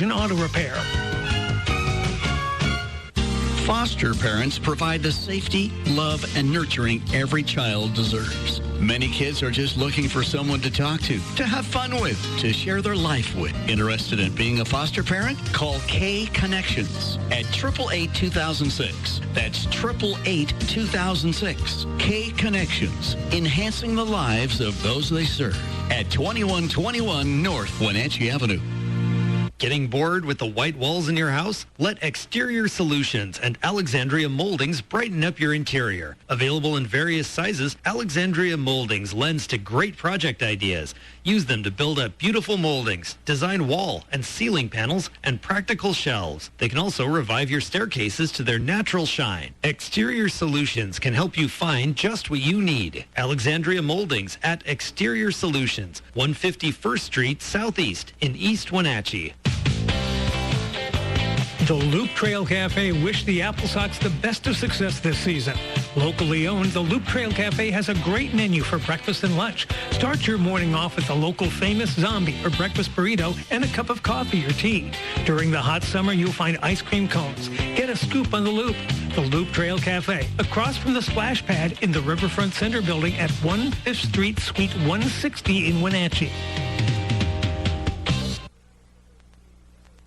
and auto repair. Foster parents provide the safety, love, and nurturing every child deserves. Many kids are just looking for someone to talk to have fun with, to share their life with. Interested in being a foster parent? Call K Connections at 888-2006. That's 888-2006. K Connections, enhancing the lives of those they serve at 2121 North Wenatchee Avenue. Getting bored with the white walls in your house? Let Exterior Solutions and Alexandria Moldings brighten up your interior. Available in various sizes, Alexandria Moldings lends to great project ideas. Use them to build up beautiful moldings, design wall and ceiling panels, and practical shelves. They can also revive your staircases to their natural shine. Exterior Solutions can help you find just what you need. Alexandria Moldings at Exterior Solutions, 151st Street Southeast in East Wenatchee. The Loop Trail Cafe wish the AppleSox the best of success this season. Locally owned, the Loop Trail Cafe has a great menu for breakfast and lunch. Start your morning off with the local famous zombie or breakfast burrito and a cup of coffee or tea. During the hot summer, you'll find ice cream cones. Get a scoop on the Loop. The Loop Trail Cafe, across from the splash pad in the Riverfront Center building at 1 5th Street, Suite 160 in Wenatchee.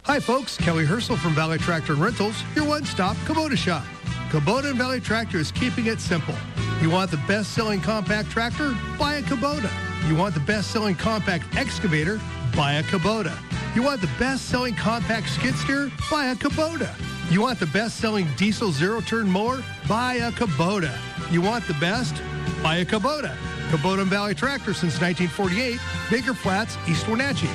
Hi folks, Kelly Herschel from Valley Tractor and Rentals, your one-stop Kubota shop. Kubota and Valley Tractor is keeping it simple. You want the best-selling compact tractor? Buy a Kubota. You want the best-selling compact excavator? Buy a Kubota. You want the best-selling compact skid steer? Buy a Kubota. You want the best-selling diesel zero-turn mower? Buy a Kubota. You want the best? Buy a Kubota. Kubota and Valley Tractor since 1948, Baker Flats, East Wenatchee.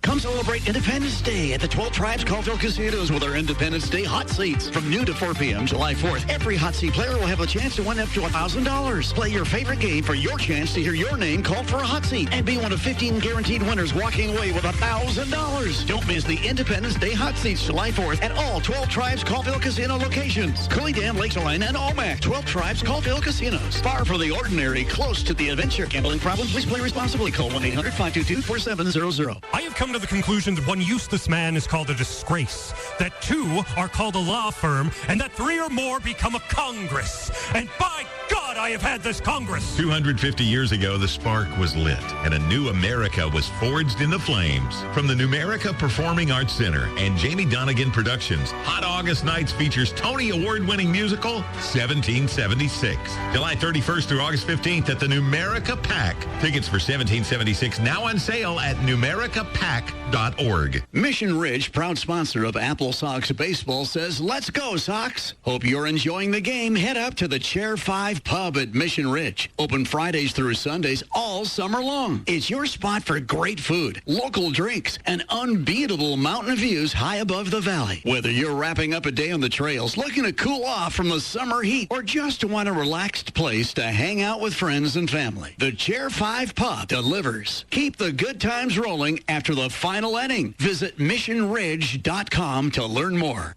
Come celebrate Independence Day at the 12 Tribes Colville Casinos with our Independence Day hot seats. From noon to 4 p.m. July 4th, every hot seat player will have a chance to win up to $1,000. Play your favorite game for your chance to hear your name called for a hot seat and be one of 15 guaranteed winners walking away with $1,000. Don't miss the Independence Day hot seats July 4th at all 12 Tribes Colville Casino locations. Coulee Dam, Lakeshore, and Omac. 12 Tribes Colville Casinos. Far from the ordinary, close to the adventure. Gambling problem? Please play responsibly. Call 1-800-522-4700. I have come to the conclusion that one useless man is called a disgrace, that two are called a law firm, and that three or more become a Congress. And by God, I have had this Congress. 250 years ago, the spark was lit, and a new America was forged in the flames. From the Numerica Performing Arts Center and Jamie Donegan Productions, Hot August Nights features Tony Award-winning musical 1776. July 31st through August 15th at the Numerica Pack. Tickets for 1776 now on sale at numericapack.org. Mission Ridge, proud sponsor of AppleSox Baseball, says, let's go, Sox. Hope you're enjoying the game. Head up to the Chair 5 Pub at Mission Ridge. Open Fridays through Sundays all summer long. It's your spot for great food, local drinks, and unbeatable mountain views high above the valley. Whether you're wrapping up a day on the trails, looking to cool off from the summer heat, or just want a relaxed place to hang out with friends and family, the Chair 5 Pub delivers. Keep the good times rolling after the final inning. Visit missionridge.com to learn more.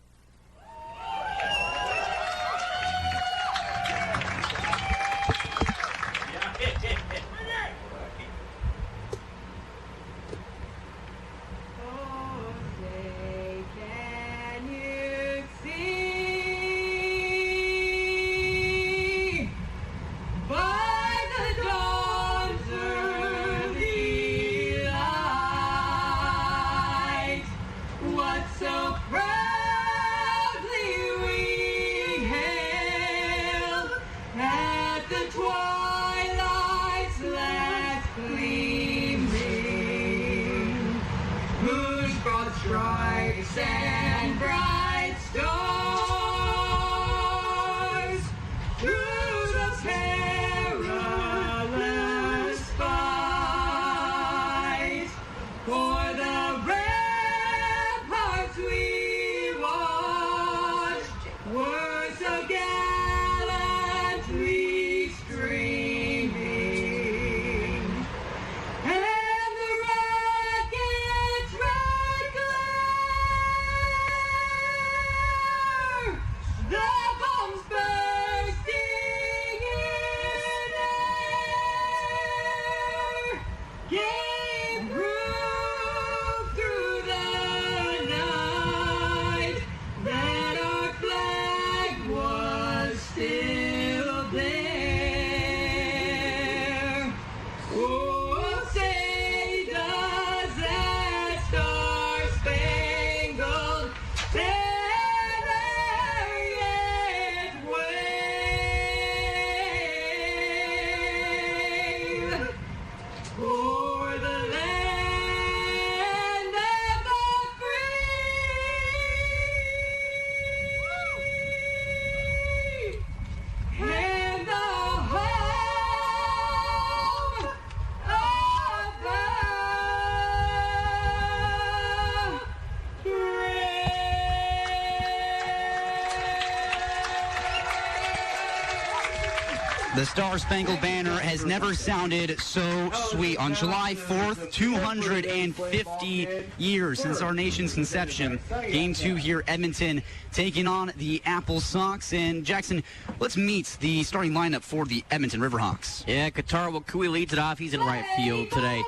The Star-Spangled Banner has never sounded so sweet. On July 4th, 250 years since our nation's conception. Game 2 here, Edmonton, taking on the AppleSox. And Jackson, let's meet the starting lineup for the Edmonton Riverhawks. Yeah, Qatar Wakui leads it off. He's in right field today.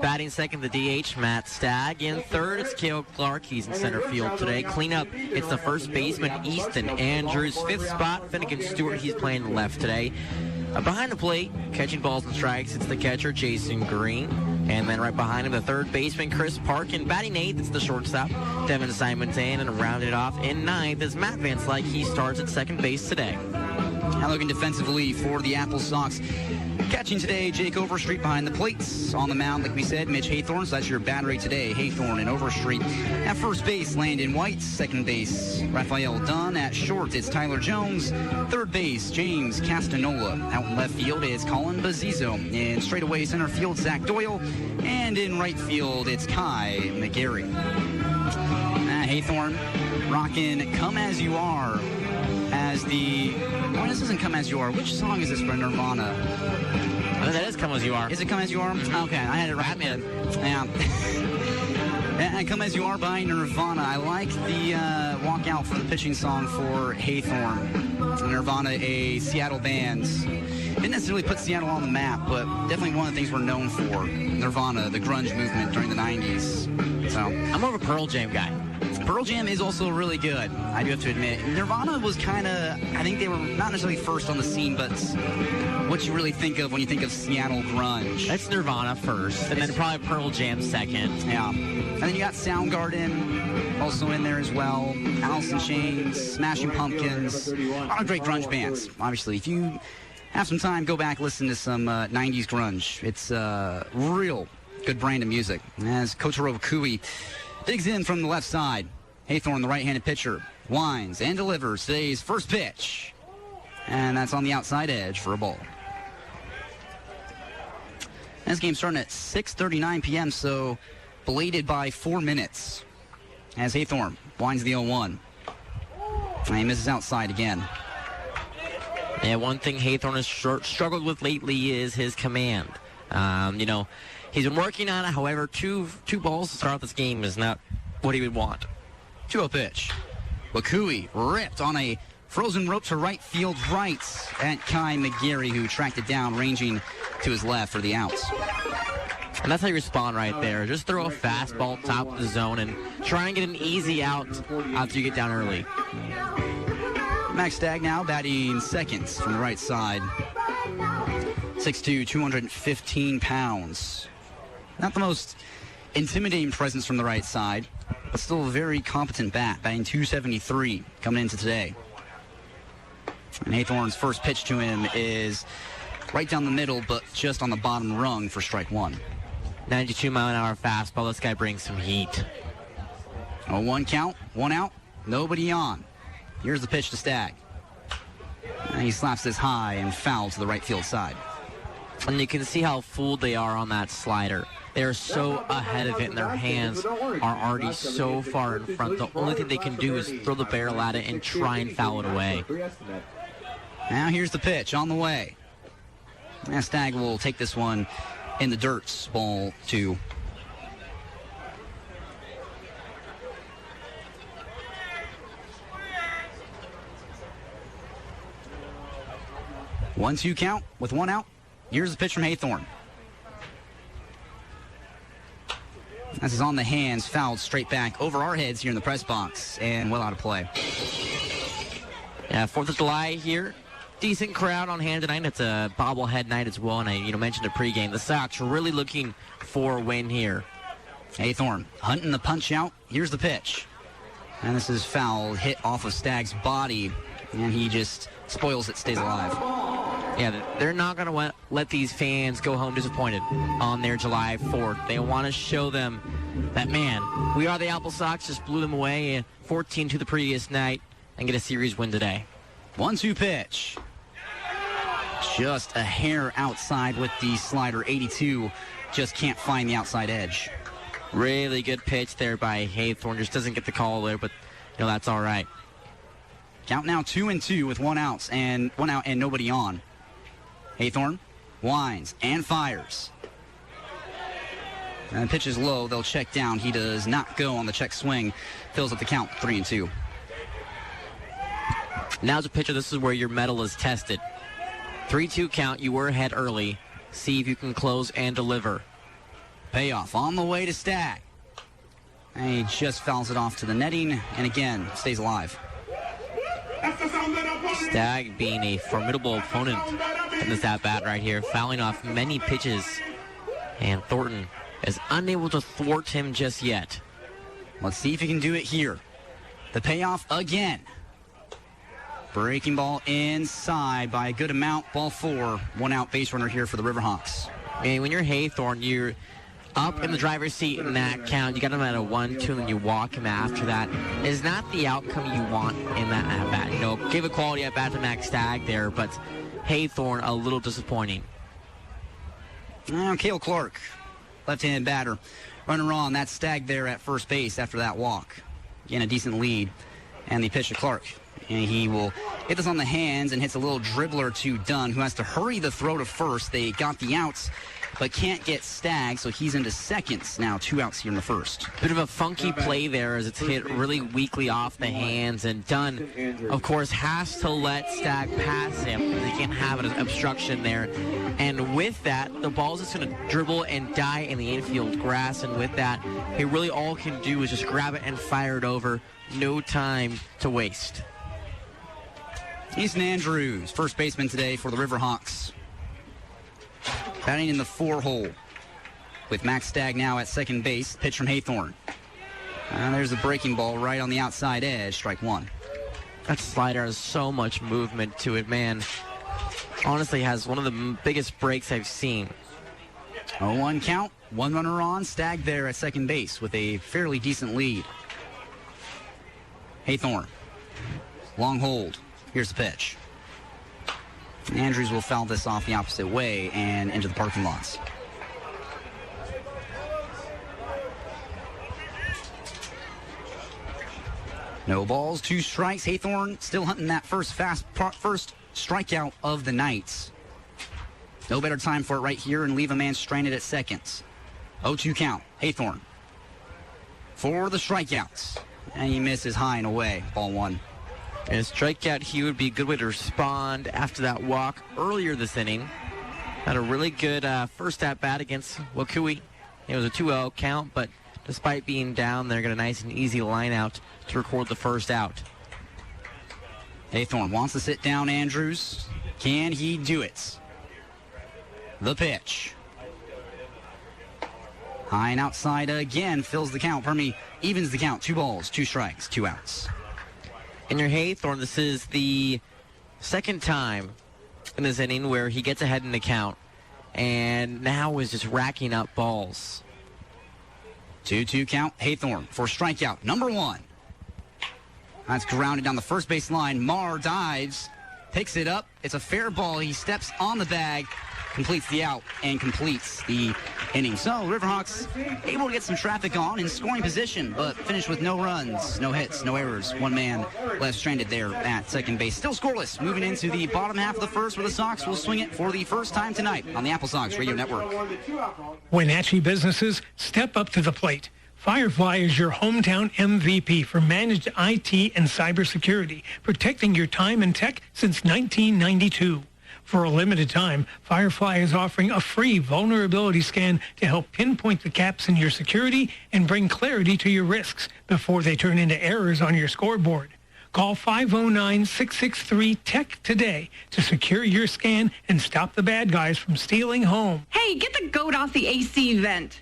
Batting second, the DH, Matt Stagg. In third, it's Cale Clark. He's in center field today. Cleanup, it's the first baseman, Easton Andrews. Fifth spot, Finnegan Stewart. He's playing left today. Behind the plate, catching balls and strikes, it's the catcher, Jason Green. And then right behind him, the third baseman, Chris Parkin. Batting eighth, it's the shortstop, Devin Simonton. And rounded off in ninth is Matt Van Slyke. He starts at second base today. Now looking defensively for the AppleSox. Catching today, Jake Overstreet behind the plates. On the mound, like we said, Mitch Haythorne. So that's your battery today, Haythorne and Overstreet. At first base, Landon White. Second base, Raphael Dunn. At short, it's Tyler Jones. Third base, James Castanola. Out in left field is Colin Bazzizo. In straightaway center field, Zach Doyle. And in right field, it's Kai McGary. Haythorne rocking Come As You Are as the... Oh, this isn't Come As You Are. Which song is this for Nirvana? Oh, that is Come As You Are. Is it Come As You Are? Okay, I had it right. Yeah. And Come As You Are by Nirvana. I like the walkout for the pitching song for Haythorne. Nirvana, a Seattle band. Didn't necessarily put Seattle on the map, but definitely one of the things we're known for. Nirvana, the grunge movement during the 90s. So I'm more of a Pearl Jam guy. Pearl Jam is also really good, I do have to admit. Nirvana was kind of, I think they were not necessarily first on the scene, but what you really think of when you think of Seattle grunge. That's Nirvana first, and then probably Pearl Jam second. Yeah. And then you got Soundgarden also in there as well. Alice in Chains, Smashing Pumpkins. A lot of great grunge bands, obviously. If you have some time, go back, listen to some 90s grunge. It's real good brand of music. As Kotaro Wakui digs in from the left side. Haythorne, the right-handed pitcher, winds and delivers today's first pitch. And that's on the outside edge for a ball. This game's starting at 6:39 p.m., so belated by 4 minutes. As Haythorne winds the 0-1. And he misses outside again. Yeah, one thing Haythorne has struggled with lately is his command. He's been working on it. However, two balls to start off this game is not what he would want. 2-0 pitch. Wakui ripped on a frozen rope to right field right at Kai McGary, who tracked it down, ranging to his left for the outs. And that's how you respond right there. Just throw a fastball top of the zone and try and get an easy out after you get down early. Max Stagg now batting second from the right side. 6'2", 215 pounds. Not the most intimidating presence from the right side, but still a very competent bat, batting 273 coming into today. And Haythorne's first pitch to him is right down the middle, but just on the bottom rung for strike one. 92-mile-an-hour fastball. This guy brings some heat. 0-1 count, 1 out, nobody on. Here's the pitch to Stagg. And he slaps this high and foul to the right field side. And you can see how fooled they are on that slider. They're so ahead of it, and their hands are already so far in front. The only thing they can do is throw the barrel at it and try and foul it away. Now here's the pitch on the way. Now Stagg will take this one in the dirt. Ball 2. One-two count with 1 out. Here's the pitch from Haythorne. This is on the hands, fouled straight back over our heads here in the press box, and well out of play. Yeah, 4th of July here. Decent crowd on hand tonight. It's a bobblehead night as well, and I mentioned it pregame. The Sox really looking for a win here. Haythorne hunting the punch out. Here's the pitch. And this is foul, hit off of Stagg's body, and he just spoils it, stays alive. Yeah, they're not going to let these fans go home disappointed on their July 4th. They want to show them that, man, we are the AppleSox, just blew them away 14-2 the previous night and get a series win today. 1-2 pitch. Just a hair outside with the slider. 82 just can't find the outside edge. Really good pitch there by Haythorne. Just doesn't get the call there, but that's all right. Count now 2-2 with 1 out and nobody on. Haythorne winds and fires. And the pitch is low. They'll check down. He does not go on the check swing. Fills up the count, 3-2. Now's a pitcher. This is where your mettle is tested. 3-2 count. You were ahead early. See if you can close and deliver. Payoff on the way to Stagg. And he just fouls it off to the netting, and again, stays alive. Stagg being a formidable opponent in this at-bat right here, fouling off many pitches. And Thornton is unable to thwart him just yet. Let's see if he can do it here. The payoff again. Breaking ball inside by a good amount. Ball 4. 1 out base runner here for the Riverhawks. And when you're Haythorne, you're up in the driver's seat in that count. You got him at a 1-2, and then you walk him after that. Is not the outcome you want in that at-bat. You know, give a quality at-bat to Max Stagg there, but Haythorne a little disappointing. Cale Clark, left-handed batter. Runner on, that's Stagg there at first base after that walk. Again, a decent lead. And the pitch to Clark. And he will hit this on the hands and hits a little dribbler to Dunn, who has to hurry the throw to first. They got the outs, but can't get Stagg, so he's into seconds now. 2 outs here in the first. Bit of a funky play there as it's hit really weakly off the hands, and Dunn, of course, has to let Stagg pass him because he can't have an obstruction there. And with that, the ball's just going to dribble and die in the infield grass, and with that, he really all can do is just grab it and fire it over. No time to waste. Easton Andrews, first baseman today for the Riverhawks. Batting in the 4 hole with Max Stagg now at second base. Pitch from Haythorne. There's a breaking ball right on the outside edge. Strike 1. That slider has so much movement to it, man. Honestly, has one of the biggest breaks I've seen. 0-1 count. 1 runner on. Stagg there at second base with a fairly decent lead. Haythorne. Long hold. Here's the pitch. Andrews will foul this off the opposite way and into the parking lots. No balls, 2 strikes. Haythorne still hunting that first strikeout of the night. No better time for it right here and leave a man stranded at seconds. 0-2 count. Haythorne for the strikeouts. And he misses high and away. Ball 1. And a strikeout here would be a good way to respond after that walk earlier this inning. Had a really good first at-bat against Wakui. It was a 2-0 count, but despite being down, they're got a nice and easy line out to record the first out. Haythorne wants to sit down Andrews. Can he do it? The pitch. High and outside again, fills the count. Evens the count. 2 balls, 2 strikes, 2 outs. In your Haythorne, this is the second time in this inning where he gets ahead in the count and now is just racking up balls. 2-2 count. Haythorne for strikeout number 1. That's grounded down the first base line. Marr dives, picks it up. It's a fair ball. He steps on the bag, completes the out, and completes the inning. So Riverhawks able to get some traffic on in scoring position, but finished with no runs, no hits, no errors. 1 man left stranded there at second base. Still scoreless. Moving into the bottom half of the first, where the Sox will swing it for the first time tonight on the AppleSox Radio Network. Wenatchee businesses, step up to the plate. Firefly is your hometown MVP for managed IT and cybersecurity, protecting your time and tech since 1992. For a limited time, Firefly is offering a free vulnerability scan to help pinpoint the gaps in your security and bring clarity to your risks before they turn into errors on your scoreboard. Call 509-663-TECH today to secure your scan and stop the bad guys from stealing home. Hey, get the goat off the AC vent.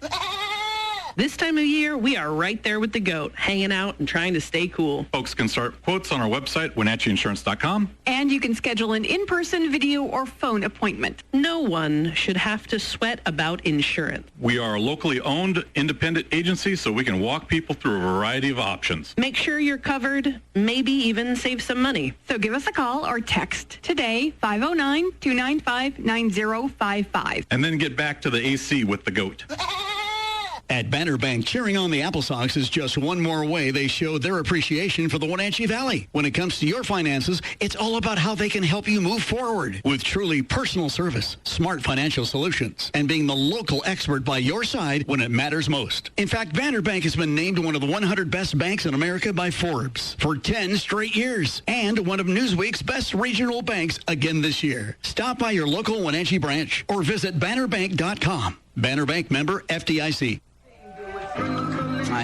This time of year, we are right there with the goat, hanging out and trying to stay cool. Folks can start quotes on our website, WenatcheeInsurance.com. And you can schedule an in-person video or phone appointment. No one should have to sweat about insurance. We are a locally owned independent agency, so we can walk people through a variety of options. Make sure you're covered, maybe even save some money. So give us a call or text today, 509-295-9055. And then get back to the AC with the goat. At Banner Bank, cheering on the AppleSox is just one more way they show their appreciation for the Wenatchee Valley. When it comes to your finances, it's all about how they can help you move forward with truly personal service, smart financial solutions, and being the local expert by your side when it matters most. In fact, Banner Bank has been named one of the 100 best banks in America by Forbes for 10 straight years and one of Newsweek's best regional banks again this year. Stop by your local Wenatchee branch or visit bannerbank.com. Banner Bank, member FDIC.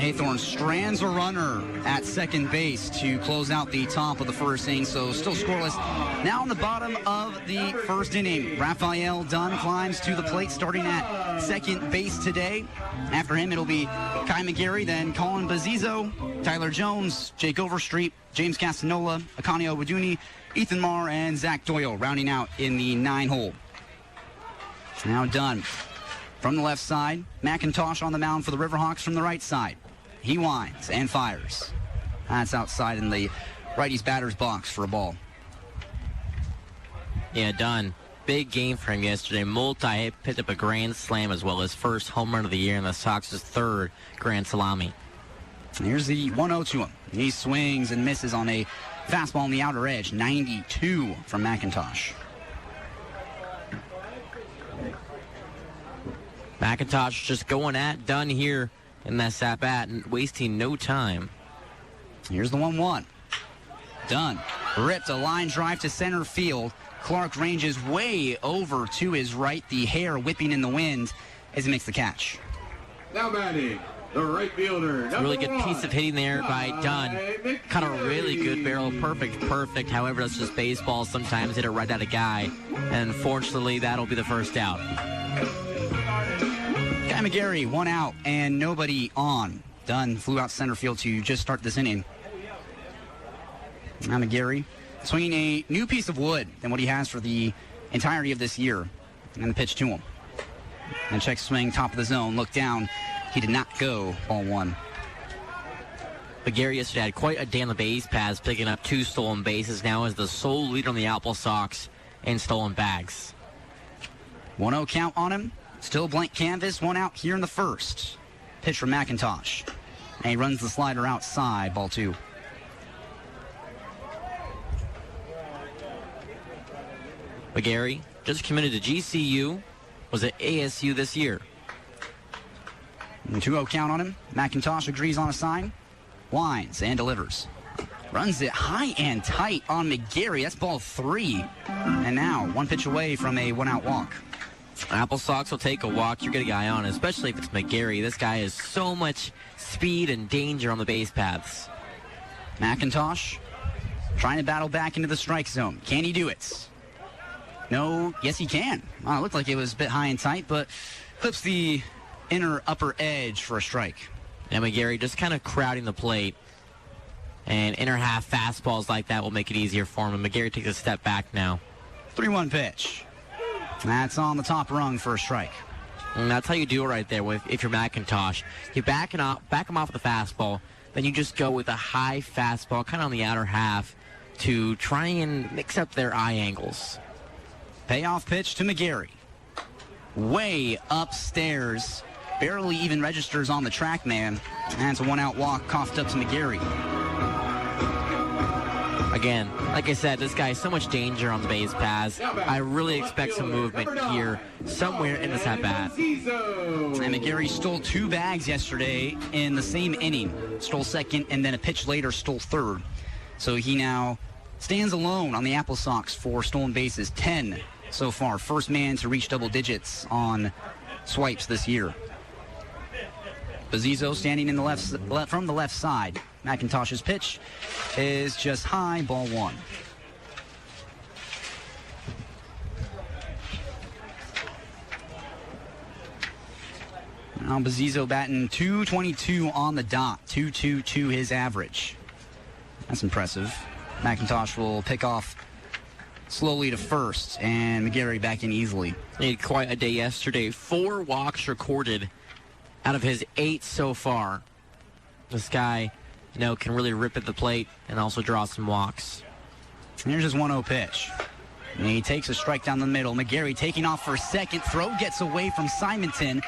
Haythorne strands a runner at second base to close out the top of the first inning, so still scoreless. Now in the bottom of the first inning, Raphael Dunn climbs to the plate starting at second base today. After him, it'll be Kai McGary, then Colin Bazzizo, Tyler Jones, Jake Overstreet, James Castanola, Akanio Waduni, Ethan Marr, and Zach Doyle rounding out in the 9-hole. Now Dunn from the left side. McIntosh on the mound for the Riverhawks from the right side. He winds and fires. That's outside in the righty's batter's box for a ball. Yeah, Dunn. Big game for him yesterday. Multi-hit, picked up a grand slam as well as first home run of the year and the Sox's third grand salami. Here's the 1-0 to him. He swings and misses on a fastball on the outer edge. 92 from McIntosh. McIntosh just going at Dunn here in that at-bat and wasting no time. Here's the 1-1. Dunn ripped a line drive to center field. Clark ranges way over to his right, the hair whipping in the wind as he makes the catch. Now batting, the right fielder. A really good piece of hitting there by Dunn. Kind of really good barrel. Perfect. However, that's just baseball. Sometimes hit it right at a guy. And unfortunately, that'll be the first out. Guy McGary, one out and nobody on. Dunn flew out center field to just start this inning. Now McGary swinging a new piece of wood than what he has for the entirety of this year. And the pitch to him. And check swing, top of the zone, look down. He did not go, ball one. McGary yesterday had quite a day on the base paths, picking up 2 stolen bases. Now is the sole leader on the AppleSox in stolen bags. 1-0 count on him. Still blank canvas, 1 out here in the first. Pitch from McIntosh. And he runs the slider outside, ball 2. McGary just committed to GCU, was at ASU this year. 2-0 count on him. McIntosh agrees on a sign. Winds and delivers. Runs it high and tight on McGary. That's ball 3. And now 1 pitch away from a 1-out walk. AppleSox will take a walk. You get a guy on, especially if it's McGary. This guy has so much speed and danger on the base paths. McIntosh trying to battle back into the strike zone. Can he do it? No, yes he can. It looked like it was a bit high and tight, but clips the inner upper edge for a strike. And McGary just kind of crowding the plate. And inner half fastballs like that will make it easier for him. And McGary takes a step back now. 3-1 pitch. That's on the top rung for a strike. And that's how you do it right there if you're McIntosh. You back him off with the fastball, then you just go with a high fastball, kind of on the outer half, to try and mix up their eye angles. Payoff pitch to McGary. Way upstairs. Barely even registers on the track man. And it's a 1-out walk coughed up to McGary. Again, like I said, this guy has so much danger on the base paths. I really expect some movement here somewhere in this at-bat. And McGary stole 2 bags yesterday in the same inning. Stole second, and then a pitch later stole third. So he now stands alone on the AppleSox for stolen bases. 10 so far. First man to reach double digits on swipes this year. Bazzizo standing in the from the left side. McIntosh's pitch is just high, ball 1. Now Bazzizo batting .222 on the dot, .222 his average. That's impressive. McIntosh will pick off slowly to first, and McGary back in easily. He had quite a day yesterday. 4 walks recorded out of his 8 so far. This guy, can really rip at the plate and also draw some walks. Here's his 1-0 pitch. And he takes a strike down the middle. McGary taking off for second. Throw gets away from Simonton,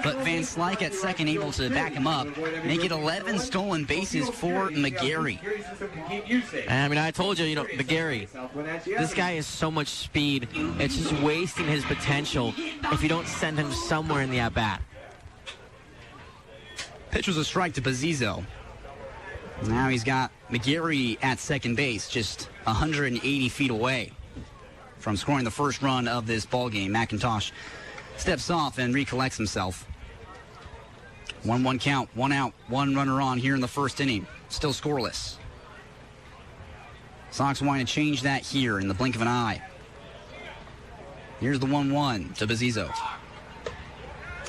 but Van Slyke at second able to back him up. Make it 11 stolen bases for McGary. I mean, I told you, McGary, this guy has so much speed. It's just wasting his potential if you don't send him somewhere in the at-bat. Pitch was a strike to Bazzizo. Now he's got McGary at second base, just 180 feet away from scoring the first run of this ball game. McIntosh steps off and recollects himself. 1-1 count, 1 out, 1 runner on here in the first inning. Still scoreless. Sox wanting to change that here in the blink of an eye. Here's the 1-1 to Bazzizo.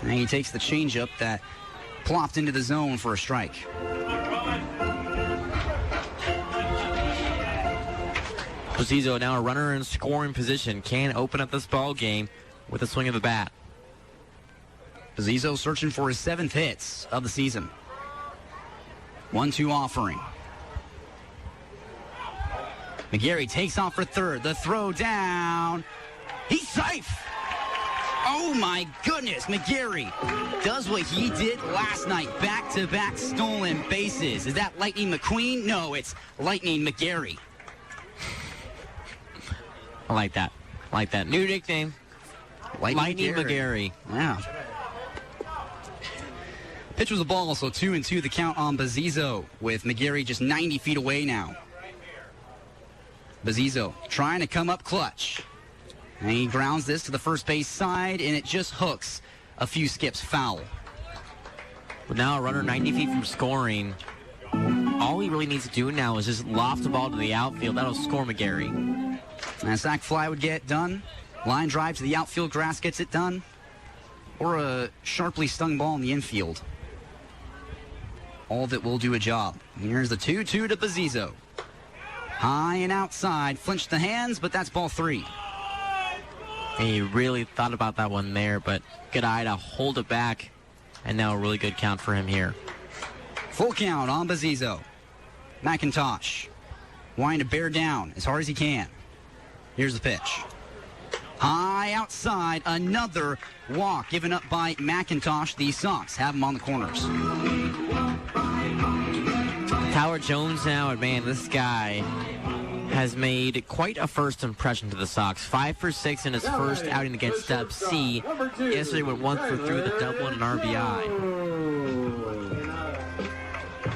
And he takes the changeup that plopped into the zone for a strike. Bazzizo now a runner in scoring position. Can open up this ball game with a swing of the bat. Bazzizo searching for his 7th hits of the season. 1-2 offering. McGary takes off for third. The throw down. He's safe. Oh my goodness, McGary does what he did last night. Back-to-back stolen bases. Is that Lightning McQueen? No, it's Lightning McGary. I like that. New nickname. Lightning McGary. Yeah. Pitch was a ball, so 2-2 the count on Bazzizo, with McGary just 90 feet away now. Bazzizo trying to come up clutch. And he grounds this to the first base side, and it just hooks a few skips foul. But now a runner 90 feet from scoring. All he really needs to do now is just loft the ball to the outfield. That'll score McGary. And a sac fly would get done. Line drive to the outfield grass gets it done. Or a sharply stung ball in the infield. All of it will do a job. And here's the 2-2 to Bazzizo. High and outside. Flinched the hands, but that's ball 3. He really thought about that one there, but good eye to hold it back. And now a really good count for him here. Full count on Bazzizo. McIntosh wanting to bear down as hard as he can. Here's the pitch. High outside, another walk given up by McIntosh. The Sox have him on the corners. Tyler Jones now, and man, this guy has made quite a first impression to the Sox. 5 for 6 in his first outing against Sub C. Yesterday went 1 for 3 with a double and an RBI.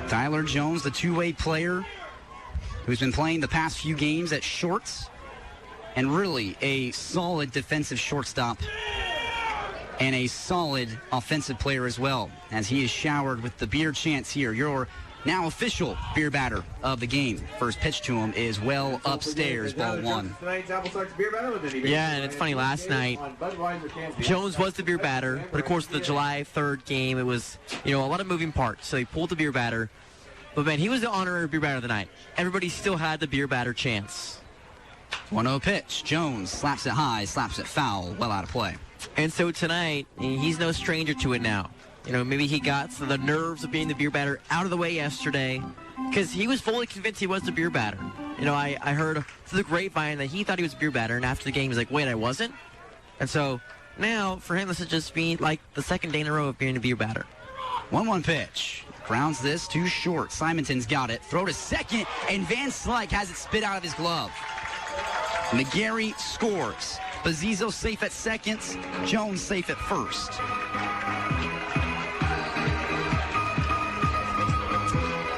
Tyler Jones, the two-way player who's been playing the past few games at shorts, and really a solid defensive shortstop and a solid offensive player as well, as he is showered with the beer chants here. Your now official beer batter of the game. First pitch to him is well upstairs, ball 1. Yeah, and it's funny, last night, Jones was the beer batter, but of course the July 3rd game, it was, a lot of moving parts, so he pulled the beer batter. But man, he was the honorary beer batter of the night. Everybody still had the beer batter chance. 1-0 pitch. Jones slaps it high, slaps it foul, well out of play. And so tonight, he's no stranger to it now. Maybe he got the nerves of being the beer batter out of the way yesterday, because he was fully convinced he was the beer batter. I heard through the grapevine that he thought he was a beer batter, and after the game, he was like, wait, I wasn't? And so now, for him, this is just being like the second day in a row of being a beer batter. 1-1 pitch. Grounds this too short. Simonton's got it. Throw to second, and Van Slyke has it spit out of his glove. McGary scores. Bazzizo safe at second. Jones safe at first.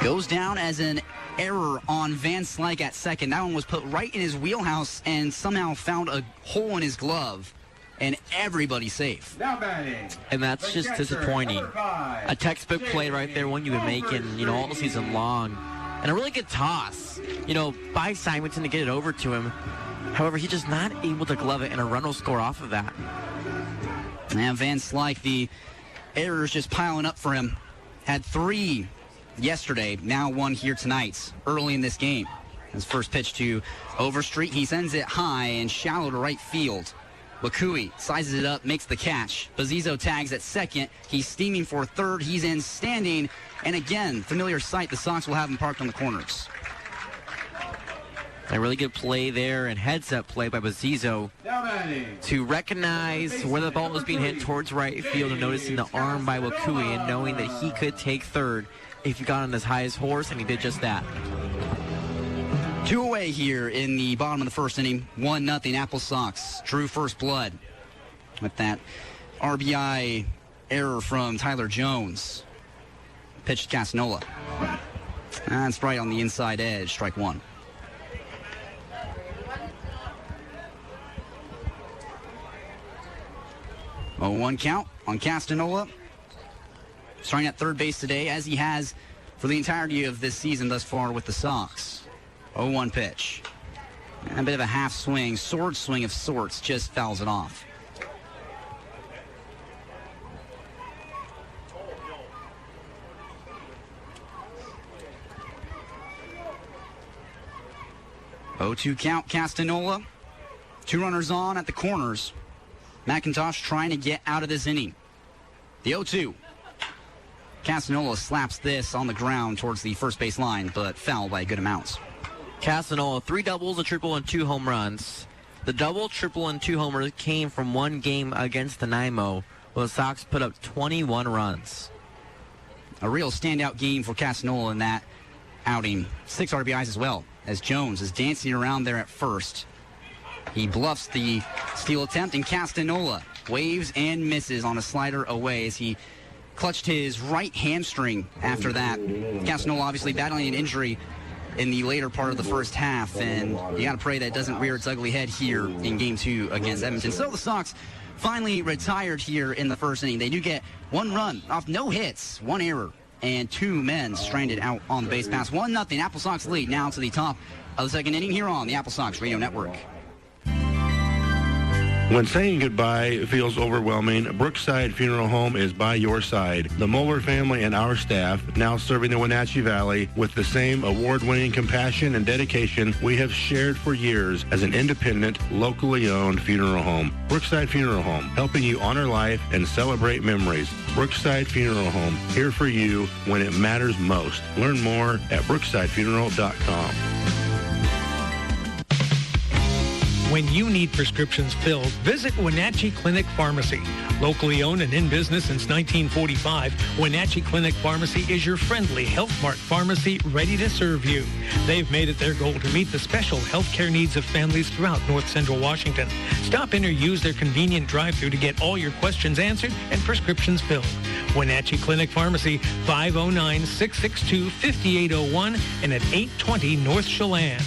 Goes down as an error on Van Slyke at second. That one was put right in his wheelhouse and somehow found a hole in his glove. And everybody's safe. And that's just disappointing. A textbook play right there, one you've been making, all season long. And a really good toss, by Simonton to get it over to him. However, he's just not able to glove it, and a run will score off of that. And Van Slyke, the errors just piling up for him. Had 3 yesterday, now 1 here tonight, early in this game. His first pitch to Overstreet, he sends it high and shallow to right field. Wakui sizes it up, makes the catch. Bazzizo tags at second. He's steaming for third. He's in standing. And again, familiar sight, the Sox will have him parked on the corners. A really good play there and heads-up play by Bazizo to recognize where the ball was being hit towards right field and noticing the arm by Wakui and knowing that he could take third if he got on his highest horse, and he did just that. 2 away here in the bottom of the first inning. 1-0 AppleSox. Drew first blood with that RBI error from Tyler Jones. Pitch to Casanola. That's right on the inside edge. Strike one. Oh, 1 count on Castanola. Starting at third base today, as he has for the entirety of this season thus far with the Sox. 0-1 pitch. And a bit of a half swing, sword swing of sorts, just fouls it off. Oh, 2 count, Castanola. 2 runners on at the corners. McIntosh trying to get out of this inning. The 0-2. Castanola slaps this on the ground towards the first base line, but fouled by a good amount. Castanola, 3 doubles, a triple, and 2 home runs. The double, triple, and 2 homers came from 1 game against the Nanaimo, where the Sox put up 21 runs. A real standout game for Castanola in that outing. 6 RBIs as well, as Jones is dancing around there at first. He bluffs the steal attempt, and Castanola waves and misses on a slider away as he clutched his right hamstring after that. Castanola obviously battling an injury in the later part of the first half, and you got to pray that it doesn't rear its ugly head here in Game 2 against Edmonton. So the Sox finally retired here in the first inning. They do get 1 run off no hits, 1 error, and 2 men stranded out on the base pass. 1-0 AppleSox lead now to the top of the second inning here on the AppleSox Radio Network. When saying goodbye feels overwhelming, Brookside Funeral Home is by your side. The Moeller family and our staff, now serving the Wenatchee Valley with the same award-winning compassion and dedication we have shared for years as an independent, locally owned funeral home. Brookside Funeral Home, helping you honor life and celebrate memories. Brookside Funeral Home, here for you when it matters most. Learn more at brooksidefuneral.com. When you need prescriptions filled, visit Wenatchee Clinic Pharmacy. Locally owned and in business since 1945, Wenatchee Clinic Pharmacy is your friendly Health Mart pharmacy ready to serve you. They've made it their goal to meet the special healthcare needs of families throughout North Central Washington. Stop in or use their convenient drive-thru to get all your questions answered and prescriptions filled. Wenatchee Clinic Pharmacy, 509-662-5801 and at 820 North Chelan.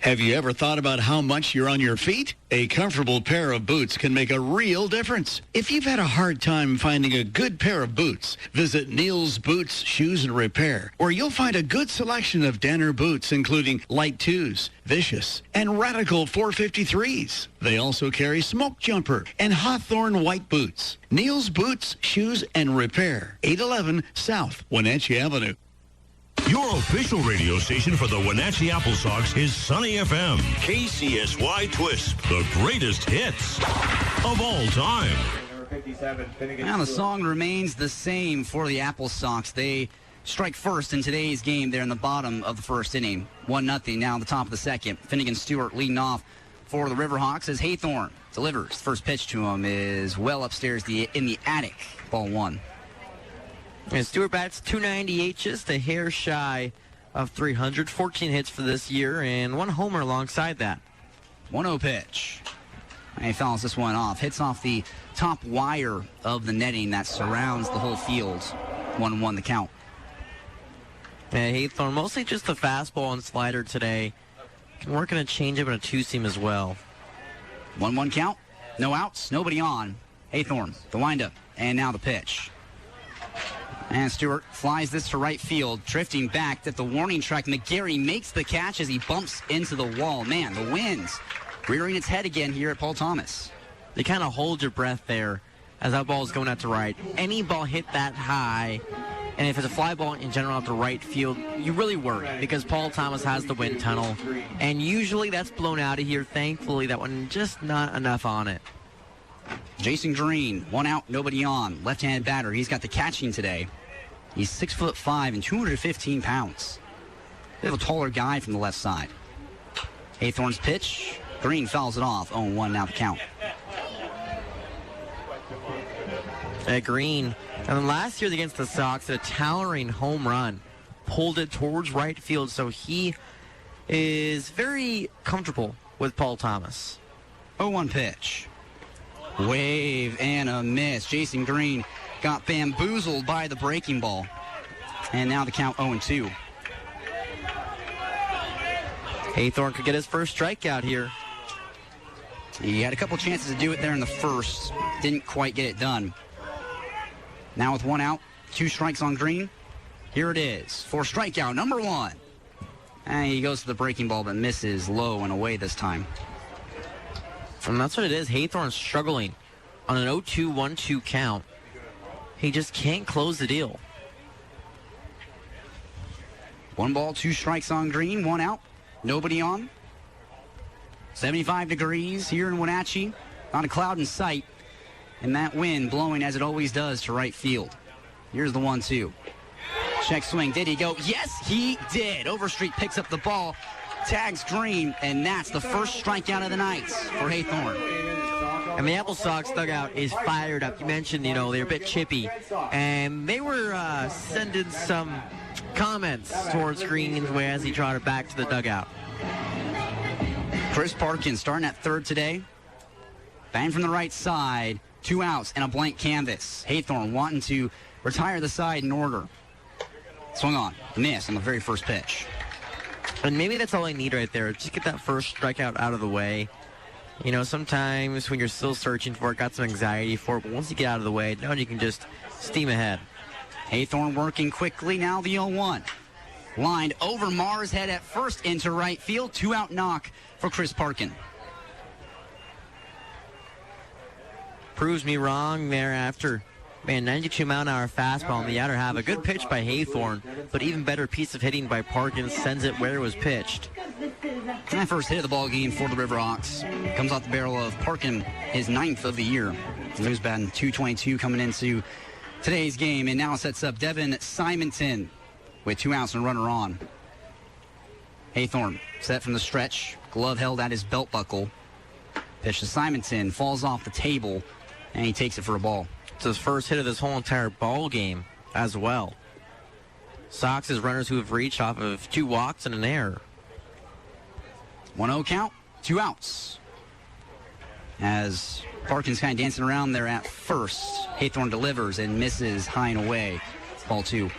Have you ever thought about how much you're on your feet? A comfortable pair of boots can make a real difference. If you've had a hard time finding a good pair of boots, visit Neil's Boots, Shoes and Repair, where you'll find a good selection of Danner boots, including Light 2s, Vicious, and Radical 453s. They also carry Smoke Jumper and Hawthorne white boots. Neil's Boots, Shoes and Repair, 811 South Wenatchee Avenue. Your official radio station for the Wenatchee AppleSox is Sunny FM. KCSY Twist, the greatest hits of all time. Now the song remains the same for the AppleSox. They strike first in today's game there in the bottom of the first inning. 1-0 now at the top of the second. Finnegan Stewart leading off for the Riverhawks as Haythorne delivers. First pitch to him is well upstairs in the attic. Ball 1. And Stewart bats .298, just a hair shy of 300. 14 hits for this year and 1 homer alongside that. 1-0 pitch. And he fouls this one off. Hits off the top wire of the netting that surrounds the whole field. 1-1 the count. And Haythorne, mostly just the fastball and slider today. Can work in a changeup and a 2-seam as well. 1-1 count. No outs. Nobody on. Haythorne, the windup. And now the pitch. And Stewart flies this to right field, drifting back at the warning track. McGary makes the catch as he bumps into the wall. Man, the wind's rearing its head again here at Paul Thomas. They kind of hold your breath there as that ball is going out to right. Any ball hit that high, and if it's a fly ball in general out to right field, you really worry because Paul Thomas has the wind tunnel, and usually that's blown out of here. Thankfully, that one just not enough on it. Jason Green, 1 out, nobody on. Left-handed batter. He's got the catching today. He's 6'5" and 215 pounds. They have a taller guy from the left side. Haythorne's pitch. Green fouls it off. 0-1 now the count. Green, and then last year against the Sox, a towering home run. Pulled it towards right field, so he is very comfortable with Paul Thomas. 0-1 pitch. Wave and a miss. Jason Green got bamboozled by the breaking ball. And now the count 0-2. Haythorne could get his first strikeout here. He had a couple chances to do it there in the first. Didn't quite get it done. Now with 1 out, 2 strikes on Green. Here it is for strikeout number 1. And he goes to the breaking ball but misses low and away this time. And that's what it is. Haythorne's struggling on an 0-2-1-2 count. He just can't close the deal. 1 ball, 2 strikes on Green, 1 out, nobody on. 75 degrees here in Wenatchee, not a cloud in sight, and that wind blowing as it always does to right field. Here's the 1-2. Check swing, did he go? Yes, he did. Overstreet picks up the ball, tags Green, and that's the first strikeout of the night for Haythorne. And the AppleSox dugout is fired up. You mentioned, they're a bit chippy, and they were sending some comments towards Green's way as he trotted back to the dugout. Chris Parkin starting at third today. Bang from the right side. 2 outs and a blank canvas. Haythorne wanting to retire the side in order. Swung on. Miss on the very first pitch. And maybe that's all I need right there. Just get that first strikeout out of the way. Sometimes when you're still searching for it, got some anxiety for it, but once you get out of the way, now you can just steam ahead. Haythorne working quickly. Now the 0-1. Lined over Mars' head at first into right field. 2 out knock for Chris Parkin. Proves me wrong thereafter. 92-mile-an-hour fastball in the outer half. A good pitch by Haythorne, but even better piece of hitting by Parkin. Sends it where it was pitched. And that first hit of the ball game for the Riverhawks comes off the barrel of Parkin, his 9th of the year. He was batting .222 coming into today's game, and now sets up Devin Simonton with 2 outs and a runner on. Haythorne set from the stretch, glove held at his belt buckle. Pitch to Simonton, falls off the table, and he takes it for a ball. It's his first hit of this whole entire ball game as well. Sox is runners who have reached off of 2 walks and an error. 1-0 count, 2 outs. As Parkin's kind of dancing around there at first, Haythorne delivers and misses high and away. Ball 2.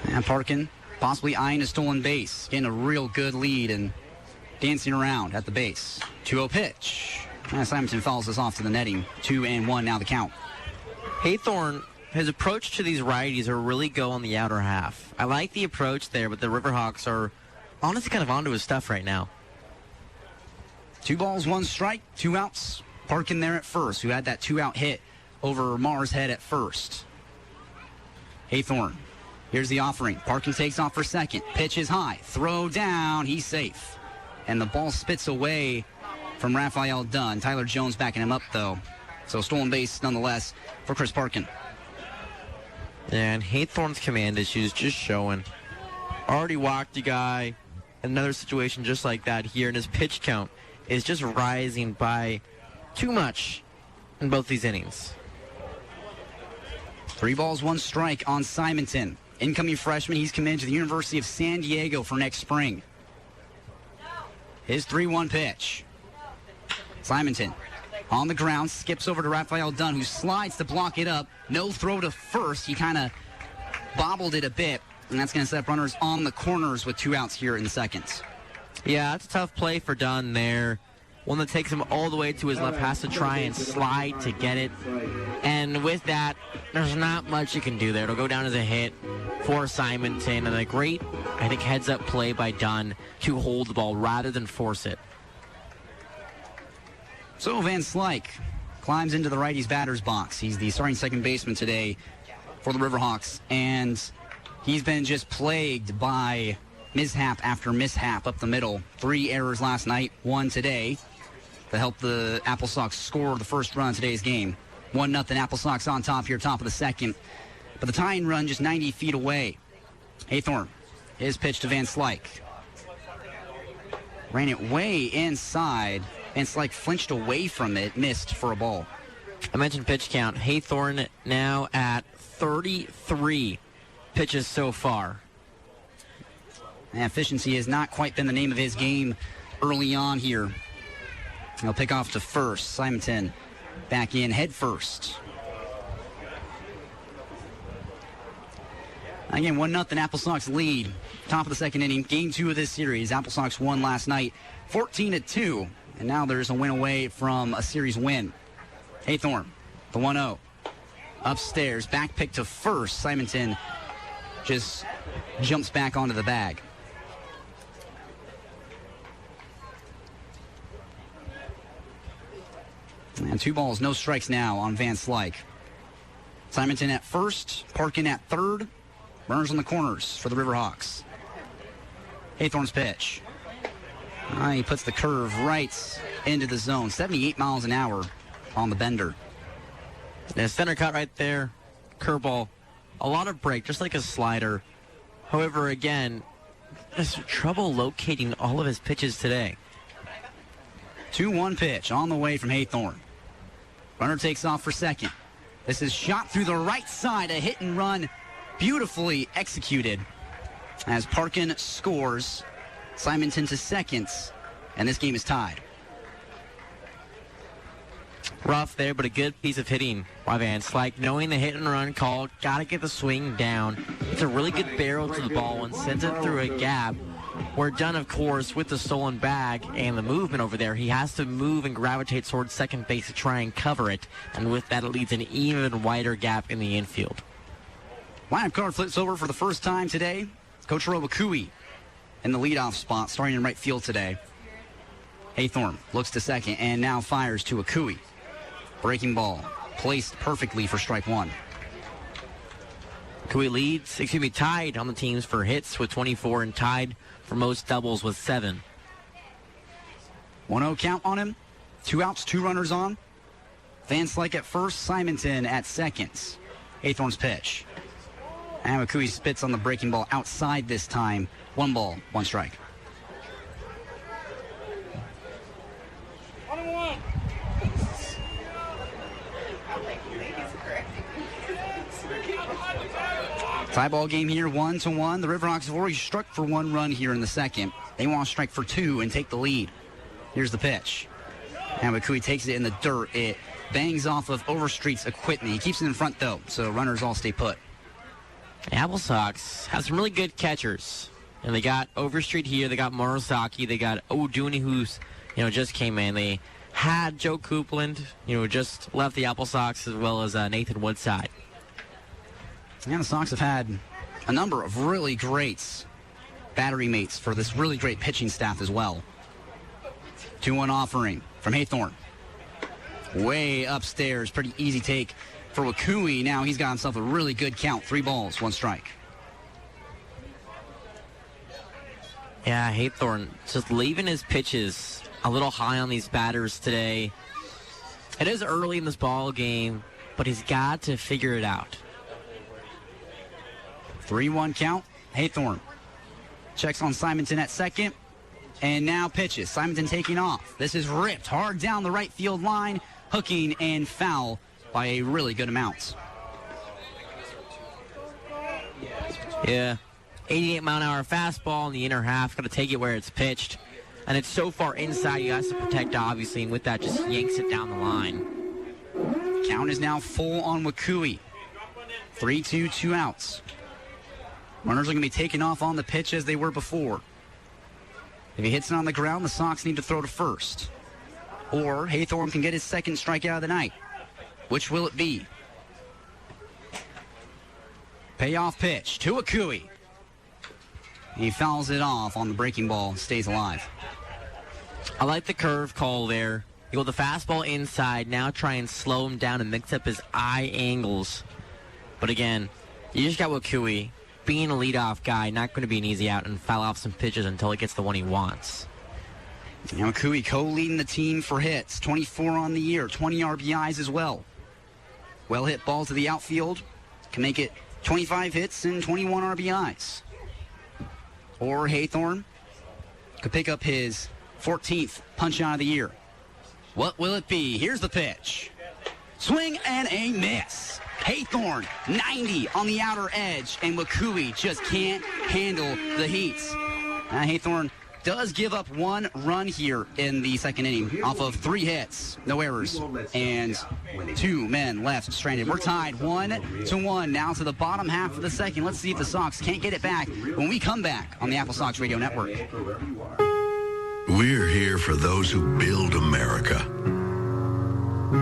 And Parkin possibly eyeing a stolen base, getting a real good lead and dancing around at the base. 2-0 pitch. And Simonton fouls this off to the netting. 2-1 now the count. Haythorne, his approach to these righties are really go on the outer half. I like the approach there, but the Riverhawks are honestly kind of onto his stuff right now. 2 balls, 1 strike, 2 outs. Parkin there at first, who had that 2-out hit over Mars' head at first. Haythorne. Here's the offering. Parkin takes off for second. Pitch is high. Throw down. He's safe. And the ball spits away from Raphael Dunn. Tyler Jones backing him up, though. So stolen base nonetheless for Chris Parkin. And Haythorne's command issues just showing. Already walked a guy. Another situation just like that here. And his pitch count is just rising by too much in both these innings. 3 balls, 1 strike on Simonton. Incoming freshman, he's committed to the University of San Diego for next spring. His 3-1 pitch. Simonton on the ground, skips over to Raphael Dunn, who slides to block it up. No throw to first. He kind of bobbled it a bit, and that's going to set up runners on the corners with 2 outs here in the second. Yeah, that's a tough play for Dunn there. One that takes him all the way to his left, has to try and slide to get it. And with that, there's not much you can do there. It'll go down as a hit for Simonton. And a great, I think, heads-up play by Dunn to hold the ball rather than force it. So Van Slyke climbs into the righty's batter's box. He's the starting second baseman today for the Riverhawks. And he's been just plagued by mishap after mishap up the middle. 3 errors last night, 1 today, to help the AppleSox score the first run of today's game. 1-0 AppleSox on top here, top of the second. But the tying run just 90 feet away. Haythorne, his pitch to Van Slyke. Ran it way inside. Van Slyke flinched away from it, missed for a ball. I mentioned pitch count. Haythorne now at 33 pitches so far. And efficiency has not quite been the name of his game early on here. He'll pick off to first. Simonton back in head first. Again, 1-0 AppleSox lead. Top of the second inning. Game 2 of this series. AppleSox won last night 14-2. And now there's a win away from a series win. Haythorne, the 1-0. Upstairs, back pick to first. Simonton just jumps back onto the bag. And 2 balls, no strikes now on Van Slyke. Simonton at first, Parkin at third. Runners on the corners for the Riverhawks. Haythorne's pitch. He puts the curve right into the zone. 78 miles an hour on the bender. And center cut right there. Curveball. A lot of break, just like a slider. However, again, has trouble locating all of his pitches today. 2-1 pitch on the way from Haythorne. Runner takes off for second. This is shot through the right side. A hit and run beautifully executed as Parkin scores. Simonton to second, and this game is tied. Rough there, but a good piece of hitting by Van Slyke. Knowing the hit and run call, got to get the swing down. It's a really good barrel to the ball and sends it through a gap. We're done, of course, with the stolen bag and the movement over there. He has to move and gravitate towards second base to try and cover it, and with that, it leads an even wider gap in the infield. Lineup card flips over for the first time today. Coach Robakui in the leadoff spot, starting in right field today. Haythorne looks to second and now fires to Akui. Breaking ball placed perfectly for strike one. Akui tied on the teams for hits with 24 and tied for most doubles with 7. 1-0 count on him. 2 outs, 2 runners on. Van Slyke at first, Simonton at second. Haythorne's pitch. And Akui spits on the breaking ball outside this time. 1 ball, 1 strike. Tie ball game here, 1-1. The Riverhawks have already struck for 1 run here in the second. They want to strike for 2 and take the lead. Here's the pitch. And Akui takes it in the dirt. It bangs off of Overstreet's equipment. He keeps it in front, though, so runners all stay put. AppleSox has some really good catchers. And they got Overstreet here. They got Morozaki. They got O'Dooney, who's, just came in. They had Joe Coupland, just left the AppleSox, as well as Nathan Woodside. And the Sox have had a number of really great battery mates for this really great pitching staff as well. 2-1 offering from Haythorne. Way upstairs. Pretty easy take for Wakui. Now he's got himself a really good count. 3 balls, 1 strike. Yeah, Haythorne just leaving his pitches a little high on these batters today. It is early in this ball game, but he's got to figure it out. 3-1 count. Haythorne checks on Simonton at second. And now pitches. Simonton taking off. This is ripped hard down the right field line. Hooking and foul by a really good amount. Yeah. 88-mile-an-hour fastball in the inner half. Got to take it where it's pitched. And it's so far inside, you have to protect, obviously. And with that, just yanks it down the line. Count is now full on Wakui. 3-2, 2 outs. Runners are going to be taken off on the pitch as they were before. If he hits it on the ground, the Sox need to throw to first. Or Haythorne can get his second strikeout of the night. Which will it be? Payoff pitch to Akui. He fouls it off on the breaking ball and stays alive. I like the curve call there. You go the fastball inside, now try and slow him down and mix up his eye angles. But again, you just got Wakui. Being a leadoff guy, not going to be an easy out and foul off some pitches until he gets the one he wants. Now Wakui co-leading the team for hits. 24 on the year, 20 RBIs as well. well-hit ball to the outfield can make it 25 hits and 21 RBIs. Or Haythorne could pick up his 14th punch-out of the year. What will it be? Here's the pitch. Swing and a miss. Haythorne, 90 on the outer edge, and Wakui just can't handle the heat. Haythorne does give up 1 run here in the second inning off of 3 hits, no errors, and 2 men left stranded. We're tied 1-1 now to the bottom half of the second. Let's see if the Sox can't get it back when we come back on the AppleSox Radio Network. We're here for those who build America.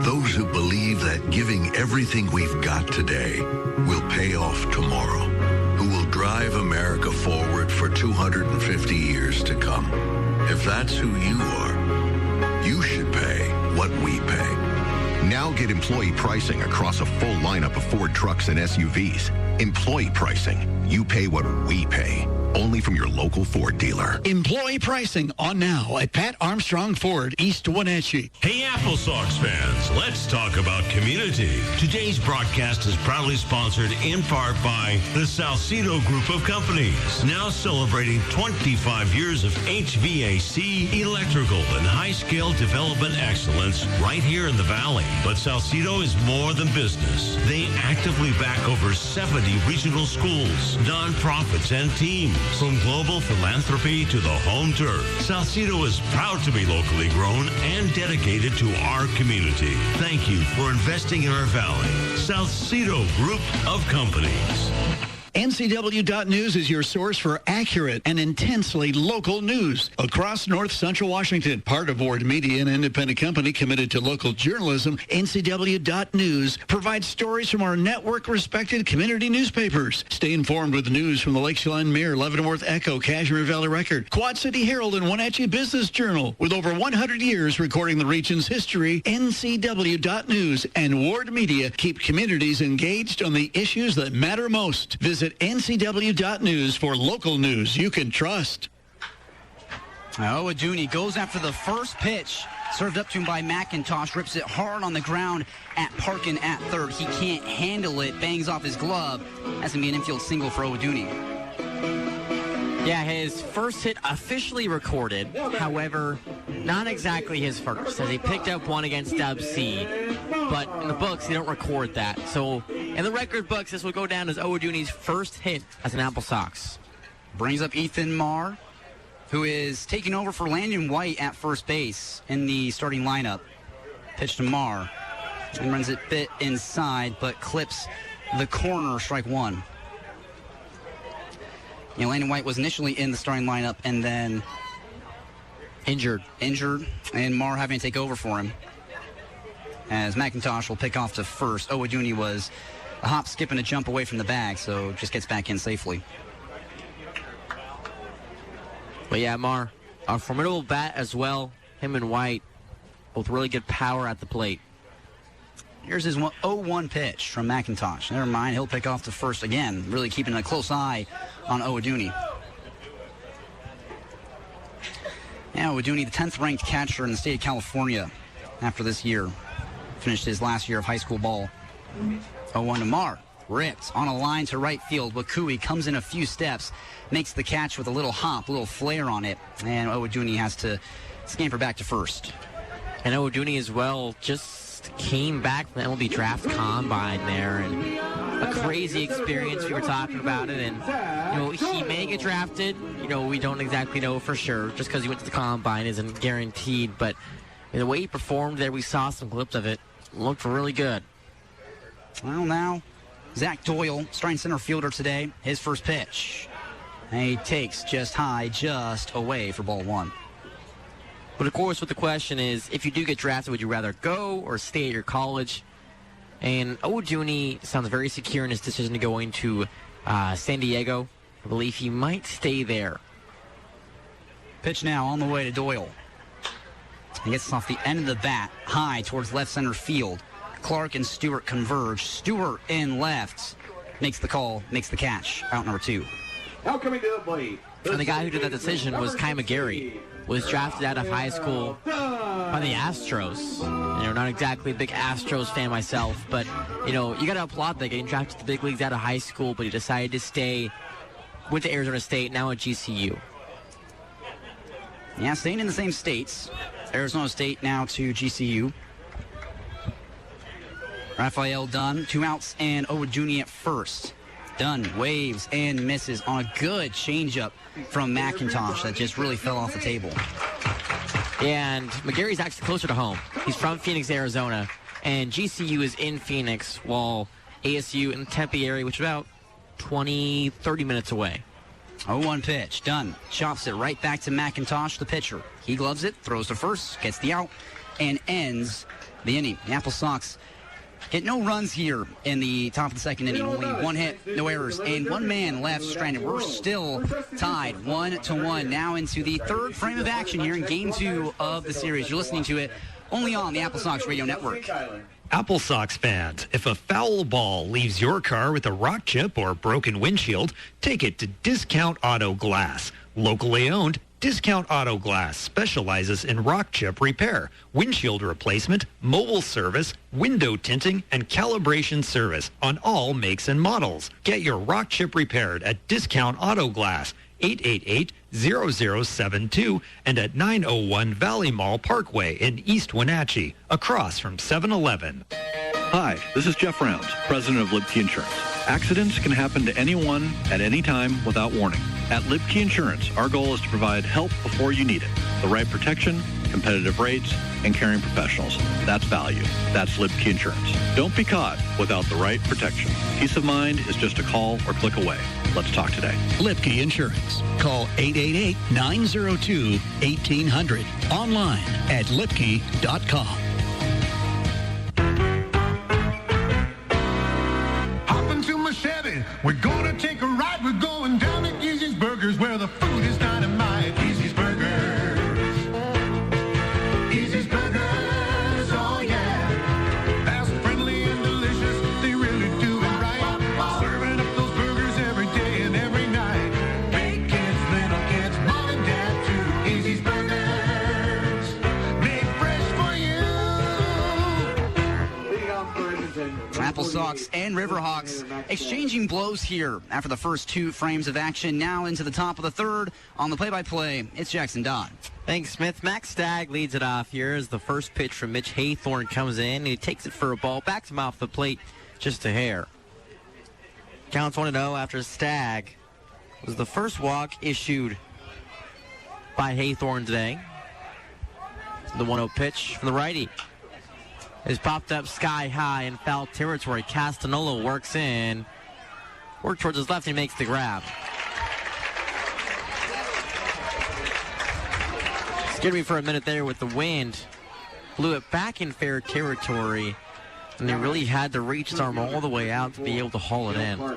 Those who believe that giving everything we've got today will pay off tomorrow. Who will drive America forward for 250 years to come. If that's who you are, you should pay what we pay. Now get employee pricing across a full lineup of Ford trucks and SUVs. Employee pricing. You pay what we pay. Only from your local Ford dealer. Employee pricing on now at Pat Armstrong Ford, East Wenatchee. Hey, AppleSox fans, let's talk about community. Today's broadcast is proudly sponsored in part by the Salcedo Group of Companies, now celebrating 25 years of HVAC, electrical, and high-scale development excellence right here in the Valley. But Salcedo is more than business. They actively back over 70 regional schools, nonprofits, and teams. From global philanthropy to the home turf, Salcedo is proud to be locally grown and dedicated to our community. Thank you for investing in our valley. Salcedo Group of Companies. NCW.News is your source for accurate and intensely local news across North Central Washington. Part of Ward Media, an independent company committed to local journalism, NCW.News provides stories from our network-respected community newspapers. Stay informed with news from the Lakeshore Mirror, Leavenworth Echo, Cashmere Valley Record, Quad City Herald, and Wenatchee Business Journal. With over 100 years recording the region's history, NCW.News and Ward Media keep communities engaged on the issues that matter most. Visit NCW.News for local news you can trust. Owaduni goes after the first pitch. Served up to him by McIntosh. Rips it hard on the ground at Parkin at third. He can't handle it. Bangs off his glove. That's going to be an infield single for Owaduni. Yeah, his first hit officially recorded. However, not exactly his first, as he picked up one against Dub C. But in the books, they don't record that. So in the record books, this will go down as Owaduni's first hit as an AppleSox. Brings up Ethan Marr, who is taking over for Landon White at first base in the starting lineup. Pitch to Marr. And runs it bit inside, but clips the corner, strike one. You know, Landon White was initially in the starting lineup and then injured, and Marr having to take over for him. As McIntosh will pick off to first. Owaduni was a hop, skip, and a jump away from the bag, so just gets back in safely. But yeah, Marr, a formidable bat as well. Him and White, both really good power at the plate. Here's his 0-1 pitch from McIntosh. Never mind, he'll pick off to first again, really keeping a close eye on Owaduni. Now, Owaduni, the 10th ranked catcher in the state of California after this year. Finished his last year of high school ball. 0-1 to Marr. Ripped on a line to right field. Wakui comes in a few steps, makes the catch with a little hop, a little flare on it, and Owaduni has to scamper back to first. And Owaduni as well just came back from the MLB Draft Combine there, and a crazy experience. We were talking about it, and he may get drafted. We don't exactly know for sure. Just because he went to the Combine isn't guaranteed, but the way he performed there, we saw some clips of it. Looked really good. Well, now Zach Doyle, starting center fielder today, his first pitch. And he takes just high, just away for ball one. But of course, what the question is, if you do get drafted, would you rather go or stay at your college? And Owaduni sounds very secure in his decision to go into San Diego. I believe he might stay there. Pitch now on the way to Doyle. He gets off the end of the bat, high towards left center field. Clark and Stewart converge. Stewart in left. Makes the call, makes the catch. Out number two. Now coming to the plate. And the guy who did that decision was McGary. was drafted out of high school by the Astros. Not exactly a big Astros fan myself, but, you got to applaud that, getting drafted to the big leagues out of high school, but he decided to stay with Arizona State, now at GCU. Yeah, staying in the same states. Arizona State now to GCU. Raphael Dunn, 2 outs, and Owajuni at first. Dunn waves and misses on a good changeup from McIntosh that just really fell off the table. And McGary's actually closer to home. He's from Phoenix, Arizona, and GCU is in Phoenix, while ASU in the Tempe area, which is about 20, 30 minutes away. 0-1 pitch. Dunn chops it right back to McIntosh, the pitcher. He gloves it, throws to first, gets the out, and ends the inning. The AppleSox get no runs here in the top of the second inning. Only 1 hit, no errors, and 1 man left stranded. We're still tied 1-1 now into the third frame of action here in Game 2 of the series. You're listening to it only on the AppleSox Radio Network. AppleSox fans, if a foul ball leaves your car with a rock chip or broken windshield, take it to Discount Auto Glass. Locally owned, Discount Auto Glass specializes in rock chip repair, windshield replacement, mobile service, window tinting, and calibration service on all makes and models. Get your rock chip repaired at Discount Auto Glass, 888-0072, and at 901 Valley Mall Parkway in East Wenatchee, across from 7-Eleven. Hi, this is Jeff Rounds, president of Libke Insurance. Accidents can happen to anyone at any time without warning. At Libke Insurance, our goal is to provide help before you need it. The right protection, competitive rates, and caring professionals. That's value. That's Libke Insurance. Don't be caught without the right protection. Peace of mind is just a call or click away. Let's talk today. Libke Insurance. Call 888-902-1800. Online at Libke.com. Chevy, we're gonna take a ride. We're going down to Easy's Burgers, where the food is dynamite. Easy's Burgers, Easy's Burgers, oh yeah. Fast, friendly, and delicious, they really do it right. Serving up those burgers every day and every night. Big kids, little kids, mom and dad too. Easy's Burgers, made fresh for you. AppleSox and Riverhawks exchanging blows here after the first 2 frames of action. Now into the top of the third. On the play-by-play, it's Jackson Dodd. Thanks, Smith. Max Stagg leads it off here as the first pitch from Mitch Haythorne comes in, and he takes it for a ball, backs him off the plate just a hair. Counts 1-0 after Stagg was the first walk issued by Haythorne today. The 1-0 pitch from the righty is popped up sky high in foul territory. Castanolo works towards his left, and he makes the grab. Scared me for a minute there with the wind. Blew it back in fair territory, and he really had to reach his arm all the way out to be able to haul it in.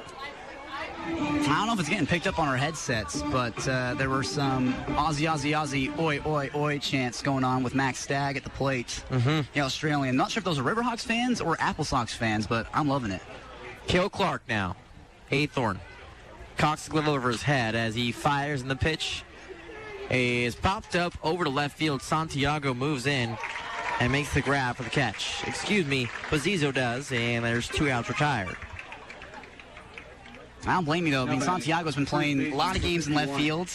I don't know if it's getting picked up on our headsets, but there were some Aussie, Aussie, Aussie, oi, oi, oi chants going on with Max Stagg at the plate. The Australian. I'm not sure if those are Riverhawks fans or AppleSox fans, but I'm loving it. Cale Clark now. Haythorne cocks the glove over his head as he fires, and the pitch is popped up over to left field. Santiago moves in and makes the grab for the catch. Pazzizo does, and there's 2 outs retired. I don't blame you, though. I mean, Santiago's been playing a lot of games in left field.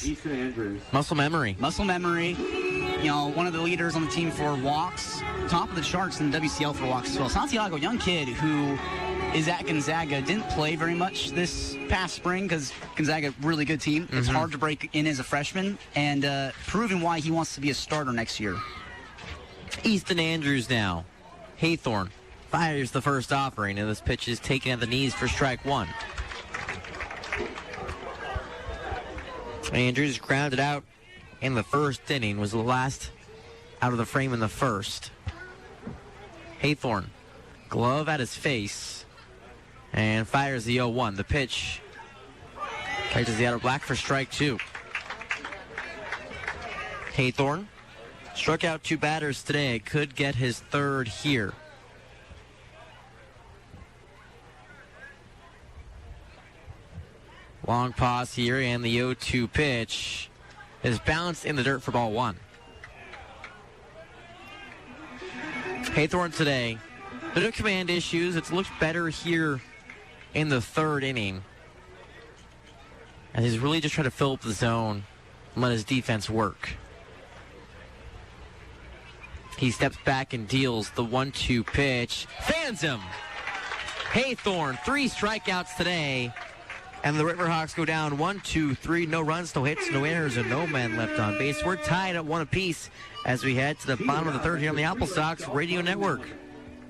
Muscle memory. You know, one of the leaders on the team for walks. Top of the charts in the WCL for walks as well. Santiago, young kid who is at Gonzaga, didn't play very much this past spring because Gonzaga, really good team. It's hard to break in as a freshman, and proving why he wants to be a starter next year. Easton Andrews now. Haythorne fires the first offering, and this pitch is taken at the knees for strike 1. Andrews grounded out in the first inning, was the last out of the frame in the first. Haythorne, glove at his face, and fires the 0-1. The pitch catches the outer black for strike 2. Haythorne struck out 2 batters today, could get his third here. Long pause here, and the 0-2 pitch is bounced in the dirt for ball 1. Haythorne today, bit of command issues. It's looked better here in the 3rd inning. And he's really just trying to fill up the zone and let his defense work. He steps back and deals the 1-2 pitch. Fans him! Haythorne, 3 strikeouts today. And the Riverhawks go down 1-2-3. No runs, no hits, no errors, and no men left on base. We're tied at 1 apiece as we head to the bottom of the 3rd here on the AppleSox Radio Network.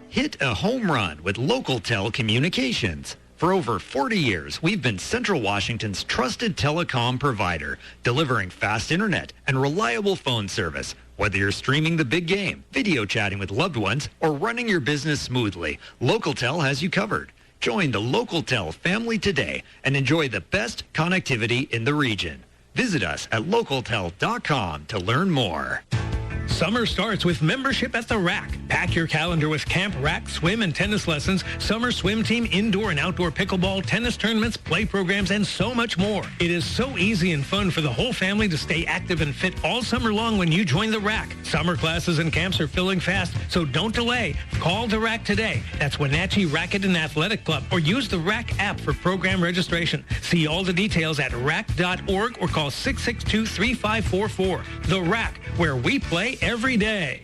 Hit a home run with LocalTel Communications. For over 40 years, we've been Central Washington's trusted telecom provider, delivering fast internet and reliable phone service. Whether you're streaming the big game, video chatting with loved ones, or running your business smoothly, LocalTel has you covered. Join the LocalTel family today and enjoy the best connectivity in the region. Visit us at localtel.com to learn more. Summer starts with membership at the Rack. Pack your calendar with camp, rack, swim, and tennis lessons, summer swim team, indoor and outdoor pickleball, tennis tournaments, play programs, and so much more. It is so easy and fun for the whole family to stay active and fit all summer long when you join the Rack. Summer classes and camps are filling fast, so don't delay. Call the Rack today. That's Wenatchee Racket and Athletic Club, or use the Rack app for program registration. See all the details at rack.org or call 662-3544. The Rack, where we play every day.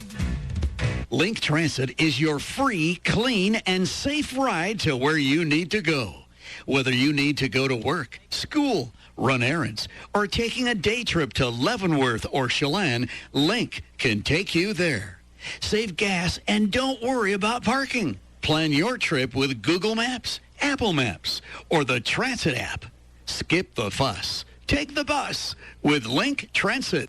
Link Transit is your free, clean, and safe ride to where you need to go. Whether you need to go to work, school, run errands, or taking a day trip to Leavenworth or Chelan, Link can take you there. Save gas and don't worry about parking. Plan your trip with Google Maps, Apple Maps, or the Transit app. Skip the fuss. Take the bus with Link Transit.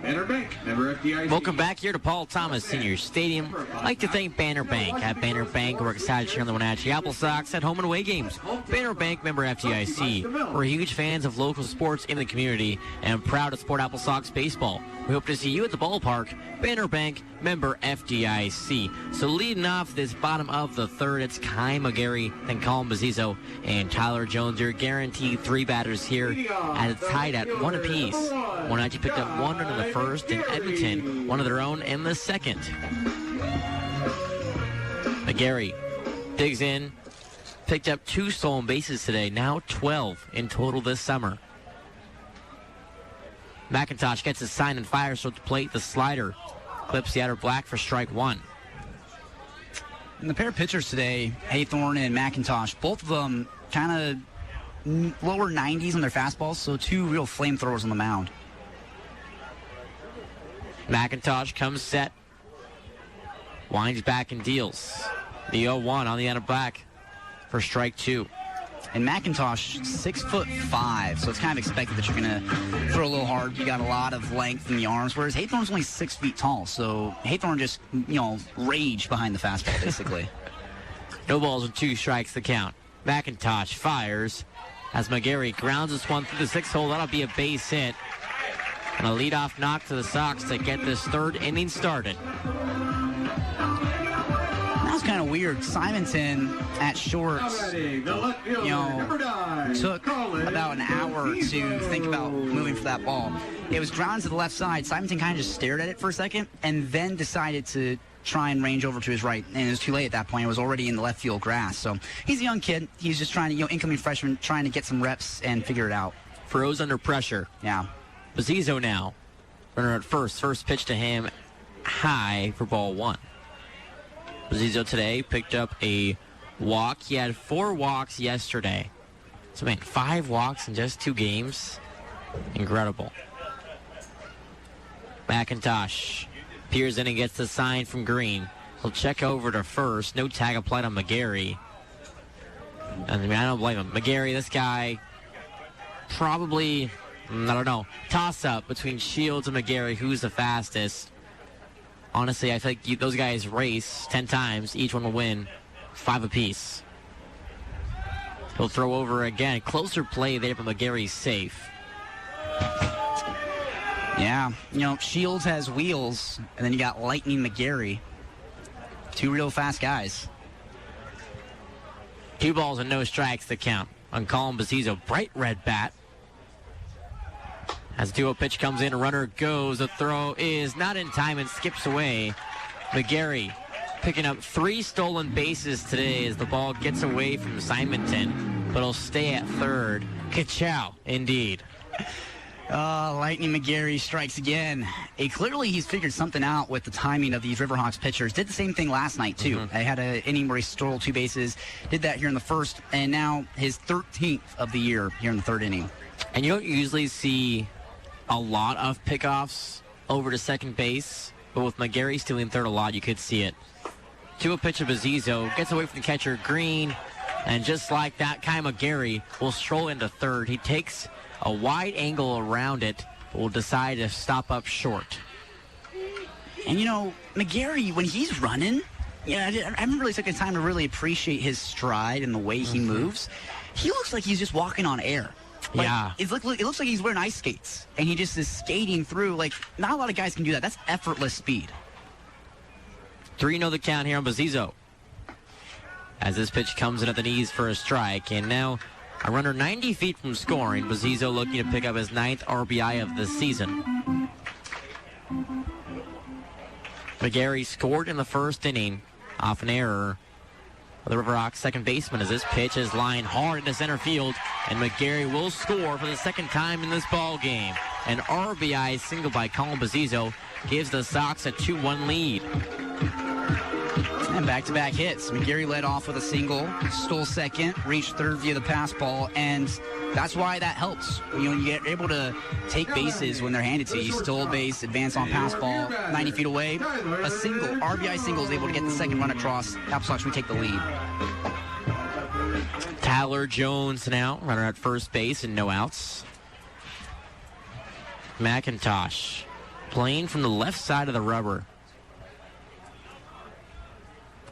Banner Bank, member FDIC. Welcome back here to Paul Thomas Senior Stadium. I'd like to thank Banner Bank. At Banner Bank, we're excited to share on the Wenatchee AppleSox at home and away games. Banner Bank, member FDIC. We're huge fans of local sports in the community and proud to support AppleSox baseball. We hope to see you at the ballpark. Banner Bank, member FDIC. So leading off this bottom of the 3rd, it's Kai McGary, then Colin Bazzizo, and Tyler Jones. Your guaranteed 3 batters here, and it's tied at 1 apiece. Wenatchee picked up 1 run in the 1st, and Edmonton, 1 of their own in the 2nd. McGary digs in, picked up 2 stolen bases today, now 12 in total this summer. McIntosh gets his sign and fires toward the plate. The slider clips the outer black for strike 1. And the pair of pitchers today, Haythorne and McIntosh, both of them kind of lower 90s on their fastballs, so 2 real flamethrowers on the mound. McIntosh comes set, winds back and deals. The 0-1 on the outer black for strike 2. And McIntosh, 6'5", so it's kind of expected that you're going to throw a little hard. You got a lot of length in the arms, whereas Haythorne's only 6 feet tall, so Haythorne just, rage behind the fastball, basically. No balls and 2 strikes the count. McIntosh fires as McGary grounds this one through the 6th hole. That'll be a base hit. And a leadoff knock to the Sox to get this 3rd inning started. That was kind of weird. Simonton at short, took about an hour to think about moving for that ball. It was grounded to the left side. Simonton kind of just stared at it for a second and then decided to try and range over to his right. And it was too late at that point. It was already in the left field grass. So he's a young kid. He's just trying to, incoming freshman, trying to get some reps and figure it out. Froze under pressure. Yeah. Bazzizo now. Runner at first. First pitch to him high for ball 1. Bazzizo today picked up a walk. He had 4 walks yesterday. So, 5 walks in just 2 games. Incredible. McIntosh peers in and gets the sign from Green. He'll check over to first. No tag applied on McGary. And I don't blame him. McGary, this guy, probably, I don't know, toss-up between Shields and McGary. Who's the fastest? Honestly, I think those guys race 10 times. Each one will win 5 apiece. He'll throw over again. Closer play there, but McGary's safe. Yeah, Shields has wheels, and then you got Lightning McGary. 2 real fast guys. 2 balls and no strikes to count on Colin Bazzizo. Bright red bat. As 2-0 pitch comes in, a runner goes. The throw is not in time and skips away. McGary picking up 3 stolen bases today as the ball gets away from Simonton, but he'll stay at third. Ka-chow, indeed. Lightning McGary strikes again. Clearly he's figured something out with the timing of these Riverhawks pitchers. Did the same thing last night, too. I had an inning where he stole 2 bases. Did that here in the first, and now his 13th of the year here in the 3rd inning. And you don't usually see a lot of pickoffs over to second base, but with McGary stealing third a lot, you could see it. 2-0 pitch of Azizo, gets away from the catcher Green, and just like that, Kai McGary will stroll into third. He takes a wide angle around it, but will decide to stop up short. And McGary, when he's running, I haven't really taken time to really appreciate his stride and the way he moves. He looks like he's just walking on air. It looks like he's wearing ice skates, and he just is skating through. Like, not a lot of guys can do that. That's effortless speed. 3-0 the count here on Bazizo. As this pitch comes in at the knees for a strike, and now a runner 90 feet from scoring. Bazizo looking to pick up his 9th RBI of the season. McGary scored in the first inning off an error of the Riverhawks second baseman as this pitch is lined hard into center field, and McGary will score for the second time in this ball game. An RBI single by Colin Bazizo gives the Sox a 2-1 lead. And back-to-back hits. McGary led off with a single, stole second, reached third via the pass ball, and that's why that helps. You get able to take bases when they're handed to you. You stole a base, advance on pass ball, 90 feet away. A single, RBI single, is able to get the second run across. AppleSox retake the lead. Tyler Jones now, runner at first base and no outs. McIntosh playing from the left side of the rubber.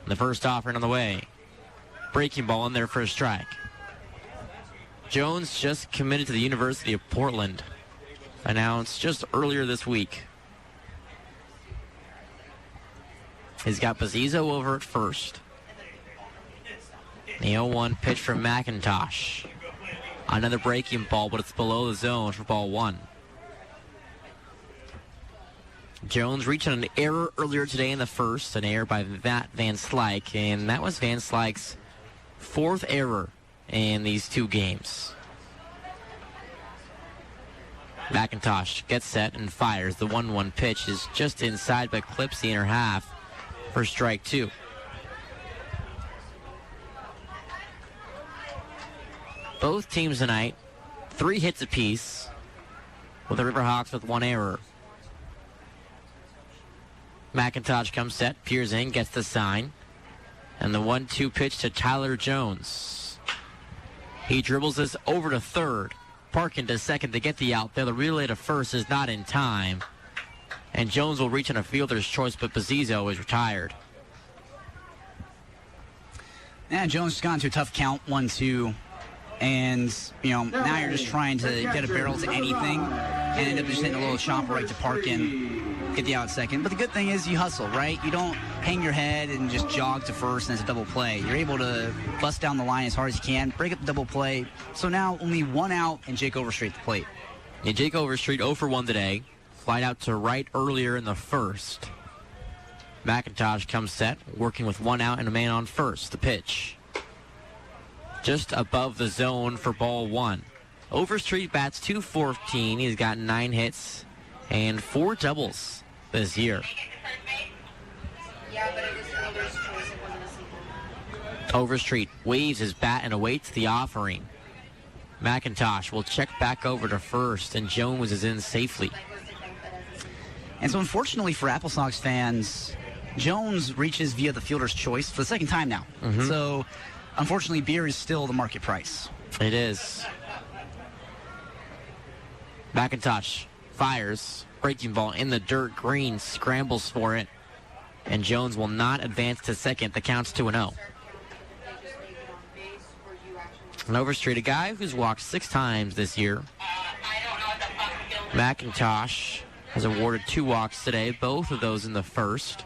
The first offering on the way. Breaking ball in there for a strike. Jones just committed to the University of Portland. Announced just earlier this week. He's got Bazizo over at first. The 0-1 pitch from McIntosh. Another breaking ball, but it's below the zone for ball 1. Jones reaching an error earlier today in the first, an error by Matt Van Slyke, and that was Van Slyke's 4th error in these 2 games. McIntosh gets set and fires. The 1-1 pitch is just inside but clips the inner half for strike 2. Both teams tonight, 3 hits apiece, with the Riverhawks with 1 error. McIntosh comes set, peers in, gets the sign. And the 1-2 pitch to Tyler Jones. He dribbles this over to third. Parkin to second to get the out there. The relay to first is not in time. And Jones will reach on a fielder's choice, but Bazizo is retired. And Jones has gone to a tough count, 1-2. And, now you're just trying to get a barrel to anything and end up just hitting a little chopper right to Parkin. Get the out second. But the good thing is you hustle, right? You don't hang your head and just jog to first and it's a double play. You're able to bust down the line as hard as you can, break up the double play. So now only 1 out and Jake Overstreet the plate. Yeah, Jake Overstreet 0 for 1 today. Flied out to right earlier in the first. McIntosh comes set, working with 1 out and a man on first. The pitch. Just above the zone for ball 1. Overstreet bats .214. He's got 9 hits and 4 doubles this year. Overstreet waves his bat and awaits the offering. McIntosh will check back over to first, and Jones is in safely. And so unfortunately for AppleSox fans, Jones reaches via the fielder's choice for the second time now. So unfortunately, beer is still the market price. It is. McIntosh fires. Breaking ball in the dirt. Green scrambles for it. And Jones will not advance to second. The count's 2-0. And Overstreet, a guy who's walked 6 times this year. McIntosh has awarded 2 walks today, both of those in the first.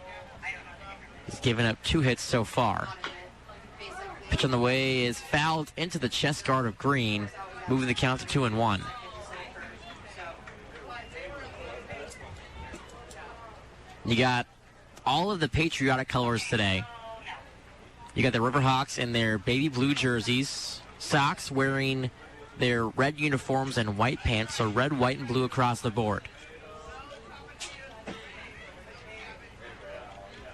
He's given up 2 hits so far. Pitch on the way is fouled into the chest guard of Green, moving the count to 2-1. You got all of the patriotic colors today. You got the Riverhawks in their baby blue jerseys, Sox wearing their red uniforms and white pants, so red, white, and blue across the board.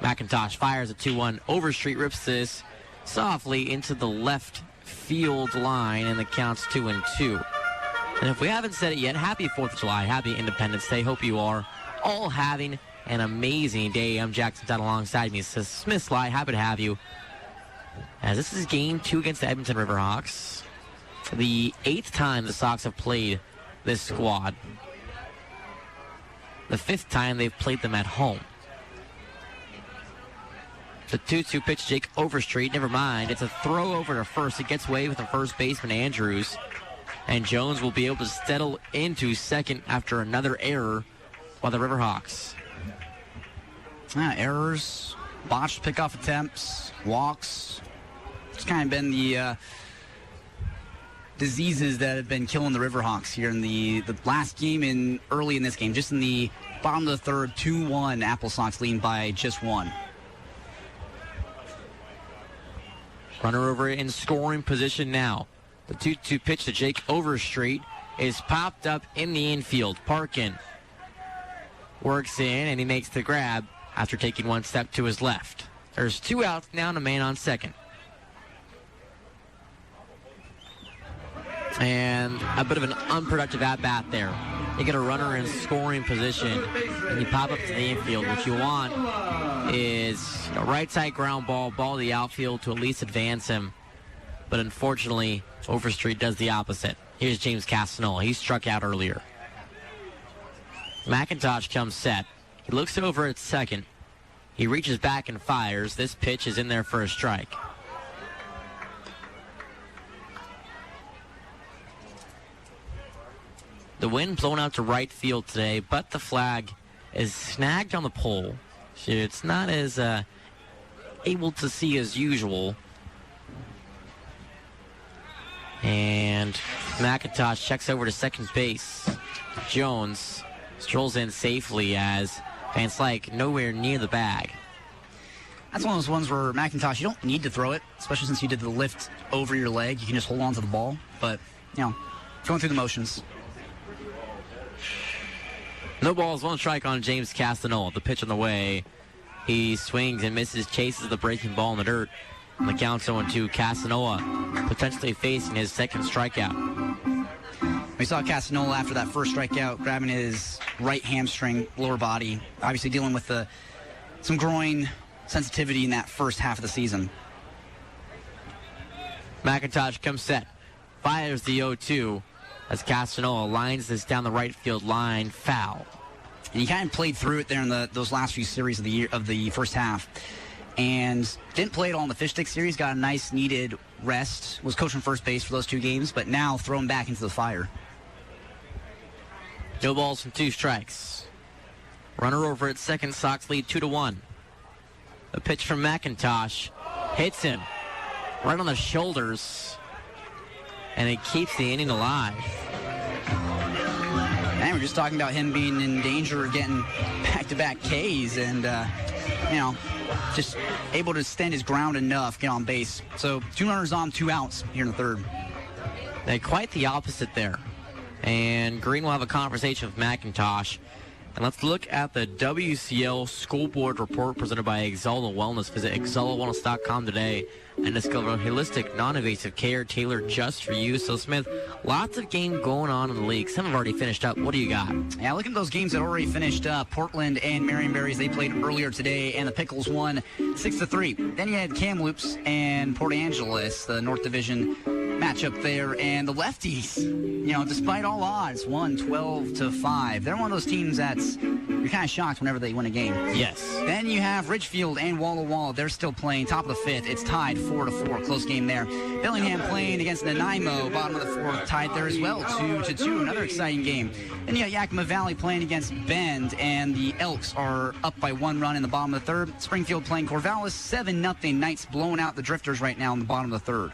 McIntosh fires a 2-1. Overstreet rips this softly into the left field line, and the count's 2-2. And if we haven't said it yet, happy 4th of July, happy Independence Day. Hope you are all having an amazing day. I'm Jackson Dunn alongside me. It says Smith Sly, happy to have you. As this is game 2 against the Edmonton Riverhawks. The 8th time the Sox have played this squad. The 5th time they've played them at home. The 2-2 pitch, Jake Overstreet. Never mind. It's a throw over to first. It gets away with the first baseman, Andrews. And Jones will be able to settle into second after another error by the Riverhawks. Errors, botched pickoff attempts, walks. It's kind of been the diseases that have been killing the Riverhawks here in the last game early in this game. Just in the bottom of the third, 2-1, AppleSox leading by just 1. Runner over in scoring position now. The 2-2 pitch to Jake Overstreet is popped up in the infield. Parkin works in, and he makes the grab after taking one step to his left. There's 2 outs now and a man on second. And a bit of an unproductive at-bat there. You get a runner in scoring position, and you pop up to the infield. What you want is a right-side ground ball to the outfield to at least advance him. But unfortunately, Overstreet does the opposite. Here's James Castanola. He struck out earlier. McIntosh comes set. He looks over at second. He reaches back and fires. This pitch is in there for a strike. The wind blown out to right field today, but the flag is snagged on the pole. It's not as able to see as usual. And McIntosh checks over to second base. Jones strolls in safely as Van Slyke nowhere near the bag. That's one of those ones where McIntosh, you don't need to throw it, especially since you did the lift over your leg. You can just hold on to the ball. But, going through the motions. No balls, 1 strike on James Castanola. The pitch on the way. He swings and misses, chases the breaking ball in the dirt. And the count's 0-2. Castanola potentially facing his second strikeout. We saw Castanola after that first strikeout grabbing his right hamstring, lower body. Obviously dealing with some groin sensitivity in that first half of the season. McIntosh comes set. Fires the 0-2. As Castanola lines this down the right field line, foul. And he kind of played through it there in those last few series of the first half. And didn't play at all in the Fish Stick series. Got a nice needed rest. Was coaching first base for those 2 games, but now thrown back into the fire. No balls from 2 strikes. Runner over at second. Sox lead 2-1. A pitch from McIntosh hits him right on the shoulders, and it keeps the inning alive. And we're just talking about him being in danger of getting back-to-back Ks, and just able to stand his ground enough, get on base. So 2 runners on, 2 outs here in the third. Quite the opposite there. And Green will have a conversation with McIntosh. And let's look at the WCL School Board report presented by Exala Wellness. Visit exalawellness.com today and discover holistic, non-invasive care tailored just for you. So, Smith, lots of games going on in the league. Some have already finished up. What do you got? Yeah, look at those games that already finished up. Portland and Marion Berries, they played earlier today, and the Pickles won 6-3. Then you had Kamloops and Port Angeles, the North Division matchup there, and the lefties, despite all odds, won 12-5. They're one of those teams that's, you're kind of shocked whenever they win a game. Yes. Then you have Ridgefield and Walla Walla. They're still playing. Top of the 5th. It's tied 4-4. Close game there. Bellingham playing against Nanaimo. Bottom of the 4th. Tied there as well. 2-2. Another exciting game. Then you got Yakima Valley playing against Bend, and the Elks are up by 1 run in the bottom of the 3rd. Springfield playing Corvallis. 7-0. Knights blowing out the Drifters right now in the bottom of the 3rd.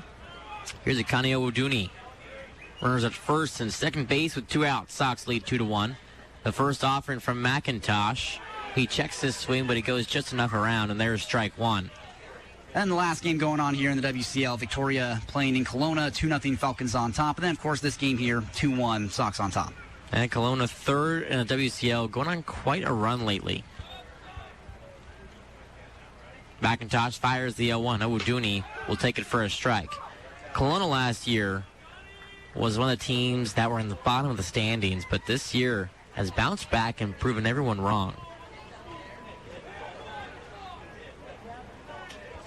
Here's a Kaneo Oduni. Runners at first and second base with 2 outs. Sox lead 2-1. The first offering from McIntosh He checks his swing, but he goes just enough around, and there's strike one. And the last game going on here in the WCL, Victoria playing in Kelowna, 2-0 Falcons on top. And then, of course, this game here, 2-1 Sox on top. And Kelowna third in the WCL, going on quite a run lately. McIntosh fires the 0-1. Owuduni will take it for a strike. Kelowna last year was one of the teams that were in the bottom of the standings, but this year has bounced back and proven everyone wrong.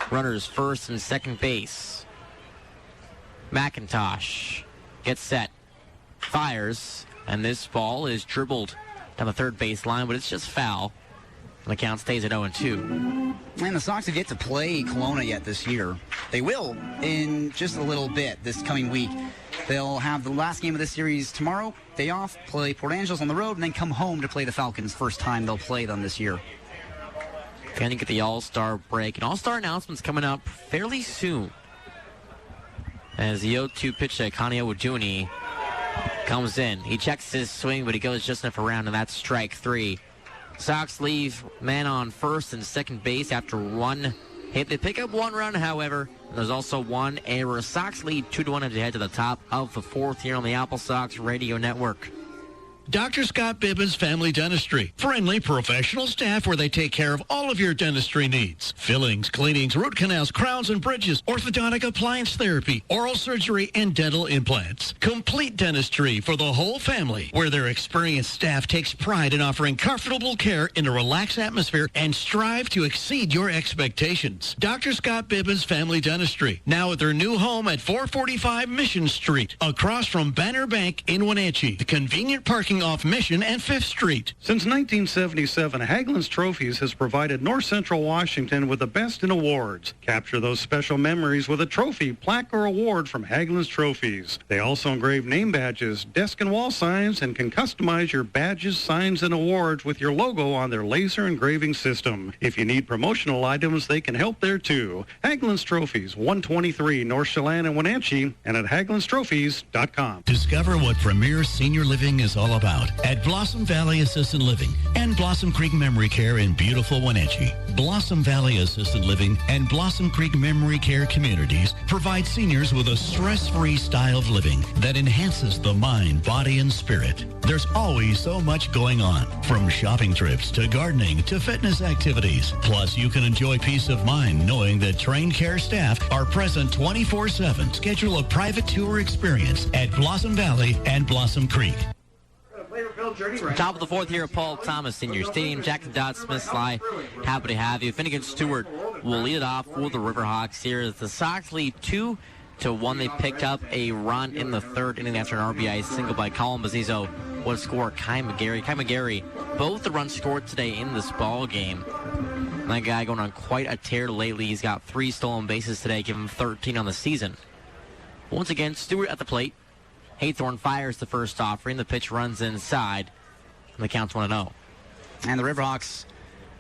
Runners first and second base. McIntosh gets set, fires, and this ball is dribbled down the third base line, but it's just foul. And the count stays at 0-2. And the Sox have yet to play Kelowna yet this year. They will in just a little bit this coming week. They'll have the last game of this series tomorrow, day off, play Port Angeles on the road, and then come home to play the Falcons. First time they'll play them this year. Going to get the All-Star break. An All-Star announcement's coming up fairly soon. As the 0-2 pitch to Connie Owuduni comes in. He checks his swing, but he goes just enough around, and that's strike three. Sox leave man on first and second base after one hit. They pick up one run, however. There's also one error. Sox lead 2-1 as they head to the top of the fourth here on the AppleSox Radio Network. Dr. Scott Bibbins Family Dentistry. Friendly, professional staff where they take care of all of your dentistry needs. Fillings, cleanings, root canals, crowns and bridges, orthodontic appliance therapy, oral surgery, and dental implants. Complete dentistry for the whole family, where their experienced staff takes pride in offering comfortable care in a relaxed atmosphere and strive to exceed your expectations. Dr. Scott Bibbins Family Dentistry. Now at their new home at 445 Mission Street, across from Banner Bank in Wenatchee. The convenient parking off Mission and 5th Street. Since 1977, Hagelin's Trophies has provided North Central Washington with the best in awards. Capture those special memories with a trophy, plaque, or award from Hagelin's Trophies. They also engrave name badges, desk and wall signs, and can customize your badges, signs, and awards with your logo on their laser engraving system. If you need promotional items, they can help there too. Hagelin's Trophies, 123 North Chelan in Wenatchee, and at Hagelin'sTrophies.com. Discover what premier senior living is all about at Blossom Valley Assisted Living and Blossom Creek Memory Care in beautiful Wenatchee. Blossom Valley Assisted Living and Blossom Creek Memory Care communities provide seniors with a stress-free style of living that enhances the mind, body, and spirit. There's always so much going on, from shopping trips to gardening to fitness activities. Plus, you can enjoy peace of mind knowing that trained care staff are present 24/7. Schedule a private tour experience at Blossom Valley and Blossom Creek. Top of the fourth here at Paul Thomas Senior Stadium. Jackson Dodd, Smith, Sly, happy to have you. Finnegan Stewart will lead it off for the Riverhawks here as the Sox lead 2-1. They picked up a run in the third inning after an RBI single by Colin Bazzizo would score Kai McGary. Kai McGary, both the runs scored today in this ball game. That guy going on quite a tear lately. He's got 3 stolen bases today, giving him 13 on the season. Once again, Stewart at the plate. Haythorne fires the first offering. The pitch runs inside, and the count's 1-0. And the Riverhawks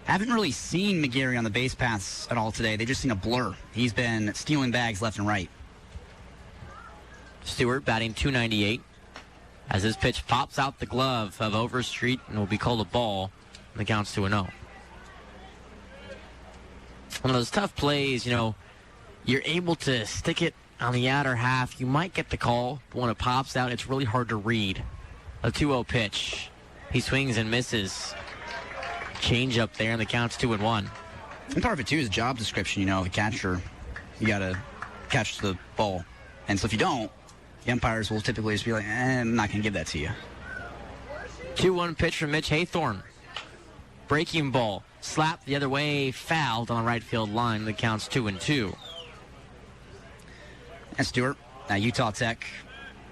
haven't really seen McGary on the base paths at all today. They've just seen a blur. He's been stealing bags left and right. Stewart batting .298 as his pitch pops out the glove of Overstreet and will be called a ball, and the count's 2-0. One of those tough plays, you're able to stick it on the outer half, you might get the call, but when it pops out, it's really hard to read. A 2-0 pitch. He swings and misses. Change up there, and the count's 2-1. And part of it, too, is job description. The catcher, you got to catch the ball. And so if you don't, the umpires will typically just be like, I'm not going to give that to you. 2-1 pitch from Mitch Haythorne. Breaking ball. Slapped the other way, fouled on the right field line. The count's 2-2. And Stewart, Utah Tech,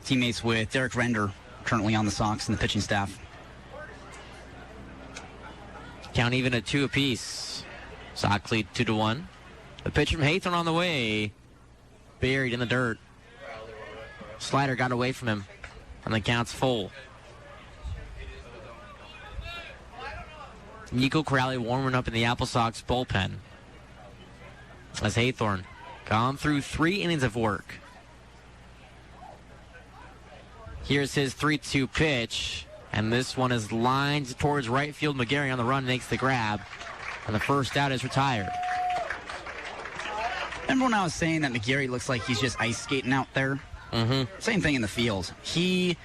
teammates with Derek Render, currently on the Sox and the pitching staff. Count even at 2 apiece. Sox lead 2-1. The pitch from Haythorne on the way. Buried in the dirt. Slider got away from him, and the count's full. Nicho Crowley warming up in the AppleSox bullpen. As Haythorne gone through 3 innings of work. Here's his 3-2 pitch, And this one is lined towards right field. McGary on the run makes the grab. And the first out is retired. Remember when I was saying that McGary looks like he's just ice skating out there? Mm-hmm. Same thing in the field. He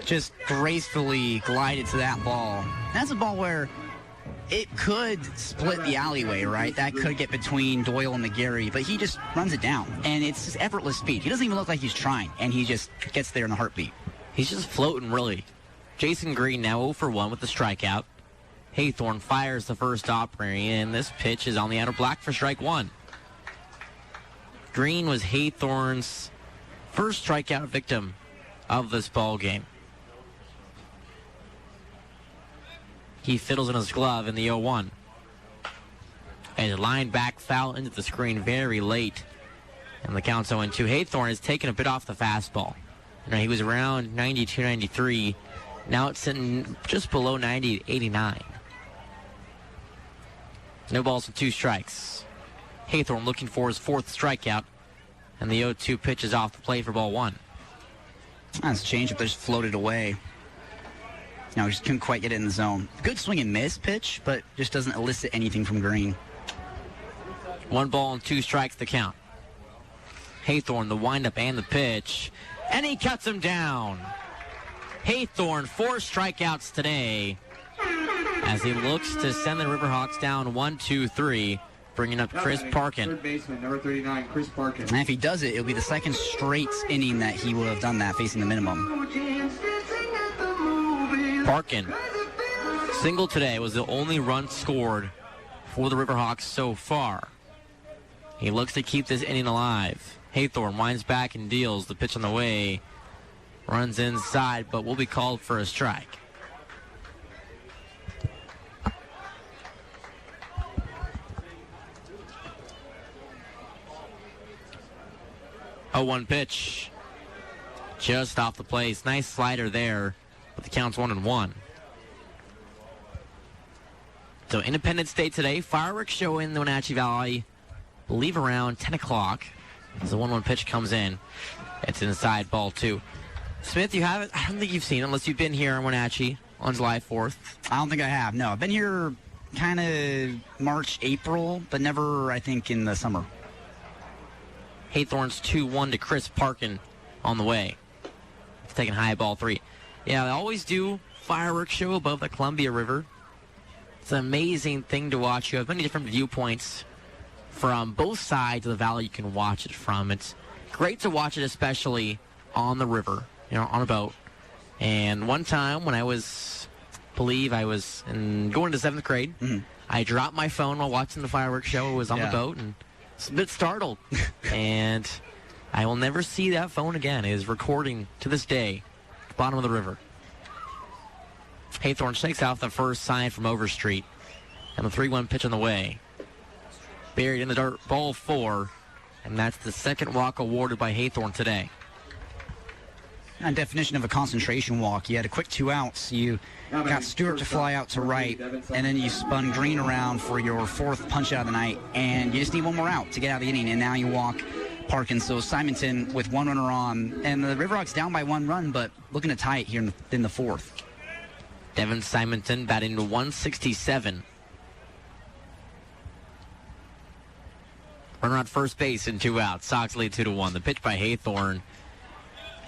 just gracefully glided to that ball. That's a ball where it could split the alleyway, right? That could get between Doyle and McGary, but he just runs it down. And it's just effortless speed. He doesn't even look like he's trying, and he just gets there in a heartbeat. He's just floating, really. Jason Green now 0 for 1 with the strikeout. Haythorne fires the first offering, and this pitch is on the outer block for strike one. Green was Haythorne's first strikeout victim of this ball game. He fiddles in his glove in the 0-1. And a line back foul into the screen very late. And the count's 0-2. Haythorne has taken a bit off the fastball. You know, he was around 92, 93. Now it's sitting just below 90, 89. No balls and 2 strikes. Haythorne looking for his 4th strikeout. And the 0-2 pitch is off the plate for ball 1. That's a changeup that just floated away. No, just couldn't quite get it in the zone. Good swing and miss pitch, but just doesn't elicit anything from Green. 1 ball and 2 strikes to count. Haythorne, the windup and the pitch. And he cuts him down. Haythorne, 4 strikeouts today as he looks to send the Riverhawks down 1-2-3, bringing up Chris Parkin. Third baseman, number 39, Chris Parkin. And if he does it, it'll be the 2nd straight inning that he will have done that, facing the minimum. Parkin, single today, was the only run scored for the Riverhawks so far. He looks to keep this inning alive. Haythorne winds back and deals. The pitch on the way. Runs inside, but will be called for a strike. A 1 pitch. Just off the place. Nice slider there, but the count's 1-1. So Independence Day today. Fireworks show in the Wenatchee Valley, I believe around 10 o'clock. As the 1-1 pitch comes in. It's inside, ball 2. Smith, you haven't? I don't think you've seen it unless you've been here in Wenatchee on July 4th. I don't think I have, no. I've been here kind of March, April, but never, I think, in the summer. Haythorne's 2-1 to Chris Parkin on the way. It's taking high, ball 3. Yeah, they always do fireworks show above the Columbia River. It's an amazing thing to watch. You have many different viewpoints from both sides of the valley you can watch it from. It's great to watch it, especially on the river, you know, on a boat. And one time when I believe I was going to 7th grade, I dropped my phone while watching the fireworks show. It was on the boat, and I was a bit startled. And I will never see that phone again. It is recording to this day at the bottom of the river. Haythorne shakes off the first sign from Overstreet. And the 3-1 pitch on the way. Buried in the dirt, ball 4. And that's the 2nd walk awarded by Haythorne today. A definition of a concentration walk. You had a quick 2 outs. You got Stewart to fly out to right, and then you spun Green around for your 4th punch out of the night, and you just need 1 more out to get out of the inning, and now you walk Parkin. So Simonton with 1 runner on, and the Riverhawks down by 1 run, but looking to tie it here in the 4th. Devin Simonton batting to 167. Runner on first base and 2 outs. Sox lead 2-1. The pitch by Haythorne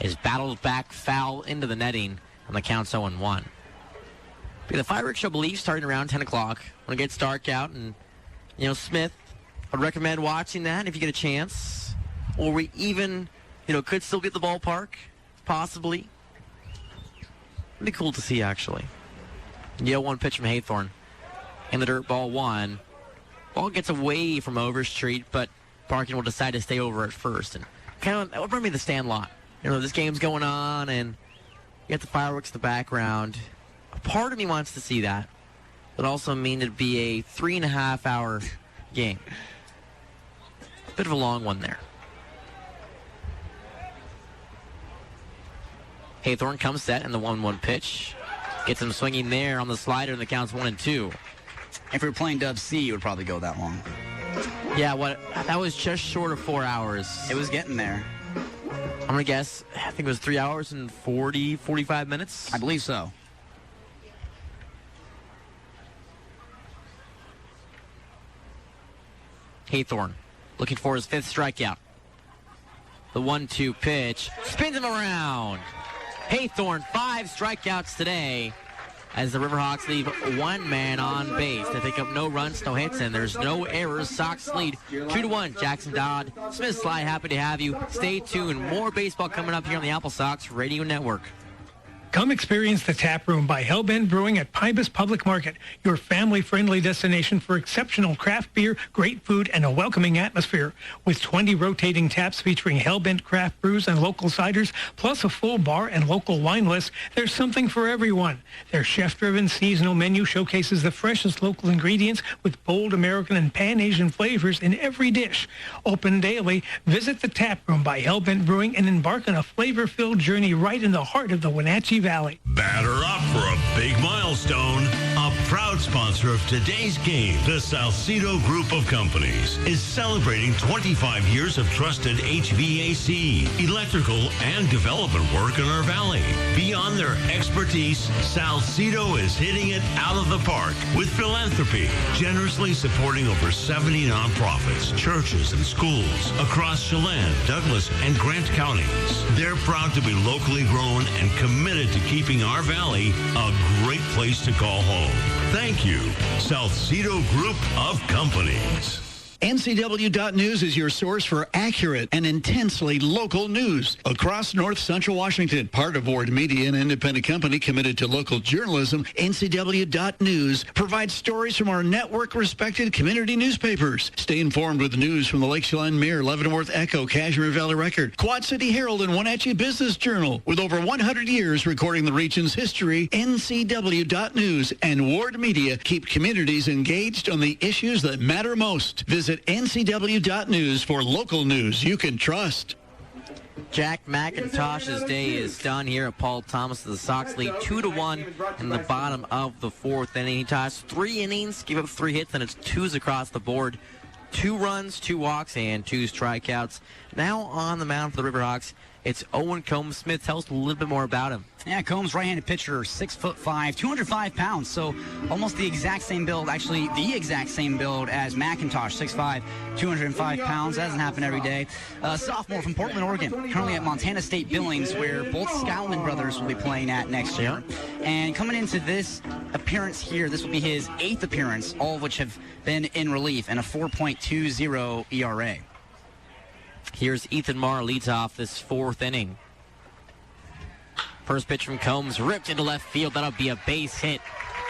is battled back foul into the netting, and the count's 0-1. The fireworks show, I believe, starting around 10 o'clock when it gets dark out. And, you know, Smith, I'd recommend watching that if you get a chance. Or we even, could still get the ballpark, possibly. Pretty cool to see, actually. The 0-1 pitch from Haythorne. In the dirt, ball 1. Ball gets away from Overstreet, but Parkin will decide to stay over at first. And kind of, that would remind me of the stand lot. This game's going on, and you got the fireworks in the background. A part of me wants to see that. But also mean it'd be a 3.5-hour game. Bit of a long one there. Haythorne comes set in the 1-1 pitch. Gets him swinging there on the slider, and the count's 1-2. If we were playing Dub C, it would probably go that long. Yeah, that was just short of 4 hours. It was getting there. I'm going to guess, I think it was 3 hours and 45 minutes. I believe so. Haythorne looking for his 5th strikeout. The 1-2 pitch spins him around. Haythorne, 5 strikeouts today as the Riverhawks leave one man on base. They pick up no runs, no hits, and there's no errors. Sox lead 2-1. Jackson Dodd, Smith Sly, happy to have you. Stay tuned. More baseball coming up here on the AppleSox Radio Network. Come experience the Tap Room by Hellbent Brewing at Pybus Public Market, your family-friendly destination for exceptional craft beer, great food, and a welcoming atmosphere. With 20 rotating taps featuring Hellbent craft brews and local ciders, plus a full bar and local wine list, there's something for everyone. Their chef-driven seasonal menu showcases the freshest local ingredients with bold American and Pan-Asian flavors in every dish. Open daily, visit the Tap Room by Hellbent Brewing and embark on a flavor-filled journey right in the heart of the Wenatchee Valley. Batter up for a big milestone. A proud sponsor of today's game, the Salcedo Group of Companies, is celebrating 25 years of trusted HVAC, electrical, and development work in our valley. Beyond their expertise, Salcedo is hitting it out of the park with philanthropy, generously supporting over 70 nonprofits, churches, and schools across Chelan, Douglas, and Grant counties. They're proud to be locally grown and committed to keeping our valley a great place to call home. Thank you, Salcedo Group of Companies. NCW.News is your source for accurate and intensely local news across North Central Washington. Part of Ward Media, an independent company committed to local journalism, NCW.News provides stories from our network-respected community newspapers. Stay informed with news from the Lake Chelan Mirror, Leavenworth Echo, Cashmere Valley Record, Quad City Herald, and Wenatchee Business Journal. With over 100 years recording the region's history, NCW.News and Ward Media keep communities engaged on the issues that matter most. Visit NCW.News for local news you can trust. Jack McIntosh's day is done here at Paul Thomas. The Sox lead 2-1 in the bottom of the 4th inning. He tossed 3 innings, gave up 3 hits, and it's 2s across the board. 2 runs, 2 walks, and 2 strikeouts. Now on the mound for the Riverhawks, it's Owen Combs. Smith, tell us a little bit more about him. Yeah, Combs, right-handed pitcher, 6'5", 205 pounds. So almost the exact same build, actually the exact same build as McIntosh, 6'5", 205 pounds. That doesn't happen every day. Sophomore from Portland, Oregon, currently at Montana State Billings, where both Scoutman brothers will be playing at next year. And coming into this appearance here, this will be his 8th appearance, all of which have been in relief, and a 4.20 ERA. Here's Ethan Marr leads off this 4th inning. First pitch from Combs, ripped into left field. That'll be a base hit.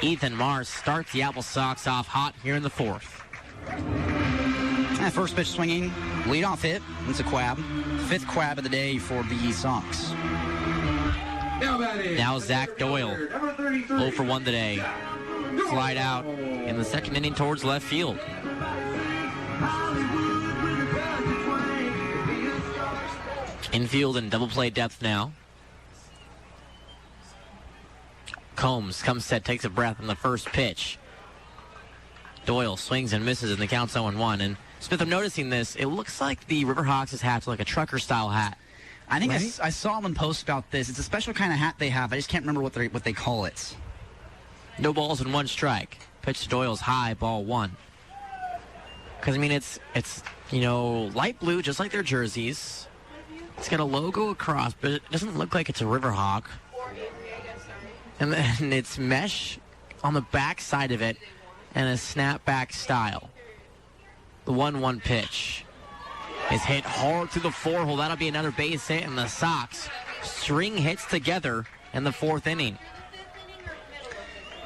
Ethan Marr starts the AppleSox off hot here in the 4th. First pitch swinging, leadoff hit. It's a quab. 5th quab of the day for the Sox. Now Zach Doyle, 0 for 1 today. Slide out in the 2nd inning towards left field. Infield and double play depth now. Combs comes set, takes a breath on the first pitch. Doyle swings and misses, and the count's 0-1. And Smith, I'm noticing this. It looks like the Riverhawks' hat's like a trucker-style hat. I think I saw them post about this. It's a special kind of hat they have. I just can't remember what they call it. No balls and 1 strike. Pitch to Doyle's high, ball 1. Because, I mean, it's light blue, just like their jerseys. It's got a logo across, but it doesn't look like it's a Riverhawk. And then it's mesh on the back side of it and a snapback style. The 1-1 pitch is hit hard through the 4-hole. That'll be another base hit, and the Sox string hits together in the 4th inning.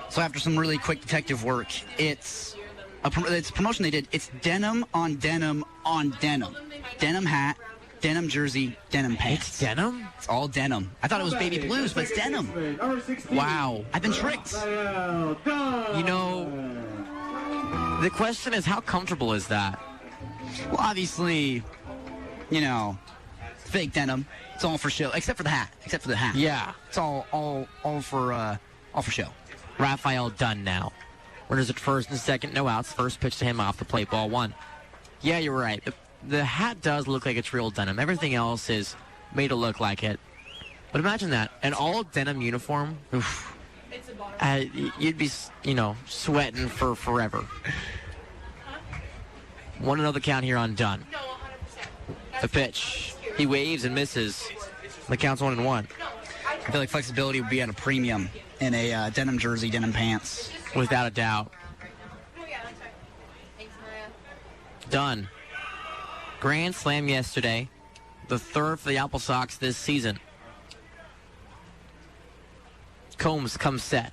So after some really quick detective work, it's a promotion they did. It's denim on denim on denim. Denim hat, denim jersey, denim pants. It's denim? It's all denim. I thought it was baby blues, but it's denim. Wow. I've been tricked. You know, the question is, how comfortable is that? Well, obviously, fake denim. It's all for show, except for the hat. Yeah. It's all for show. Raphael Dunn now. Runners at first and second, no outs. First pitch to him off the plate, ball 1. Yeah, you're right. The hat does look like it's real denim. Everything else is made to look like it. But imagine that. An all denim uniform. Oof. You'd be, sweating for forever. 1-0 the count here on Dunn. The pitch. He waves and misses. The count's 1-1. I feel like flexibility would be at a premium in a denim jersey, denim pants. Without a doubt. Dunn. Grand slam yesterday. The third for the AppleSox this season. Combs comes set.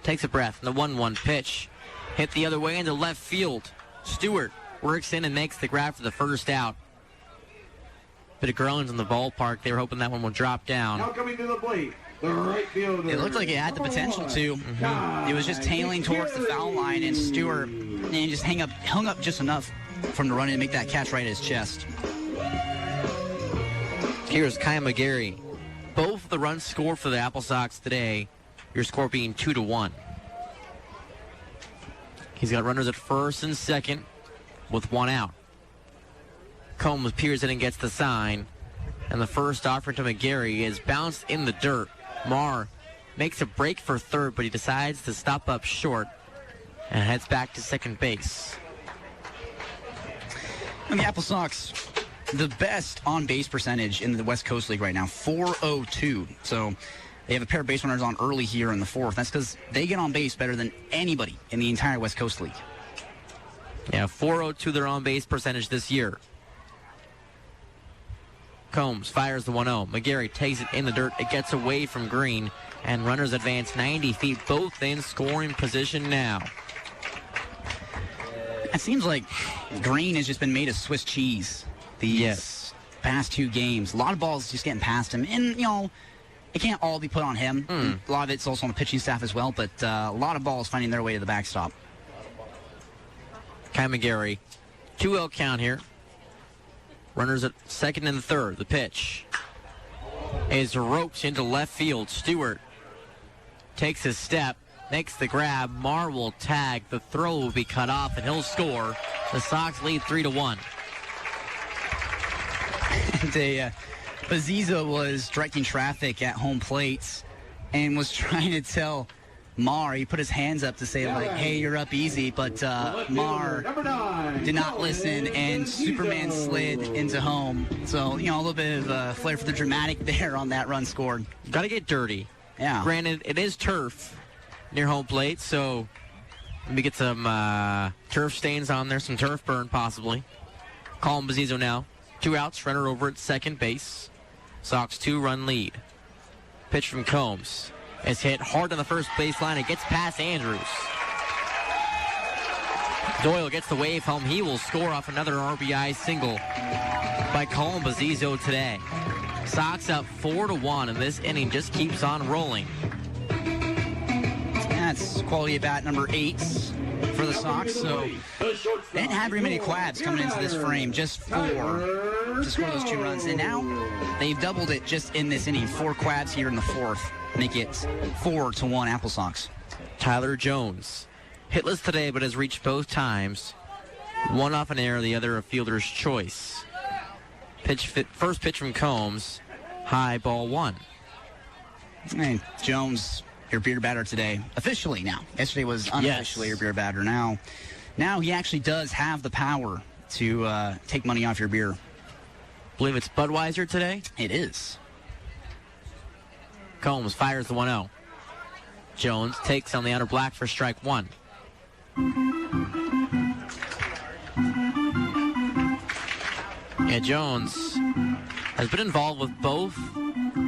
Takes a breath. And the 1-1 pitch. Hit the other way into left field. Stewart works in and makes the grab for the first out. Bit of groans in the ballpark. They were hoping that one would drop down. Now coming to the plate, the right fielder. It looked like it had the potential to. It was just tailing towards the foul line, and Stewart just hung up just enough from the run in to make that catch right at his chest. Here's Kyle McGary. Both of the runs scored for the AppleSox today, your score being 2-1. He's got runners at first and second with one out. Combs peers in and gets the sign. And the first offer to McGary is bounced in the dirt. Marr makes a break for third, but he decides to stop up short and heads back to second base. And the AppleSox, the best on-base percentage in the West Coast League right now, 402. So they have a pair of base runners on early here in the fourth. That's because they get on base better than anybody in the entire West Coast League. Yeah, 402 their on-base percentage this year. Combs fires the 1-0. McGary takes it in the dirt. It gets away from Green, and runners advance 90 feet, both in scoring position now. It seems like Green has just been made of Swiss cheese these past two games. A lot of balls just getting past him, and, it can't all be put on him. A lot of it's also on the pitching staff as well, but a lot of balls finding their way to the backstop. Kyle McGary, 2-0 count here. Runners at second and third. The pitch is roped into left field. Stewart takes his step, makes the grab. Marr will tag. The throw will be cut off, and he'll score. The Sox lead 3-1. Bazzizo was directing traffic at home plate and was trying to tell Marr, he put his hands up to say, hey, you're up easy, but Marr did not listen, and Superman slid into home. So, a little bit of flair for the dramatic there on that run scored. Got to get dirty. Yeah. Granted, it is turf near home plate, so maybe get some turf stains on there, some turf burn possibly. Colin Bazzizo now. 2 outs, runner over at second base. Sox 2-run lead. Pitch from Combs. It's hit hard on the first baseline. It gets past Andrews. Doyle gets the wave home. He will score off another RBI single by Colin Bazzizo today. Sox up 4-1, and this inning just keeps on rolling. That's quality at bat number 8 for the Sox. So they didn't have very many quads coming into this frame, just 4 to score those 2 runs. And now they've doubled it just in this inning. 4 quads here in the fourth. Make it 4-1 AppleSox. Tyler Jones, hitless today, but has reached both times. One off an error, the other a fielder's choice. First pitch from Combs, high, ball 1. And Jones, your beer batter today, officially now. Yesterday was unofficially your beer batter. Now he actually does have the power to take money off your beer. Believe it's Budweiser today? It is. Combs fires the 1-0. Jones takes on the outer black for strike 1. Yeah, Jones has been involved with both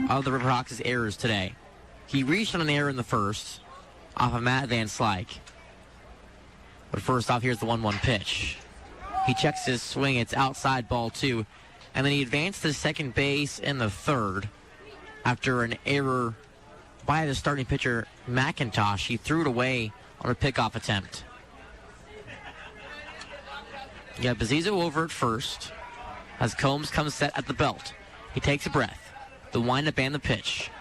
of the Riverhawks' errors today. He reached on an error in the first off of Matt Van Slyke. But first off, here's the 1-1 pitch. He checks his swing. It's outside, ball 2. And then he advanced to second base in the third. After an error by the starting pitcher, McIntosh, he threw it away on a pickoff attempt. You got Bazzizo over at first as Combs comes set at the belt. He takes a breath. The windup and the pitch.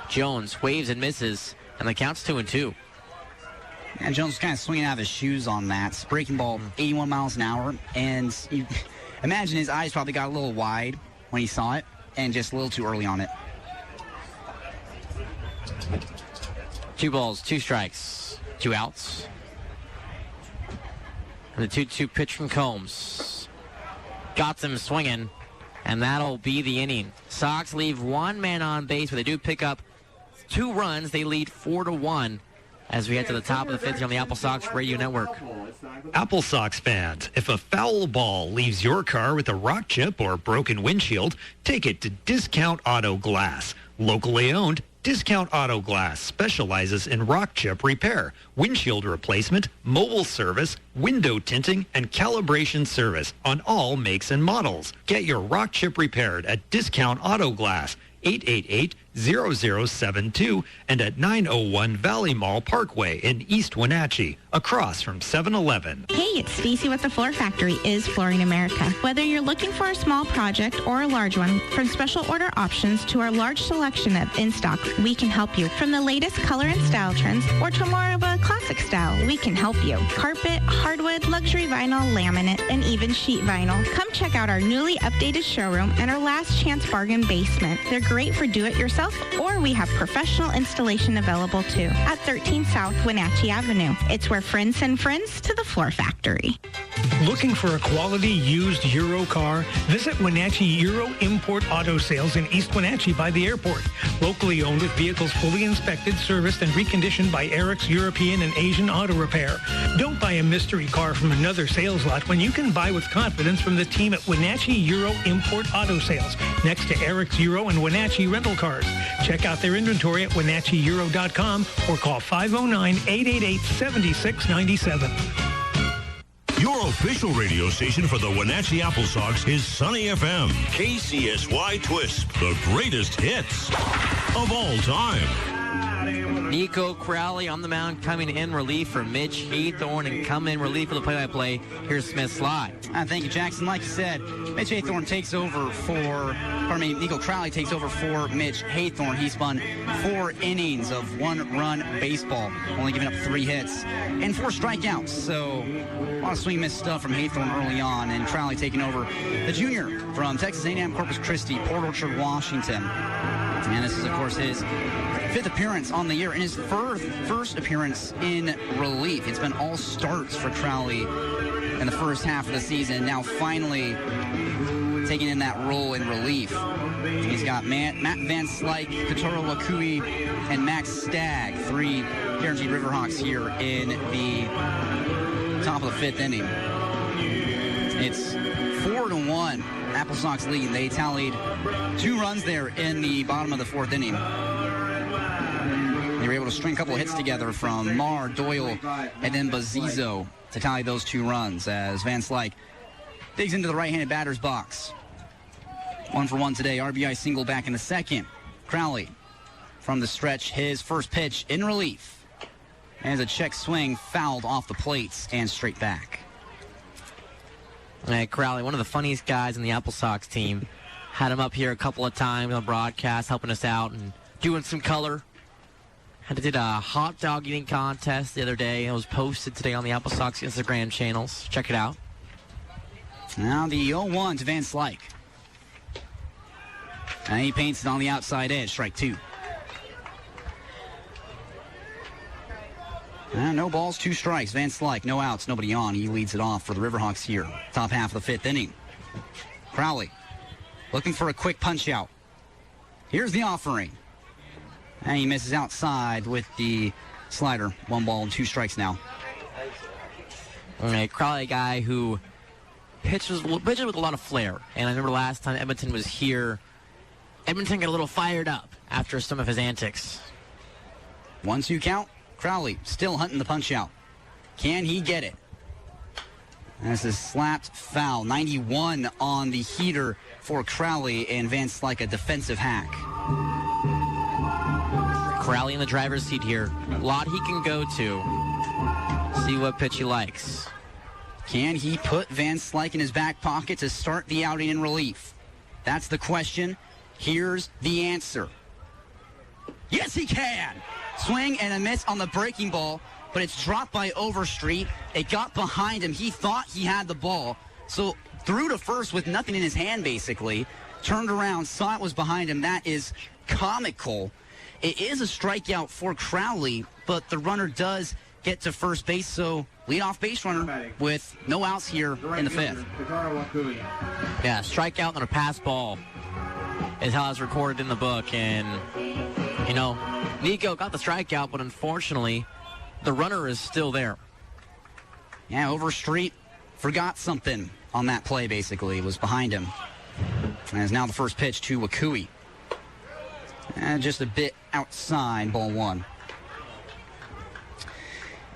Jones waves and misses, and the count's 2-2. And Jones was kind of swinging out of his shoes on that. Breaking ball 81 miles an hour, and you imagine his eyes probably got a little wide when he saw it, and just a little too early on it. 2 balls, 2 strikes, 2 outs. And the 2-2 pitch from Combs. Got them swinging, and that'll be the inning. Sox leave one man on base, but they do pick up 2 runs. They lead 4-1 as we head to the top of the 5th here on the AppleSox Radio Network. AppleSox fans, if a foul ball leaves your car with a rock chip or broken windshield, take it to Discount Auto Glass. Locally owned, Discount Auto Glass specializes in rock chip repair, windshield replacement, mobile service, window tinting, and calibration service on all makes and models. Get your rock chip repaired at Discount Auto Glass, 888-0072 and at 901 Valley Mall Parkway in East Wenatchee, across from 7-Eleven. Hey, it's Stacy with the Floor Factory is Flooring America. Whether you're looking for a small project or a large one, from special order options to our large selection of in-stock, we can help you. From the latest color and style trends or to more of a classic style, we can help you. Carpet, hardwood, luxury vinyl, laminate, and even sheet vinyl. Come check out our newly updated showroom and our last chance bargain basement. They're great for do-it-yourself, or we have professional installation available too at 13 South Wenatchee Avenue. It's where friends send friends to the Floor Factory. Looking for a quality used Euro car? Visit Wenatchee Euro Import Auto Sales in East Wenatchee by the airport. Locally owned with vehicles fully inspected, serviced, and reconditioned by Eric's European and Asian Auto Repair. Don't buy a mystery car from another sales lot when you can buy with confidence from the team at Wenatchee Euro Import Auto Sales, next to Eric's Euro and Wenatchee Rental Cars. Check out their inventory at WenatcheeEuro.com or call 509-888-7697. Your official radio station for the Wenatchee AppleSox is Sunny FM, KCSY Twist, the greatest hits of all time. Nicho Crowley on the mound, coming in relief for Mitch Haythorne, and coming in relief for the play-by-play. Here's Smith Sly. Thank you, Jackson. Like you said, Mitch Haythorne takes over Nicho Crowley takes over for Mitch Haythorne. He spun 4 innings of 1-run baseball, only giving up 3 hits and 4 strikeouts. So a lot of swing miss stuff from Haythorne early on, and Crowley taking over the junior from Texas A&M Corpus Christi, Port Orchard, Washington. And this is, of course, his 5th appearance on the year and his first appearance in relief. It's been all starts for Crowley in the first half of the season. Now finally taking in that role in relief. He's got Matt Van Slyke, Katoro Lakui, and Max Stagg, 3 guaranteed Riverhawks here in the top of the 5th inning. It's 4-1. AppleSox lead. They tallied 2 runs there in the bottom of the 4th inning. They were able to string a couple of hits together from Marr, Doyle, and then Bazizo to tally those 2 runs as Van Slyke digs into the right-handed batter's box. 1 for 1 today. RBI single back in the 2nd. Crowley from the stretch, his first pitch in relief. As a check swing fouled off the plates and straight back. Crowley, one of the funniest guys in the AppleSox team. Had him up here a couple of times on broadcast, helping us out and doing some color. Did a hot dog eating contest the other day. It was posted today on the AppleSox Instagram channels. Check it out. Now the 0-1 to Van Slyke. And he paints it on the outside edge, strike 2. No balls, 2 strikes. Van Slyke, no outs, nobody on. He leads it off for the Riverhawks here. Top half of the 5th inning. Crowley looking for a quick punch out. Here's the offering. And he misses outside with the slider. 1 ball and 2 strikes now. Crowley, a guy who pitches with a lot of flair. And I remember last time Edmonton was here, Edmonton got a little fired up after some of his antics. 1-2 count. Crowley still hunting the punch out. Can he get it? This is slapped foul. 91 on the heater for Crowley, and Van Slyke a defensive hack. Crowley in the driver's seat here. A lot he can go to. See what pitch he likes. Can he put Van Slyke in his back pocket to start the outing in relief? That's the question. Here's the answer. Yes, he can! Swing and a miss on the breaking ball, but it's dropped by Overstreet. It got behind him. He thought he had the ball, so threw to first with nothing in his hand, basically. Turned around, saw it was behind him. That is comical. It is a strikeout for Crowley, but the runner does get to first base, so leadoff base runner with no outs here in the fifth. Yeah, strikeout on a pass ball is how it's recorded in the book. And, Nicho got the strikeout, but unfortunately, the runner is still there. Yeah, Overstreet forgot something on that play, basically. It was behind him. And is now the first pitch to Wakui. And just a bit outside, ball one.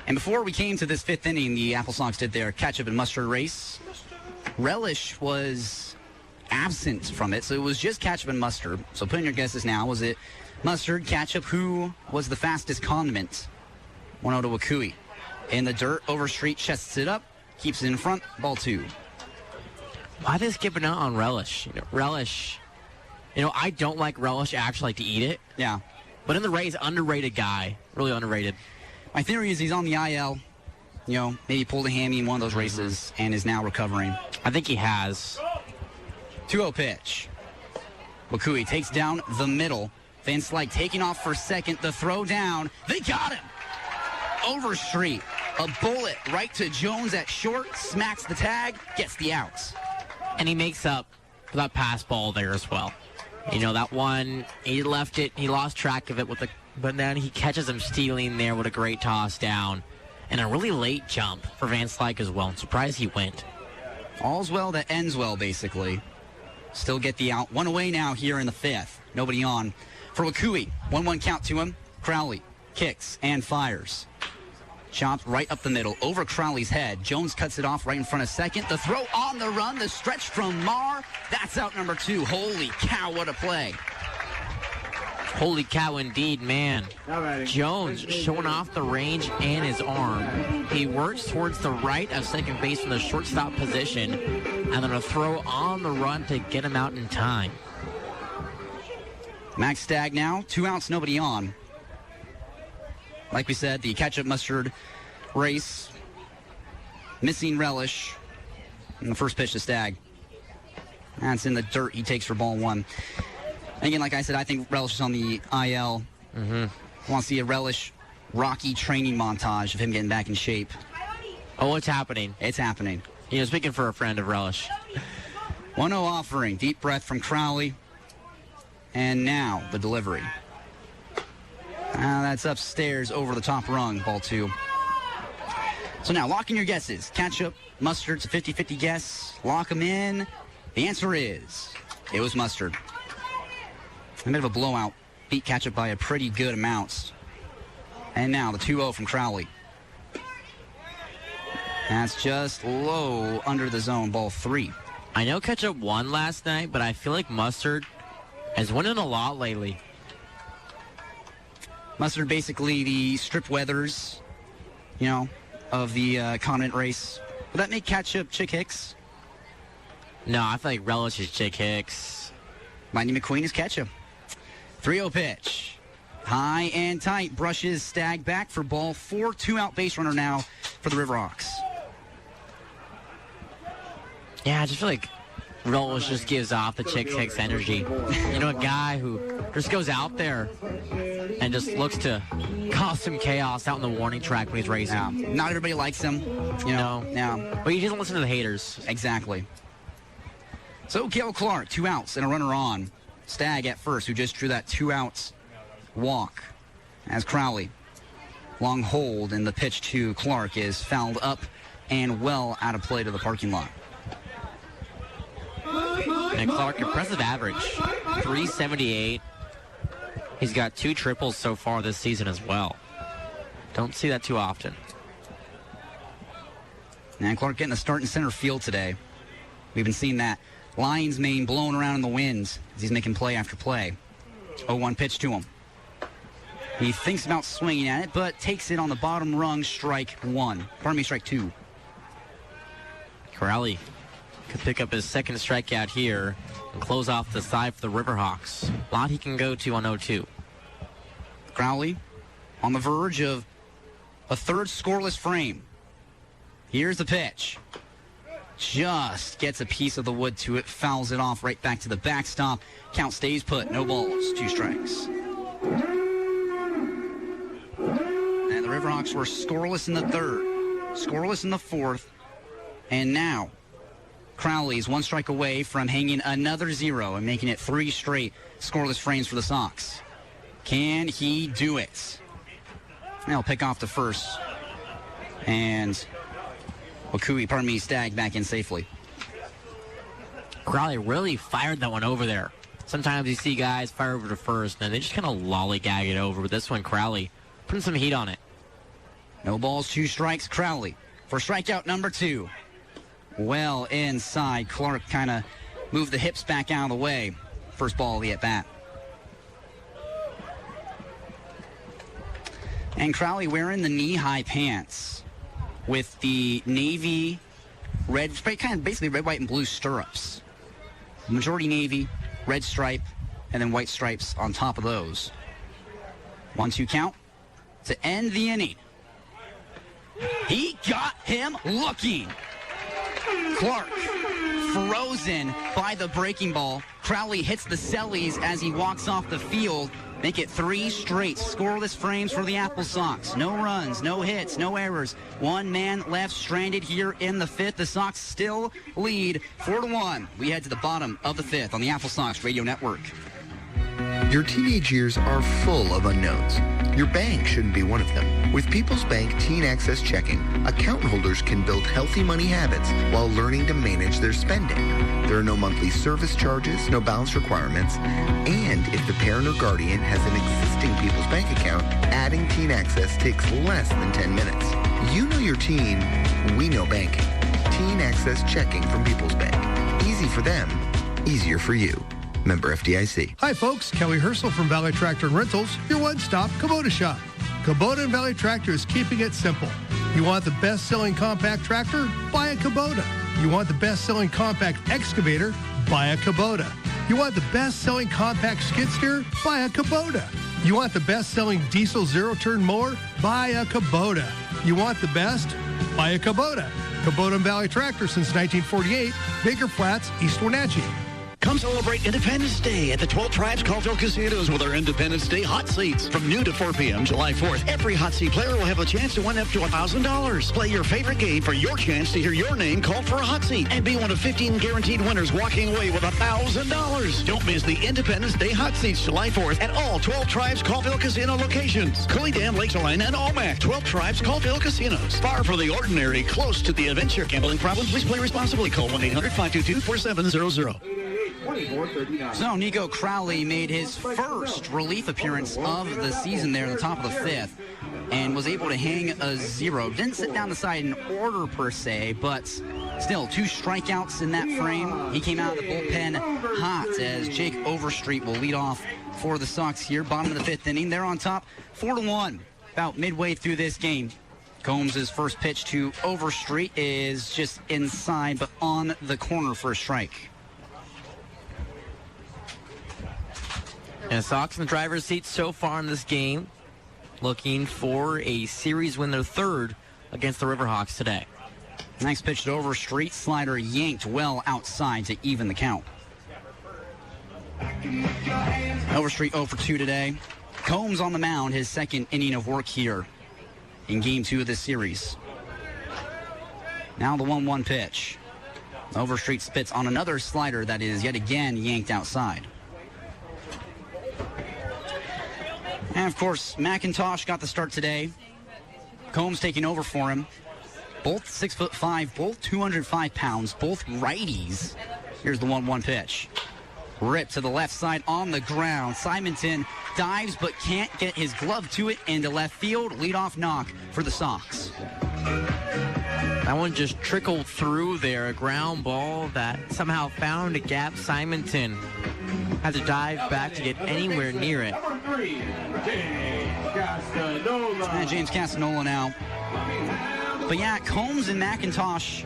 And before we came to this fifth inning, the AppleSox did their ketchup and mustard race. Relish was absent from it, so it was just ketchup and mustard. So put in your guesses now. Was it mustard, ketchup? Who was the fastest condiment? 1-0 to Wakui. In the dirt, Overstreet chests it up, keeps it in front, ball two. Why are they skipping out on Relish? Relish, I don't like Relish. I actually like to eat it. Yeah. But in the Rays, underrated guy. Really underrated. My theory is he's on the IL. Maybe pulled a hammy in one of those races and is now recovering. I think he has. 2-0 pitch. Wakui takes down the middle. Van Slyke taking off for second. The throw down. They got him. Overstreet. A bullet right to Jones at short. Smacks the tag. Gets the outs. And he makes up for that pass ball there as well. That one, he left it. He lost track of it but then he catches him stealing there with a great toss down. And a really late jump for Van Slyke as well. I'm surprised he went. All's well that ends well, basically. Still get the out. One away now here in the fifth. Nobody on. For Wakui, 1-1 count to him. Crowley kicks and fires. Chopped right up the middle, over Crowley's head. Jones cuts it off right in front of second. The throw on the run, the stretch from Marr. That's out number 2. Holy cow, what a play. Holy cow, indeed, man. Jones showing off the range and his arm. He works towards the right of second base from the shortstop position, and then a throw on the run to get him out in time. Max Stagg now, 2 outs, nobody on. Like we said, the ketchup mustard race. Missing Relish. And the first pitch to Stagg. That's in the dirt he takes for ball one. Again, like I said, I think Relish is on the IL. I want to see a Relish Rocky training montage of him getting back in shape. Oh, it's happening. It's happening. Speaking for a friend of Relish. 1-0 offering. Deep breath from Crowley. And now the delivery. That's upstairs over the top rung, ball two. So now, lock in your guesses. Ketchup, mustard, it's a 50-50 guess. Lock them in. The answer is, it was mustard. A bit of a blowout. Beat ketchup by a pretty good amount. And now the 2-0 from Crowley. That's just low under the zone, ball three. I know ketchup won last night, but I feel like mustard has won it a lot lately. Mustard, basically the strip weathers, of the condiment race. Would that make ketchup Chick Hicks? No, I feel like Relish is Chick Hicks. Lightning McQueen is ketchup. 3-0 pitch. High and tight. Brushes Stagg back for ball four. 2-out base runner now for the Riverhawks. Yeah, I just feel like Relish just gives off the Chick Hicks energy. A guy who just goes out there and just looks to cause some chaos out in the warning track when he's racing. Yeah. Not everybody likes him. No. Yeah. But he doesn't listen to the haters. Exactly. So Cale Clark, 2 outs and a runner on. Stagg at first, who just drew that 2 outs walk. As Crowley, long hold, and the pitch to Clark is fouled up and well out of play to the parking lot. And Clark, impressive average, 378. He's got 2 triples so far this season as well. Don't see that too often. And Clark getting a start in center field today. We've been seeing that lion's mane blowing around in the wind as he's making play after play. 0-1 pitch to him. He thinks about swinging at it, but takes it on the bottom rung, strike two. Crowley could pick up his second strikeout here and close off the side for the Riverhawks. A lot he can go to on 0-2. Crowley on the verge of a third scoreless frame. Here's the pitch. Just gets a piece of the wood to it, fouls it off right back to the backstop. Count stays put, no balls, 2 strikes. And the Riverhawks Riverhawks were scoreless in the third, scoreless in the fourth, and now Crowley is one strike away from hanging another 0 and making it 3 straight scoreless frames for the Sox. Can he do it? They'll pick off the first. And Stag back in safely. Crowley really fired that one over there. Sometimes you see guys fire over to first, and they just kind of lollygag it over. But this one, Crowley putting some heat on it. No balls, 2 strikes. Crowley for strikeout number 2. Well inside. Clark kind of moved the hips back out of the way. First ball of the at-bat. And Crowley wearing the knee-high pants with the navy red, kind of basically red, white, and blue stirrups. Majority navy, red stripe, and then white stripes on top of those. 1-2 count to end the inning. He got him looking. Clark frozen by the breaking ball. Crowley hits the cellies as he walks off the field. Make it 3 straight scoreless frames for the AppleSox. No runs, no hits, no errors. 1 man left stranded here in the 5th. The Sox still lead 4-1. We head to the bottom of the 5th on the AppleSox Radio Network. Your teenage years are full of unknowns. Your bank shouldn't be one of them. With People's Bank Teen Access Checking, account holders can build healthy money habits while learning to manage their spending. There are no monthly service charges, no balance requirements, and if the parent or guardian has an existing People's Bank account, adding Teen Access takes less than 10 minutes. You know your teen, we know banking. Teen Access Checking from People's Bank. Easy for them, easier for you. Member FDIC. Hi, folks. Kelly Herschel from Valley Tractor and Rentals, your one-stop Kubota shop. Kubota and Valley Tractor is keeping it simple. You want the best-selling compact tractor? Buy a Kubota. You want the best-selling compact excavator? Buy a Kubota. You want the best-selling compact skid steer? Buy a Kubota. You want the best-selling diesel zero-turn mower? Buy a Kubota. You want the best? Buy a Kubota. Kubota and Valley Tractor since 1948, Baker Flats, East Wenatchee. Come celebrate Independence Day at the 12 Tribes Colville Casinos with our Independence Day hot seats. From noon to 4 p.m. July 4th, every hot seat player will have a chance to win up to $1,000. Play your favorite game for your chance to hear your name called for a hot seat and be one of 15 guaranteed winners walking away with $1,000. Don't miss the Independence Day hot seats July 4th at all 12 Tribes Colville Casino locations. Coulee Dam, Lakeside, and Omak. 12 Tribes Colville Casinos. Far from the ordinary, close to the adventure. Gambling problem? Please play responsibly. Call 1-800-522-4700. So Nicho Crowley made his first relief appearance of the season there at the top of the 5th and was able to hang a 0. Didn't sit down the side in order per se, but still 2 strikeouts in that frame. He came out of the bullpen hot as Jake Overstreet will lead off for the Sox here. Bottom of the 5th inning. They're on top 4-1 about midway through this game. Combs' first pitch to Overstreet is just inside but on the corner for a strike. And Sox in the driver's seat so far in this game, looking for a series win, their 3rd against the Riverhawks today. Next pitch to Overstreet, slider yanked well outside to even the count. Overstreet 0 for 2 today. Combs on the mound, his 2nd inning of work here in Game 2 of this series. Now the 1-1 pitch. Overstreet spits on another slider that is yet again yanked outside. And, of course, McIntosh got the start today. Combs taking over for him. Both 6'5", both 205 pounds, both righties. Here's the 1-1 pitch. Ripped to the left side on the ground. Simonton dives but can't get his glove to it into left field. Leadoff knock for the Sox. That one just trickled through there. A ground ball that somehow found a gap. Simonton had to dive back to get anywhere near it. James Castanola now. But yeah, Combs and McIntosh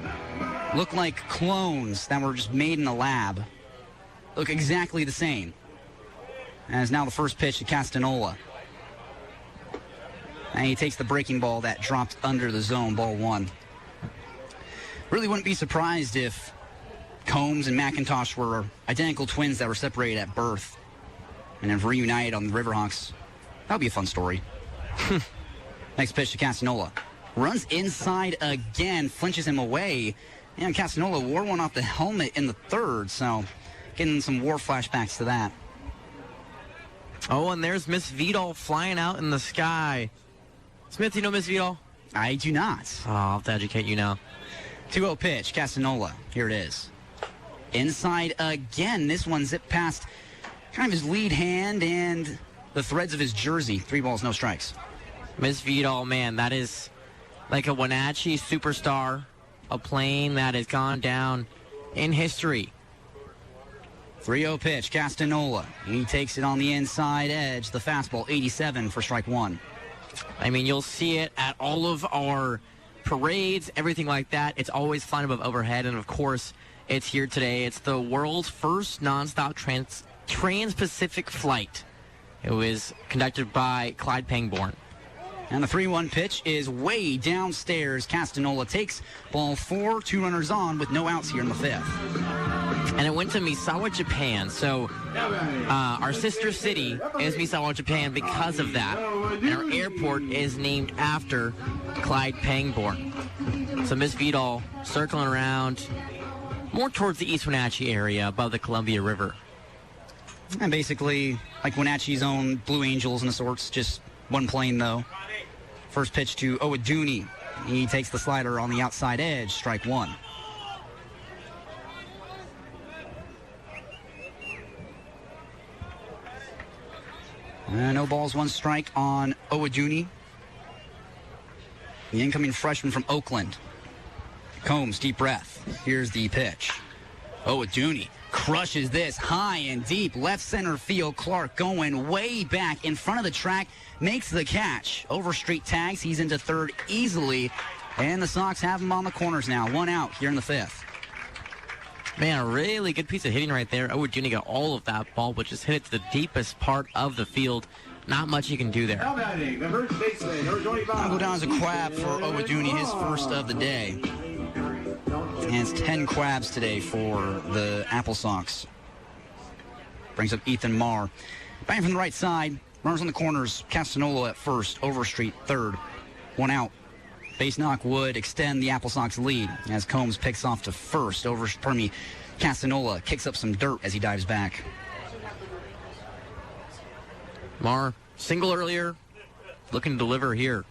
look like clones that were just made in a lab. Look exactly the same. As now the first pitch to Castanola. And he takes the breaking ball that dropped under the zone, ball 1. Really wouldn't be surprised if Combs and McIntosh were identical twins that were separated at birth and have reunited on the Riverhawks. That would be a fun story. Next pitch to Castanola. Runs inside again, flinches him away. And Castanola wore one off the helmet in the third, so getting some war flashbacks to that. Oh, and there's Miss Vidal flying out in the sky. Smith, you know Miss Vidal? I do not. Oh, I'll have to educate you now. 2-0 pitch, Castanola. Here it is. Inside again. This one zipped past kind of his lead hand and the threads of his jersey. 3 balls, no strikes. Miss Vidal, man, that is like a Wenatchee superstar, a plane that has gone down in history. 3-0 pitch, Castanola. He takes it on the inside edge. The fastball, 87 for strike 1. I mean, you'll see it at all of our parades, everything like that. It's always flying above overhead, and of course, it's here today. It's the world's first nonstop trans-Pacific flight. It was conducted by Clyde Pangborn. And the 3-1 pitch is way downstairs. Castanola takes ball 4, 2 runners on with no outs here in the 5th. And it went to Misawa, Japan. So our sister city is Misawa, Japan because of that. And our airport is named after Clyde Pangborn. So Miss Vidal circling around more towards the East Wenatchee area above the Columbia River. And basically like Wenatchee's own Blue Angels and the sorts, just one plane though. First pitch to Owaduni. He takes the slider on the outside edge, strike 1. No balls, 1 strike on Owaduni. The incoming freshman from Oakland. Combs, deep breath. Here's the pitch. Owaduni crushes this high and deep. Left center field. Clark going way back in front of the track. Makes the catch. Overstreet tags. He's into third easily. And the Sox have him on the corners now. 1 out here in the 5th. Man, a really good piece of hitting right there. Owaduni got all of that ball, but just hit it to the deepest part of the field. Not much you can do there. I'll go down as a quab for Owaduni, his first of the day. And it's 10 quabs today for the AppleSox. Brings up Ethan Marr. Batting from the right side. Runners on the corners. Castanola at first. Overstreet third. 1 out. Base knock would extend the AppleSox lead as Combs picks off to first. Castanola kicks up some dirt as he dives back. Marr, single earlier. Looking to deliver here.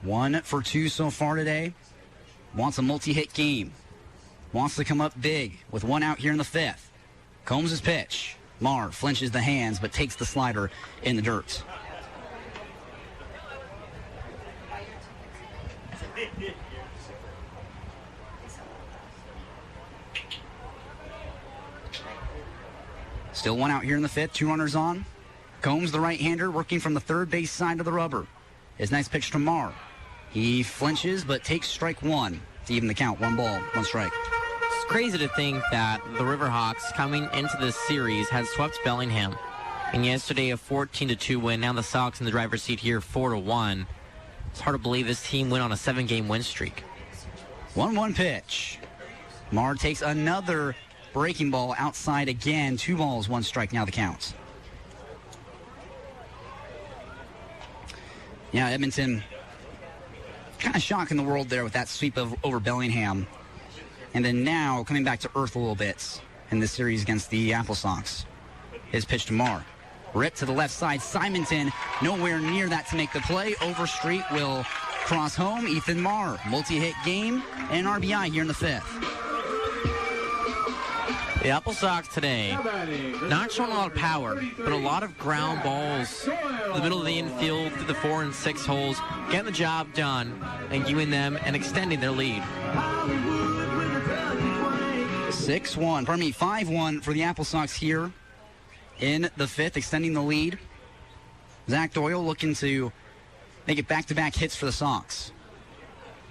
1 for 2 so far today. Wants a multi-hit game. Wants to come up big with 1 out here in the 5th. Combs' pitch. Marr flinches the hands but takes the slider in the dirt. Still 1 out here in the 5th. 2 runners on. Combs, the right-hander, working from the third base side of the rubber. His nice pitch to Marr. He flinches, but takes strike 1 to even the count. 1 ball, 1 strike. It's crazy to think that the Riverhawks, coming into this series, had swept Bellingham. And yesterday, a 14-2 win. Now the Sox in the driver's seat here, 4-1. It's hard to believe this team went on a 7-game win streak. 1-1 pitch. Marr takes another breaking ball outside again. 2 balls, 1 strike. Now the counts. Yeah, Edmonton kind of shocking the world there with that sweep over Bellingham. And then now coming back to earth a little bit in this series against the AppleSox. His pitch to Marr. Ripped to the left side. Simonton nowhere near that to make the play. Overstreet will cross home. Ethan Marr, multi-hit game and RBI here in the 5th. The AppleSox today, not showing a lot of power, but a lot of ground balls in the middle of the infield through the 4 and 6 holes, getting the job done and giving them and extending their lead. 5-1 for the AppleSox here in the 5th, extending the lead. Zach Doyle looking to make it back-to-back hits for the Sox.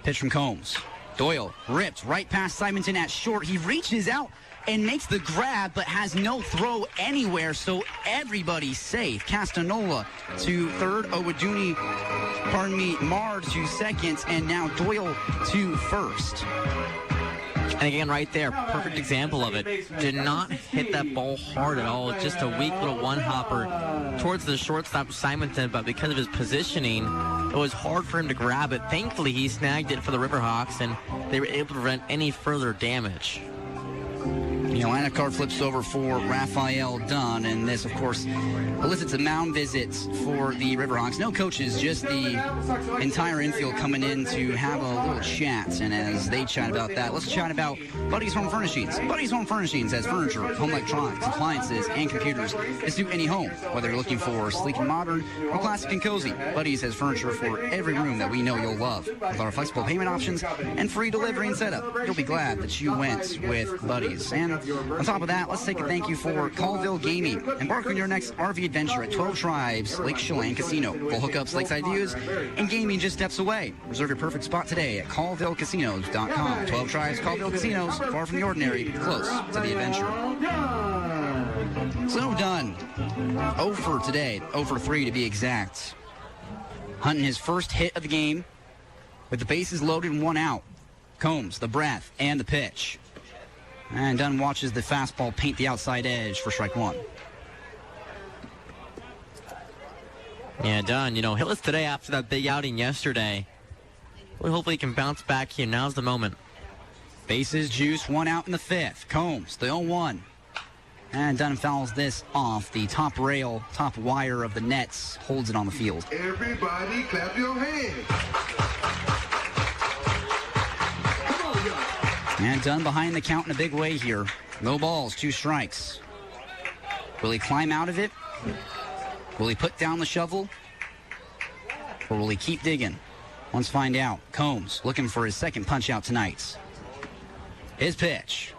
Pitch from Combs. Doyle ripped right past Simonton at short. He reaches out and makes the grab, but has no throw anywhere, so everybody's safe. Castanola to third, Marr to second, and now Doyle to first. And again, right there, perfect example of it. Did not hit that ball hard at all. Just a weak little one-hopper towards the shortstop, Simonton, but because of his positioning, it was hard for him to grab it. Thankfully, he snagged it for the Riverhawks, and they were able to prevent any further damage. The lineup card flips over for Raphael Dunn, and this, of course, elicits a mound visit for the Riverhawks. No coaches, just the entire infield coming in to have a little chat. And as they chat about that, let's chat about Buddy's Home Furnishings. Buddy's Home Furnishings has furniture, home electronics, appliances, and computers to suit any home. Whether you're looking for sleek and modern or classic and cozy, Buddy's has furniture for every room that we know you'll love. With our flexible payment options and free delivery and setup, you'll be glad that you went with Buddy's. And on top of that, let's take a thank you for Colville Gaming. Embark on your next RV adventure at 12 Tribes Lake Chelan Casino. Full hookups, lakeside views, and gaming just steps away. Reserve your perfect spot today at colvillecasinos.com. 12 Tribes Colville Casinos, far from the ordinary, close to the adventure. So done. 0 for today, 0 for 3 to be exact. Hunting his first hit of the game with the bases loaded and 1 out. Combs, the breath, and the pitch. And Dunn watches the fastball paint the outside edge for strike 1. Yeah, Dunn, hitless today after that big outing yesterday. Well, hopefully he can bounce back here. Now's the moment. Bases juice, 1 out in the 5th. Combs, the 0-1. And Dunn fouls this off the top rail, top wire of the nets, holds it on the field. Everybody clap your hands. And Dunn behind the count in a big way here. No balls, 2 strikes. Will he climb out of it? Will he put down the shovel? Or will he keep digging? Let's find out. Combs looking for his second punch out tonight. His pitch.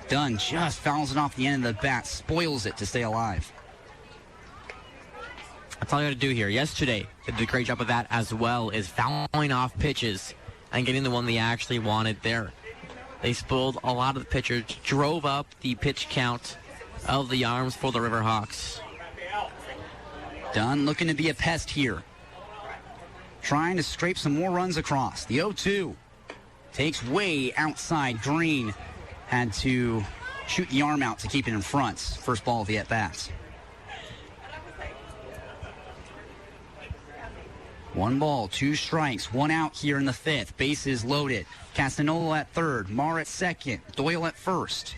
Dunn just fouls it off the end of the bat, spoils it to stay alive. That's all you got to do here. Yesterday, they did a great job of that as well, is fouling off pitches and getting the one they actually wanted there. They spoiled a lot of the pitchers, drove up the pitch count of the arms for the Riverhawks. Dunn looking to be a pest here. Trying to scrape some more runs across. The 0-2 takes way outside. Green had to shoot the arm out to keep it in front. First ball of the at-bats. 1 ball, 2 strikes, 1 out here in the 5th. Bases loaded. Castanola at third, Marr at second, Doyle at first.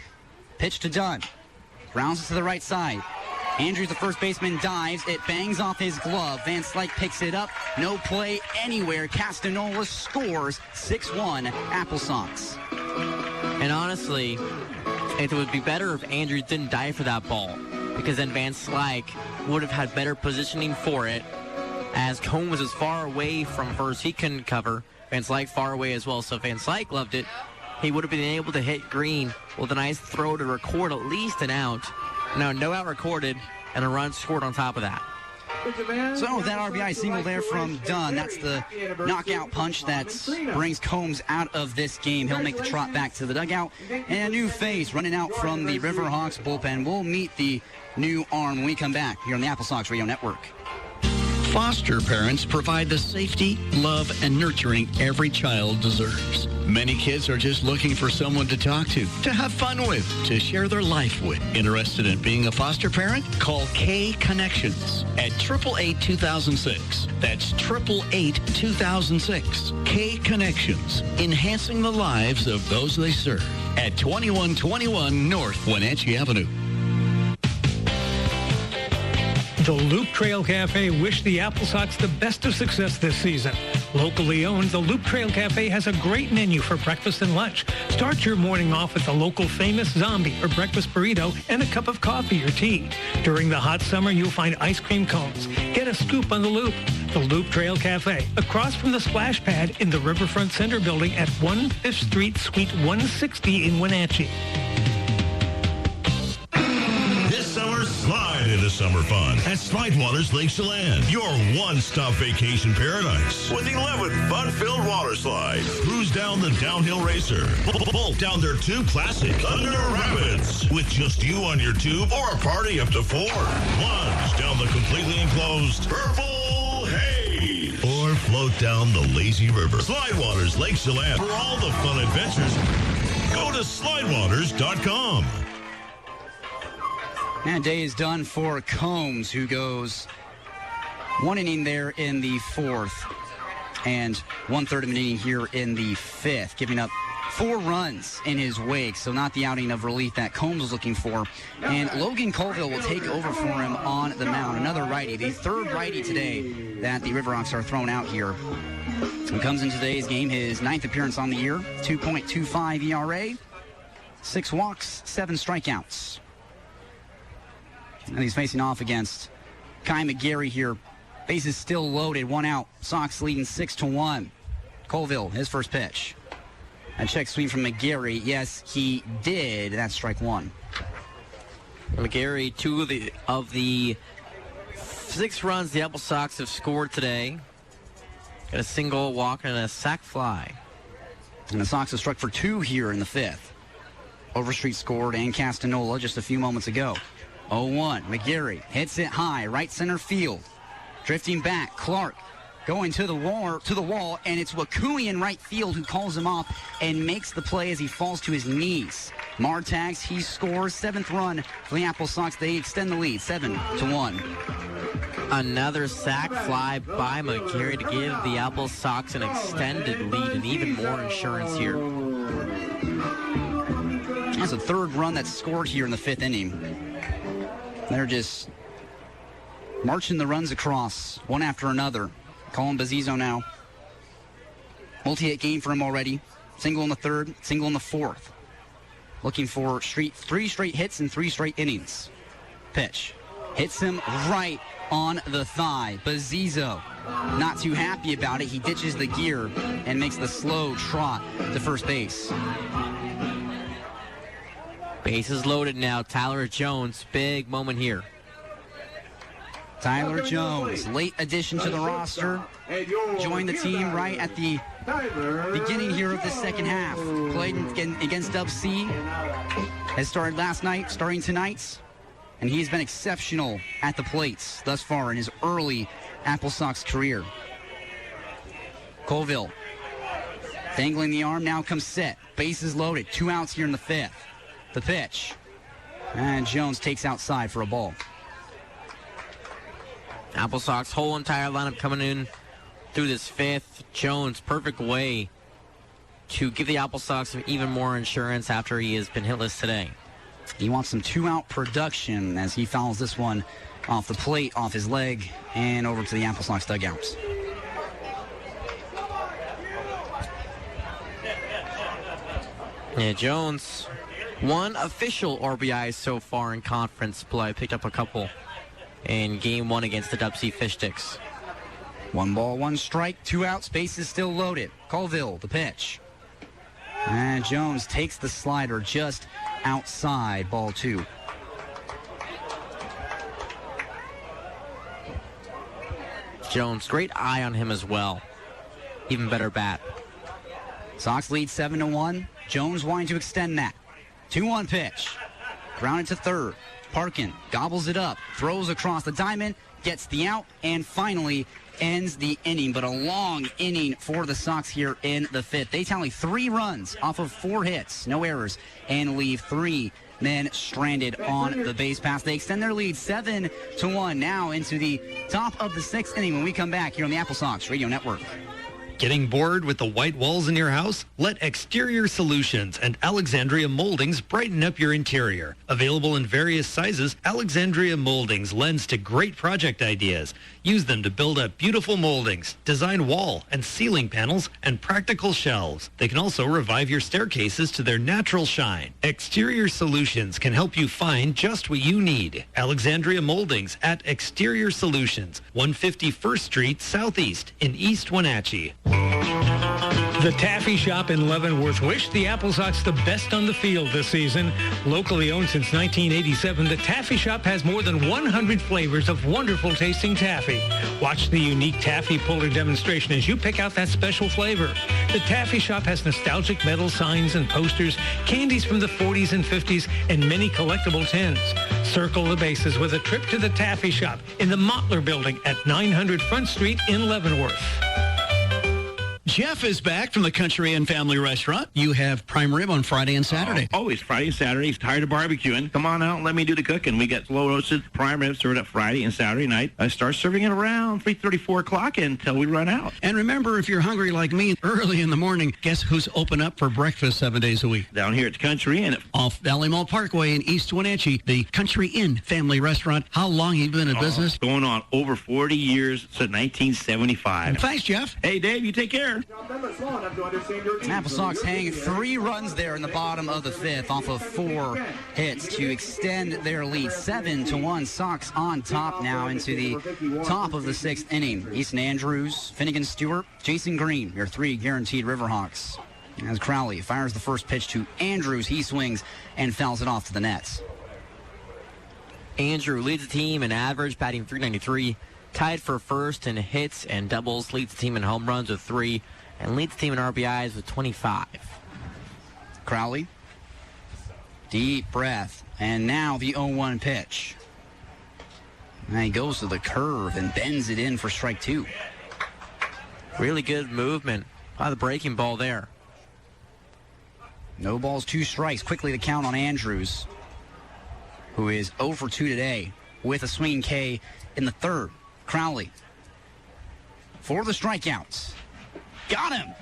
Pitch to Dunn. Grounds it to the right side. Andrews, the first baseman, dives. It bangs off his glove. Van Slyke picks it up. No play anywhere. Castanola scores 6-1 AppleSox. And honestly, it would be better if Andrews didn't dive for that ball, because then Van Slyke would have had better positioning for it. As Combs was far away from first, he couldn't cover. Van Slyke far away as well, so if Van Slyke loved it, he would have been able to hit Green with a nice throw to record at least an out. No out recorded, and a run scored on top of that. So that RBI single there from Dunn, that's the knockout punch that brings Combs out of this game. He'll make the trot back to the dugout. And a new face running out from the Riverhawks bullpen. We'll meet the new arm when we come back here on the AppleSox Radio Network. Foster parents provide the safety, love, and nurturing every child deserves. Many kids are just looking for someone to talk to have fun with, to share their life with. Interested in being a foster parent? Call K Connections at 888-2006. That's 888-2006. K Connections, enhancing the lives of those they serve at 2121 North Wenatchee Avenue. The Loop Trail Cafe wish the AppleSox the best of success this season. Locally owned, the Loop Trail Cafe has a great menu for breakfast and lunch. Start your morning off with the local famous zombie or breakfast burrito and a cup of coffee or tea. During the hot summer, you'll find ice cream cones. Get a scoop on the Loop. The Loop Trail Cafe, across from the splash pad in the Riverfront Center building at 1 5th Street, Suite 160 in Wenatchee. Slide into summer fun at Slidewaters Lake Chelan, your one-stop vacation paradise with 11 fun-filled water slides. Cruise down the downhill racer, bolt down their 2 classic Thunder Rapids with just you on your tube or a party up to 4. Plunge down the completely enclosed Purple Haze or float down the lazy river. Slidewaters Lake Chelan for all the fun adventures Go to slidewaters.com. And day is done for Combs, who goes 1 inning there in the 4th and 1/3 of an inning here in the 5th, giving up 4 runs in his wake, so not the outing of relief that Combs was looking for. And Logan Colville will take over for him on the mound, another righty, the 3rd righty today that the Riverhawks are thrown out here. He comes into today's game, his 9th appearance on the year, 2.25 ERA, 6 walks, 7 strikeouts. And he's facing off against Kai McGary here. Bases still loaded, 1 out. Sox leading 6-1. Colville, his first pitch. A check swing from McGary. Yes, he did. That's strike 1. McGary, 2 of the 6 runs the AppleSox have scored today. Got a single, walk, and a sac fly. And the Sox have struck for 2 here in the 5th. Overstreet scored and Castanola just a few moments ago. 0-1. McGary hits it high, right center field. Drifting back, Clark going to the wall, and it's Wakui in right field who calls him off and makes the play as he falls to his knees. Martags, he scores 7th run for the AppleSox. They extend the lead 7-1. Another sac fly by McGary to give the AppleSox an extended lead and even more insurance here. That's the 3rd run that's scored here in the 5th inning. They're just marching the runs across one after another. Colin Bazzizo now. Multi-hit game for him already. Single in the 3rd, single in the 4th. Looking for 3 straight hits in 3 straight innings. Pitch. Hits him right on the thigh. Bazzizo not too happy about it. He ditches the gear and makes the slow trot to first base. Bases loaded now. Tyler Jones, big moment here. Tyler Jones, late addition to the roster, joined the team right at the beginning here of the 2nd half. Played against Dub C, has started last night, starting tonight, and he's been exceptional at the plates thus far in his early AppleSox career. Colville, dangling the arm, now comes set. Bases loaded, 2 outs here in the 5th. The pitch, and Jones takes outside for a ball. AppleSox whole entire lineup coming in through this 5th. Jones, perfect way to give the AppleSox some even more insurance after he has been hitless today. He wants some 2-out production as he fouls this one off the plate, off his leg, and over to the AppleSox dugouts. Yeah, Jones, 1 official RBI so far in conference play. Picked up a couple in game 1 against the Dub C Fish Sticks. 1 ball, 1 strike, 2 outs, bases still loaded. Colville, the pitch. And Jones takes the slider just outside, ball 2. Jones, great eye on him as well. Even better bat. Sox lead 7-1. Jones wanting to extend that. 2-1 pitch. Grounded to 3rd. Parkin gobbles it up, throws across the diamond, gets the out, and finally ends the inning. But a long inning for the Sox here in the 5th. They tally 3 runs off of 4 hits, no errors, and leave 3 men stranded on the base pass. They extend their lead 7-1 now into the top of the 6th inning when we come back here on the AppleSox Radio Network. Getting bored with the white walls in your house? Let Exterior Solutions and Alexandria Moldings brighten up your interior. Available in various sizes, Alexandria Moldings lends to great project ideas. Use them to build up beautiful moldings, design wall and ceiling panels, and practical shelves. They can also revive your staircases to their natural shine. Exterior Solutions can help you find just what you need. Alexandria Moldings at Exterior Solutions, 151st Street Southeast in East Wenatchee. The Taffy Shop in Leavenworth wished the AppleSox the best on the field this season. Locally owned since 1987, the Taffy Shop has more than 100 flavors of wonderful tasting taffy. Watch the unique taffy puller demonstration as you pick out that special flavor. The Taffy Shop has nostalgic metal signs and posters, candies from the 40s and 50s, and many collectible tins. Circle the bases with a trip to the Taffy Shop in the Mottler Building at 900 Front Street in Leavenworth. Jeff is back from the Country Inn Family Restaurant. You have prime rib on Friday and Saturday. Always Friday and Saturday. He's tired of barbecuing. Come on out and let me do the cooking. We got slow roasted prime rib served up Friday and Saturday night. I start serving it around 3:30, 4 o'clock until we run out. And remember, if you're hungry like me, early in the morning, guess who's open up for breakfast 7 days a week? Down here at the Country Inn. Off Valley Mall Parkway in East Wenatchee, the Country Inn Family Restaurant. How long have you been in business? Going on over 40 years, since 1975. Thanks, Jeff. Hey, Dave, you take care. AppleSox hang 3 runs there in the bottom of the 5th off of 4 hits to extend their lead. 7-1. Sox on top now into the top of the 6th inning. Easton Andrews, Finnegan Stewart, Jason Green, your 3 guaranteed Riverhawks. As Crowley fires the first pitch to Andrews, he swings and fouls it off to the nets. Andrew leads the team in average, batting .393. Tied for first in hits and doubles. Leads the team in home runs with 3. And leads the team in RBIs with 25. Crowley. Deep breath. And now the 0-1 pitch. And he goes to the curve and bends it in for strike 2. Really good movement by the breaking ball there. No balls, 2 strikes. Quickly the count on Andrews, who is 0 for 2 today with a swinging K in the 3rd. Crowley for the strikeouts. Got him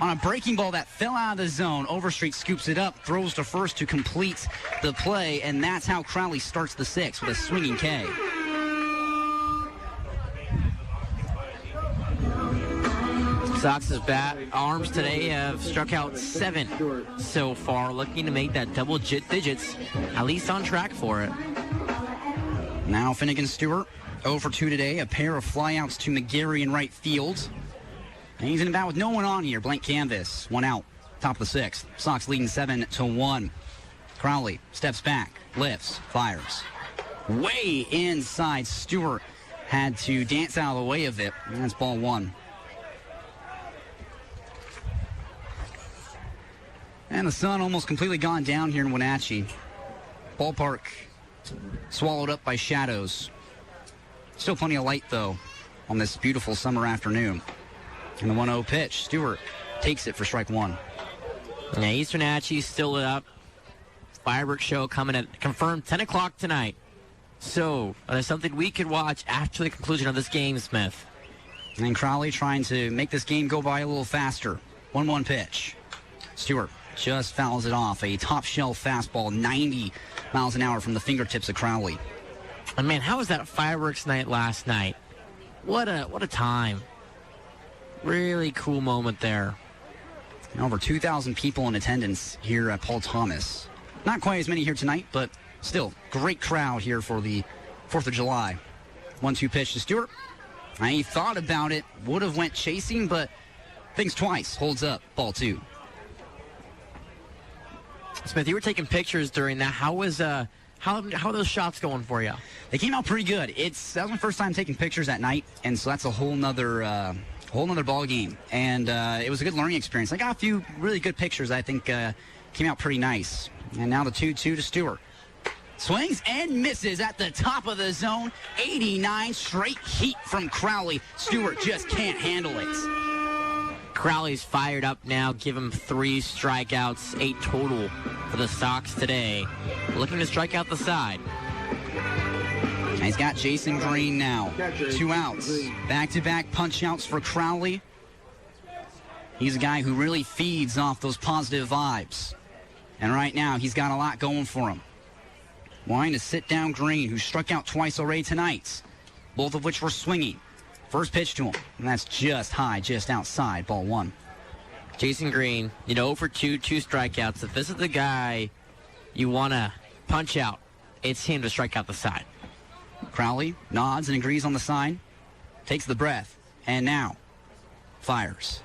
on a breaking ball that fell out of the zone. Overstreet scoops it up, throws to first to complete the play, and that's how Crowley starts the 6th with a swinging K. Sox's bat arms today have struck out 7 so far, looking to make that double digits, at least on track for it. Now Finnegan Stewart, 0 for 2 today, a pair of flyouts to McGary in right field. And he's in about with no one on here, blank canvas, 1 out, top of the 6th. Sox leading 7-1. Crowley steps back, lifts, fires. Way inside, Stewart had to dance out of the way of it, and that's ball 1. And the sun almost completely gone down here in Wenatchee. Ballpark swallowed up by shadows. Still plenty of light, though, on this beautiful summer afternoon. And the 1-0 pitch, Stewart takes it for strike 1. Yeah, East Wenatchee still lit up. Fireworks show coming at confirmed 10 o'clock tonight. So, there's something we could watch after the conclusion of this game, Smith. And Crowley trying to make this game go by a little faster. 1-1 pitch. Stewart just fouls it off. A top shelf fastball, 90 miles an hour from the fingertips of Crowley. And man, how was that fireworks night last night? What a time. Really cool moment there. Over 2,000 people in attendance here at Paul Thomas. Not quite as many here tonight, but still, great crowd here for the 4th of July. 1-2 pitch to Stewart. He thought about it, would have went chasing, but thinks twice. Holds up, ball 2. Smith, you were taking pictures during that. How are those shots going for you? They came out pretty good. That was my first time taking pictures at night, and so that's a whole nother ball game. And it was a good learning experience. I got a few really good pictures I think came out pretty nice. And now the 2-2 to Stewart. Swings and misses at the top of the zone. 89 straight heat from Crowley. Stewart just can't handle it. Crowley's fired up now. Give him 3 strikeouts, 8 total for the Sox today. Looking to strike out the side. He's got Jason Green now. 2 outs. Back-to-back punch-outs for Crowley. He's a guy who really feeds off those positive vibes. And right now, he's got a lot going for him. Wanting to sit down Green, who struck out twice already tonight, both of which were swinging. First pitch to him, and that's just high, just outside, ball 1. Jason Green, 0 for 2, 2 strikeouts. If this is the guy you want to punch out, it's him to strike out the side. Crowley nods and agrees on the sign, takes the breath, and now fires.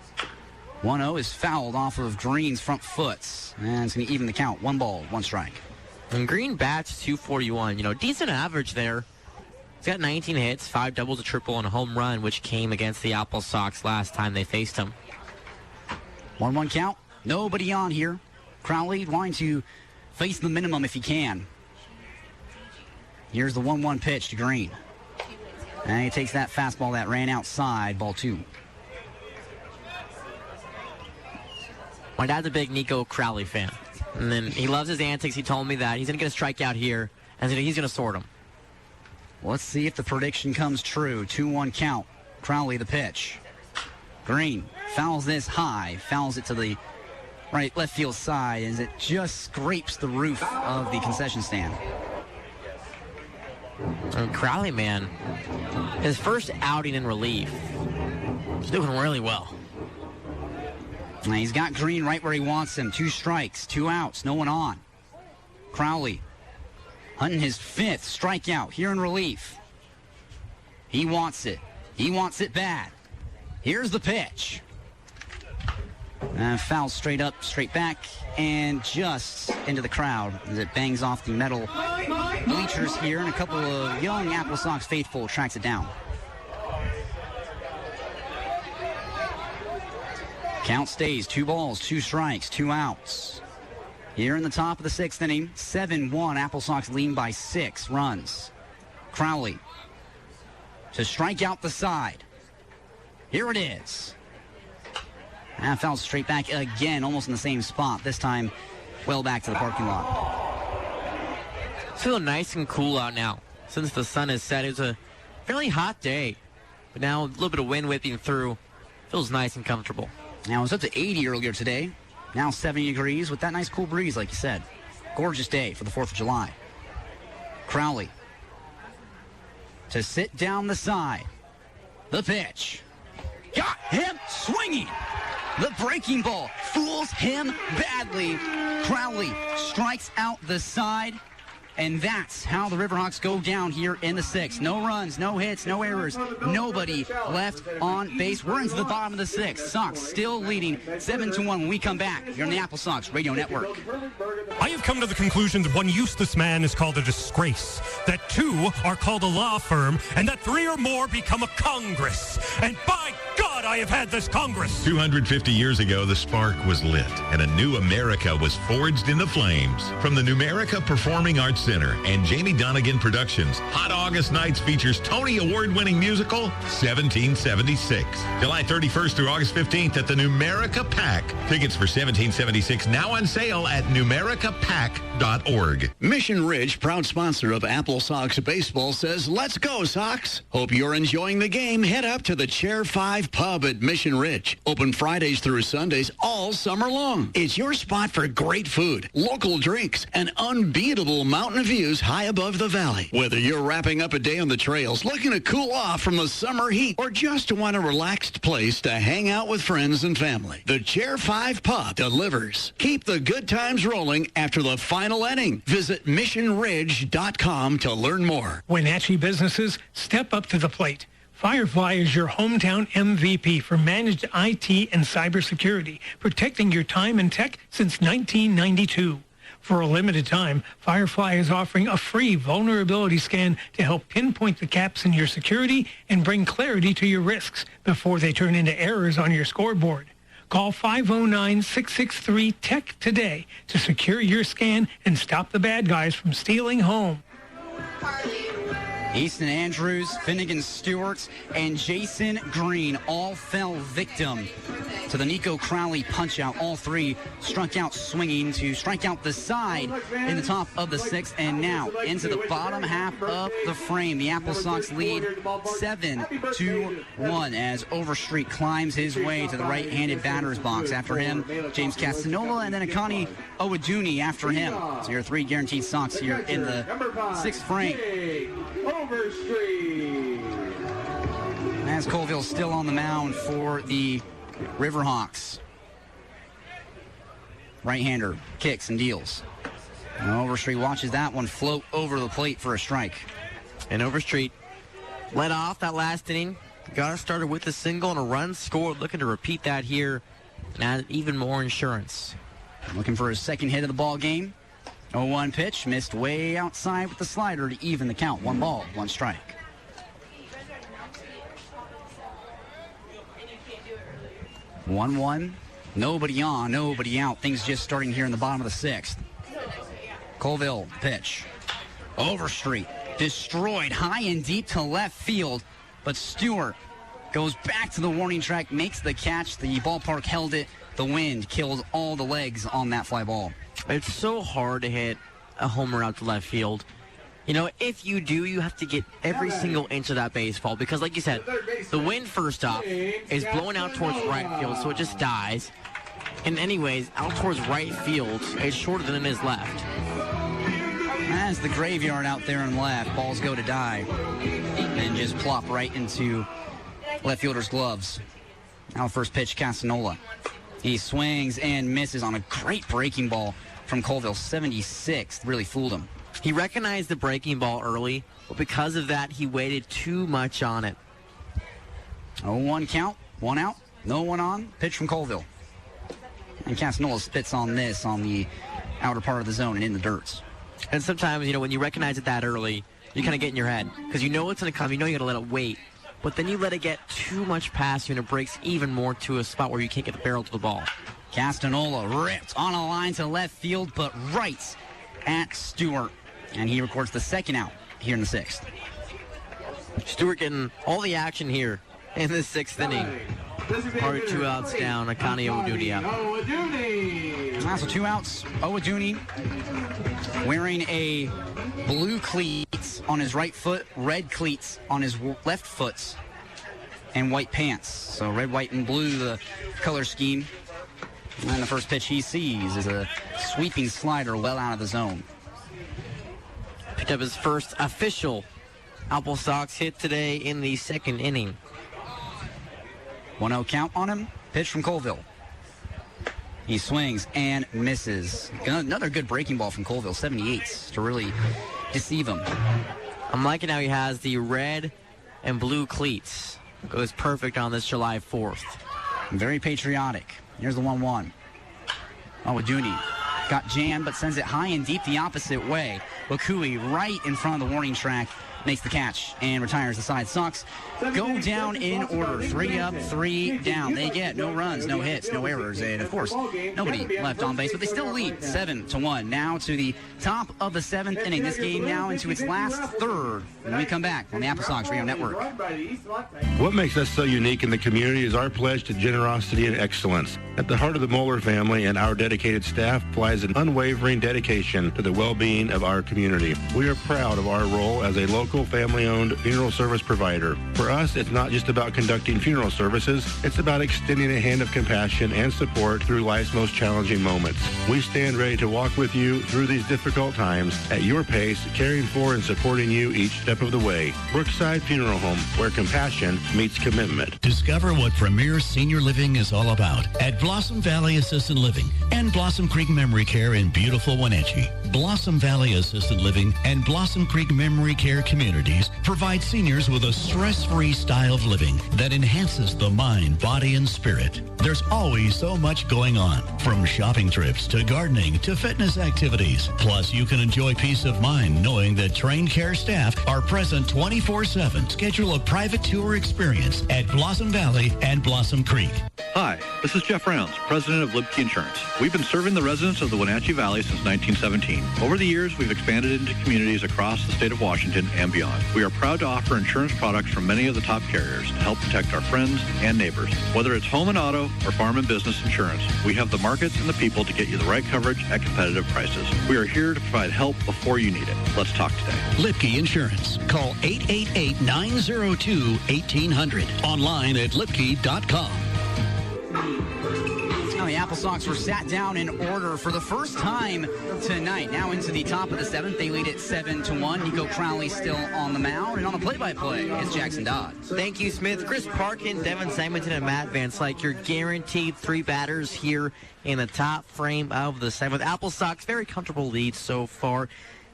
1-0 is fouled off of Green's front foot, and it's going to even the count. 1 ball, 1 strike. And Green bats .241, decent average there. He's got 19 hits, 5 doubles, a triple, and a home run, which came against the AppleSox last time they faced him. 1-1 count. Nobody on here. Crowley wanting to face the minimum if he can. Here's the 1-1 pitch to Green. And he takes that fastball that ran outside, ball 2. My dad's a big Nicho Crowley fan. And then he loves his antics. He told me that. He's going to get a strikeout here, and he's going to sort him. Let's see if the prediction comes true. 2-1 count. Crowley the pitch. Green fouls this high. Fouls it to the right left field side as it just scrapes the roof of the concession stand. And Crowley, man, his first outing in relief, he's doing really well. Now he's got Green right where he wants him. 2 strikes, 2 outs, no one on. Crowley hunting his 5th strikeout here in relief. He wants it. He wants it bad. Here's the pitch. Foul straight up, straight back, and just into the crowd as it bangs off the metal bleachers here, and a couple of young AppleSox faithful tracks it down. Count stays, 2 balls, 2 strikes, 2 outs. Here in the top of the 6th inning, 7-1, AppleSox leading by 6 runs. Crowley to strike out the side. Here it is. And foul straight back again, almost in the same spot. This time, well back to the parking lot. It's feeling nice and cool out now. Since the sun has set, it was a fairly hot day. But now a little bit of wind whipping through. Feels nice and comfortable. Now, it was up to 80 earlier today. Now 70 degrees with that nice cool breeze, like you said. Gorgeous day for the 4th of July. Crowley to sit down the side. The pitch. Got him swinging. The breaking ball fools him badly. Crowley strikes out the side. And that's how the Riverhawks go down here in the 6th. No runs, no hits, no errors, nobody left on base. We're into the bottom of the 6th. Sox still leading 7-1 when we come back. You're on the AppleSox Radio Network. I have come to the conclusion that one useless man is called a disgrace, that 2 are called a law firm, and that 3 or more become a Congress. And by God, I have had this Congress. 250 years ago, the spark was lit, and a new America was forged in the flames. From the Numerica Performing Arts Center and Jamie Donegan Productions, Hot August Nights features Tony Award-winning musical 1776. July 31st through August 15th at the Numerica Pack. Tickets for 1776 now on sale at numericapack.org. Mission Ridge, proud sponsor of AppleSox Baseball, says, let's go, Sox. Hope you're enjoying the game. Head up to the Chair 5 Pub at Mission Ridge. Open Fridays through Sundays all summer long. It's your spot for great food, local drinks, and unbeatable mountain views high above the valley. Whether you're wrapping up a day on the trails, looking to cool off from the summer heat, or just want a relaxed place to hang out with friends and family, the Chair 5 Pub delivers. Keep the good times rolling after the final inning. Visit missionridge.com to learn more. Wenatchee businesses, step up to the plate. Firefly is your hometown MVP for managed IT and cybersecurity, protecting your time and tech since 1992. For a limited time, Firefly is offering a free vulnerability scan to help pinpoint the gaps in your security and bring clarity to your risks before they turn into errors on your scoreboard. Call 509-663-TECH today to secure your scan and stop the bad guys from stealing home. Easton Andrews, Finnegan Stewart, and Jason Green all fell victim to the Nicho Crowley punch-out. All 3 struck out swinging to strike out the side in the top of the 6th, and now into the bottom half of the frame. The AppleSox lead 7-1 as Overstreet climbs his way to the right-handed batter's box. After him, James Castanova, and then Akani Owaduni after him. So your 3 guaranteed Sox here in the 6th frame. Overstreet. As Colville still on the mound for the Riverhawks. Right-hander kicks and deals. And Overstreet watches that one float over the plate for a strike. And Overstreet led off that last inning. Got us started with a single and a run scored. Looking to repeat that here and add even more insurance. Looking for his second hit of the ball game. 0-1 pitch, missed way outside with the slider to even the count. 1 ball, 1 strike. One, nobody on, nobody out. Things just starting here in the bottom of the 6th. Colville, pitch. Overstreet, destroyed high and deep to left field, but Stewart goes back to the warning track, makes the catch. The ballpark held it The wind killed all the legs on that fly ball. It's so hard to hit a homer out to left field. You know, if you do, you have to get every single inch of that baseball because, like you said, the wind, first off, is blowing out towards right field, so it just dies. And anyways, out towards right field, it's shorter than it is left. As the graveyard out there in left, balls go to die and just plop right into left fielder's gloves. Now first pitch, Castanola. He swings and misses on a great breaking ball from Colville. 76 really fooled him. He recognized the breaking ball early, but because of that, he waited too much on it. 0-1 count, 1 out, no one on. Pitch from Colville. And Castanola spits on this on the outer part of the zone and in the dirt. And sometimes, you know, when you recognize it that early, you kind of get in your head because you know it's going to come. You know you got to let it wait. But then you let it get too much past you, and it breaks even more to a spot where you can't get the barrel to the ball. Castanola ripped on a line to left field, but right at Stewart. And he records the second out here in the 6th. Stewart getting all the action here in the 6th inning. Already 2 outs down. Akani Owoduni out. So 2 outs. Owoduni wearing a blue cleats on his right foot, red cleats on his left foot, and white pants. So red, white, and blue, the color scheme. And the first pitch he sees is a sweeping slider well out of the zone. Picked up his first official AppleSox hit today in the 2nd inning. 1-0 count on him. Pitch from Colville. He swings and misses. Another good breaking ball from Colville. 78 to really deceive him. I'm liking how he has the red and blue cleats. It goes perfect on this July 4th. Very patriotic. Here's the 1-1. Owoduni got jammed, but sends it high and deep the opposite way. Wakui right in front of the warning track makes the catch and retires the side. Sox go down in order. 3 up, 3 down. They get no runs, no hits, no errors, and of course, nobody left on base, but they still lead 7-1. Now to the top of the 7th inning. This game now into its last third. When we come back on the AppleSox Radio Network. What makes us so unique in the community is our pledge to generosity and excellence. At the heart of the Moeller family and our dedicated staff lies an unwavering dedication to the well-being of our community. We are proud of our role as a local family-owned funeral service provider. For us, it's not just about conducting funeral services. It's about extending a hand of compassion and support through life's most challenging moments. We stand ready to walk with you through these difficult times at your pace, caring for and supporting you each step of the way. Brookside Funeral Home, where compassion meets commitment. Discover what Premier Senior Living is all about at Blossom Valley Assisted Living and Blossom Creek Memory Care in beautiful Wenatchee. Blossom Valley Assisted Living and Blossom Creek Memory Care communities provide seniors with a stress-free style of living that enhances the mind, body, and spirit. There's always so much going on, from shopping trips to gardening to fitness activities. Plus, you can enjoy peace of mind knowing that trained care staff are present 24/7. Schedule a private tour experience at Blossom Valley and Blossom Creek. Hi, this is Jeff Rounds, president of Libke Insurance. We've been serving the residents of the Wenatchee Valley since 1917. Over the years, we've expanded into communities across the state of Washington and beyond. We are proud to offer insurance products from many of the top carriers to help protect our friends and neighbors. Whether it's home and auto or farm and business insurance, we have the markets and the people to get you the right coverage at competitive prices. We are here to provide help before you need it. Let's talk today. Lipke Insurance. Call 888-902-1800. Online at lipke.com. Now the AppleSox were sat down in order for the first time tonight. Now into the top of the 7th. They lead it 7-1. Nicho Crowley still on the mound. And on the play-by-play is Jackson Dodd. Thank you, Smith. Chris Parkin, Devin Simonton, and Matt Van Slyke. Your guaranteed 3 batters here in the top frame of the 7th. AppleSox, very comfortable lead so far,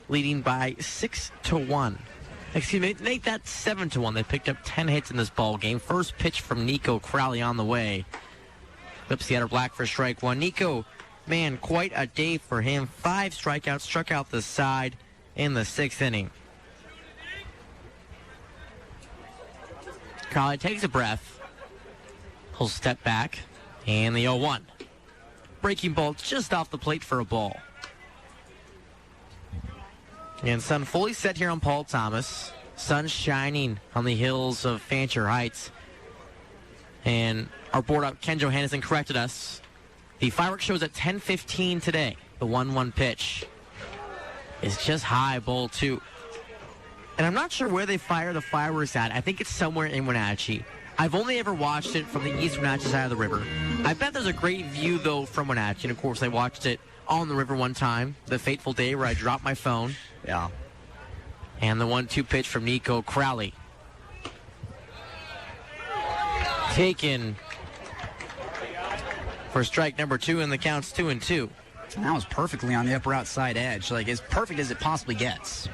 leading by 6-1. Excuse me, make that 7-1. They picked up 10 hits in this ball game. First pitch from Nicho Crowley on the way. Clips the outer black for strike 1. Nicho, man, quite a day for him. 5 strikeouts, struck out the side in the 6th inning. Crowley takes a breath. He'll step back. And the 0-1. Breaking ball just off the plate for a ball. And sun fully set here on Paul Thomas. Sun shining on the hills of Fancher Heights. And our board up, Ken Johannesson, corrected us. The fireworks shows at 10:15 today. The 1-1 pitch is just high, ball 2. And I'm not sure where they fire the fireworks at. I think it's somewhere in Wenatchee. I've only ever watched it from the East Wenatchee side of the river. I bet there's a great view, though, from Wenatchee. And, of course, I watched it on the river one time, the fateful day where I dropped my phone. Yeah. And the 1-2 pitch from Nicho Crowley. Taken for strike number 2, and the count's 2-2. And that was perfectly on the upper outside edge, like as perfect as it possibly gets.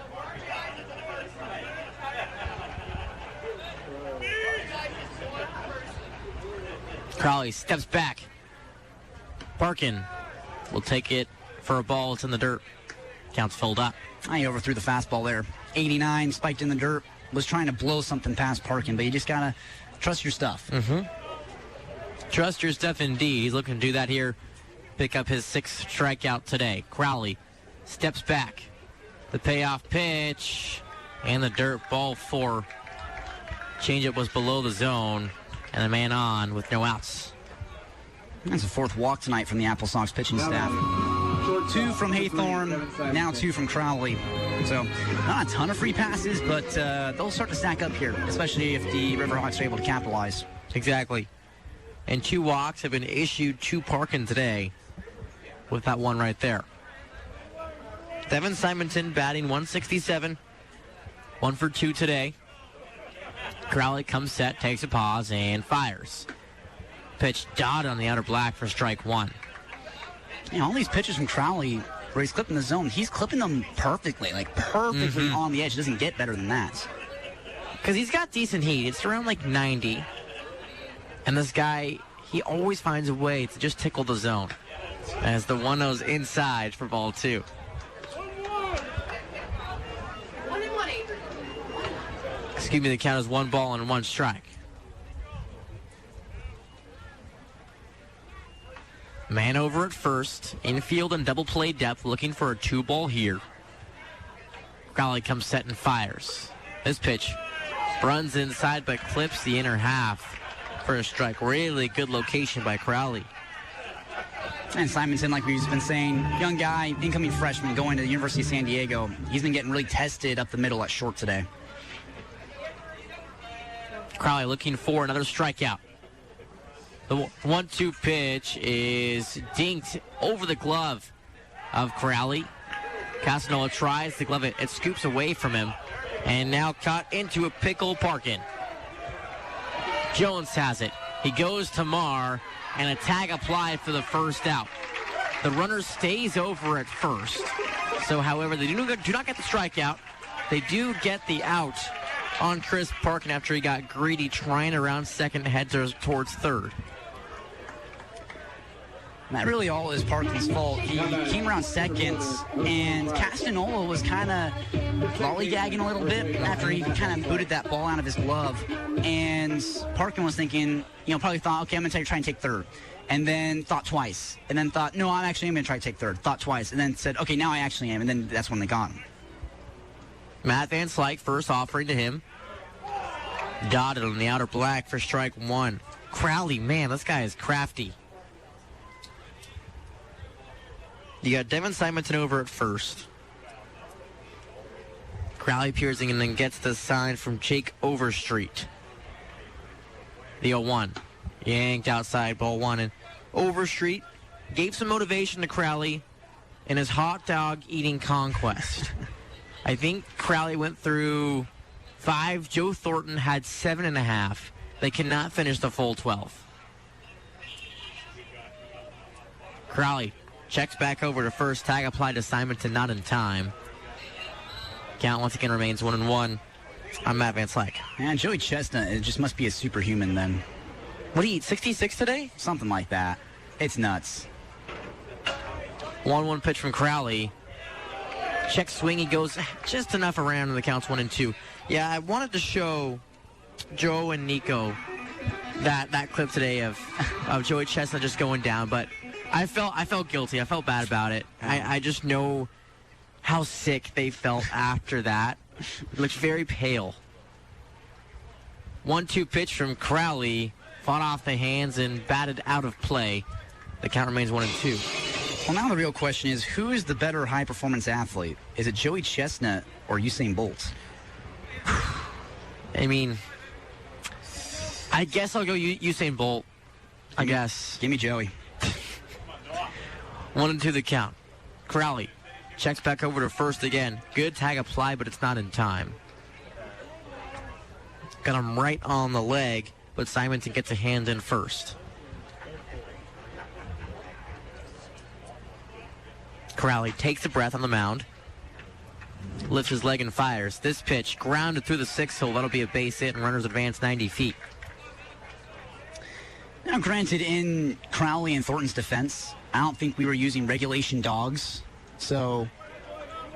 Crowley steps back. Parkin will take it for a ball. It's in the dirt. Count's filled up. He overthrew the fastball there. 89, spiked in the dirt. Was trying to blow something past Parkin, but you just got to trust your stuff. Mm-hmm. Trust your stuff indeed. He's looking to do that here. Pick up his 6th strikeout today. Crowley steps back. The payoff pitch. And the dirt, ball 4. Changeup was below the zone. And the man on with no outs. That's the 4th walk tonight from the AppleSox pitching staff. 2 from Haythorne, now 2 from Crowley. So not a ton of free passes, but they'll start to stack up here, especially if the Riverhawks are able to capitalize. Exactly. And 2 walks have been issued to Parkin today with that one right there. Devin Simonton batting .167. 1 for 2 today. Crowley comes set, takes a pause, and fires. Pitch dotted on the outer black for strike 1. Yeah, all these pitches from Crowley where he's clipping the zone, he's clipping them perfectly, like perfectly on the edge. It doesn't get better than that. Because he's got decent heat. It's around like 90. And this guy, he always finds a way to just tickle the zone. As the 1-0's inside for ball 2. Excuse me, the count is 1 ball and 1 strike. Man over at first, infield and double play depth, looking for a 2-ball here. Crowley comes set and fires. This pitch runs inside but clips the inner half for a strike. Really good location by Crowley. And Simonson, like we've been saying, young guy, incoming freshman going to the University of San Diego. He's been getting really tested up the middle at short today. Crowley looking for another strikeout. The 1-2 pitch is dinked over the glove of Crowley. Casanova tries the glove. It scoops away from him. And now caught into a pickle. Parkin. Jones has it. He goes to Marr, and a tag applied for the first out. The runner stays over at first. So, however, they do not get the strikeout. They do get the out on Chris Parkin after he got greedy trying around second to head towards third. That really all is Parkin's fault. He came around second, and Castanova was kind of lollygagging a little bit after he kind of booted that ball out of his glove. And Parkin was thinking, probably thought, okay, I'm going to try and take third. And then thought twice. And then thought, no, I'm going to try to take third. Thought twice. And then said, okay, now I actually am. And then that's when they got him. Matt Van Slyke first offering to him. Dotted on the outer black for strike 1. Crowley, man, this guy is crafty. You got Devin Simonton over at first. Crowley piercing and then gets the sign from Jake Overstreet. The 0-1. Yanked outside, ball 1. And Overstreet gave some motivation to Crowley in his hot dog eating conquest. I think Crowley went through 5. Joe Thornton had 7.5. They cannot finish the full 12. Crowley checks back over to first. Tag applied to Simonton, not in time. Count once again remains 1-1. I'm Matt Van Slyke. Man, Joey Chestnut, it just must be a superhuman then. What did he eat, 66 today? Something like that. It's nuts. 1-1 pitch from Crowley. Check swing, he goes just enough around, and the count's 1-2. Yeah, I wanted to show Joe and Nico that clip today of Joey Chestnut just going down, but I felt guilty. I felt bad about it. I just know how sick they felt after that. Looked very pale. 1-2 pitch from Crowley. Fought off the hands and batted out of play. The count remains 1-2. Well, now the real question is, who is the better high-performance athlete? Is it Joey Chestnut or Usain Bolt? I mean, I guess I'll go Usain Bolt. I guess. Give me Joey. 1-2 the count. Crowley checks back over to first again. Good tag apply, but it's not in time. Got him right on the leg, but Simonton gets a hand in first. Crowley takes a breath on the mound. Lifts his leg and fires. This pitch grounded through the 6 hole. That'll be a base hit, and runners advance 90 feet. Now, granted, in Crowley and Thornton's defense, I don't think we were using regulation dogs. So,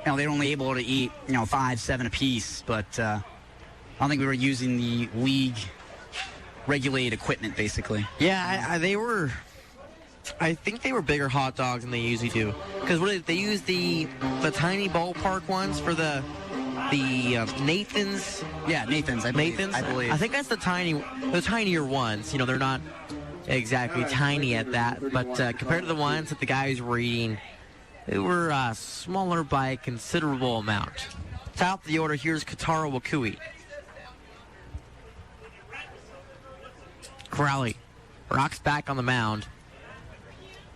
they were only able to eat, 5, 7 apiece. But I don't think we were using the league regulated equipment, basically. Yeah, they were. I think they were bigger hot dogs than they usually do. Because they use the tiny ballpark ones for the Nathans. Yeah, Nathans. I believe. I think that's the tinier ones. They're not exactly tiny at that, but compared to the ones that the guys were eating, they were smaller by a considerable amount. Top of the order, here's Katara Wakui. Crowley rocks back on the mound,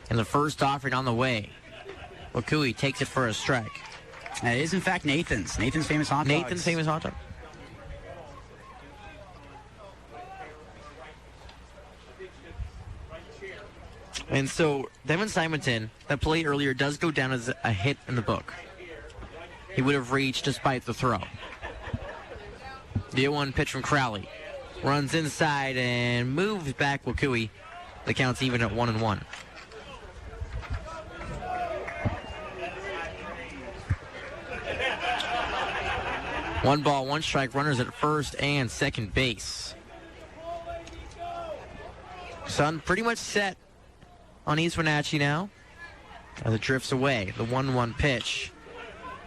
and the first offering on the way. Wakui takes it for a strike. It is, in fact, Nathan's. Nathan's famous hot dogs. Nathan's famous hot dog. And so, Devin Simonton, that play earlier, does go down as a hit in the book. He would have reached despite the throw. The 0-1 pitch from Crowley. Runs inside and moves back Wakui. The count's even at 1-1. One ball, one strike, runners at first and second base. Sun pretty much set on East Wenatchee now as it drifts away. The 1-1 pitch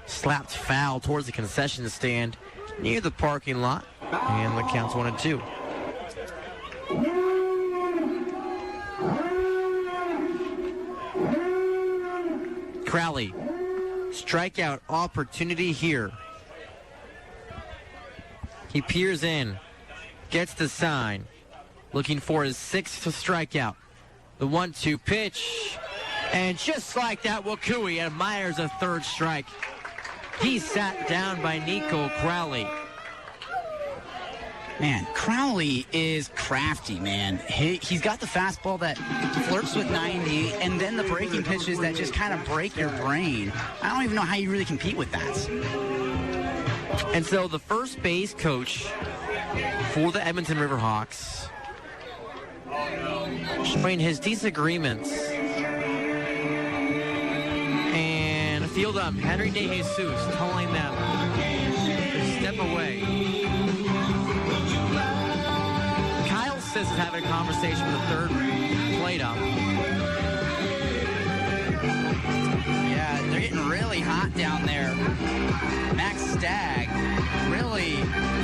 slapped foul towards the concession stand near the parking lot, and the count's 1-2. Crowley, strikeout opportunity here. He peers in, gets the sign, looking for his 6th strikeout. The 1-2 pitch, and just like that, Wakui admires a 3rd strike. He's sat down by Nicho Crowley. Man, Crowley is crafty, man. He's got the fastball that flirts with 90, and then the breaking pitches that just kind of break your brain. I don't even know how you really compete with that. And so the first base coach for the Edmonton Riverhawks showing his disagreements. And field ump Henry De Jesus telling them to step away. Kyle Siss is having a conversation with the 3rd plate ump. Yeah, they're getting really hot down there. Max Stagg really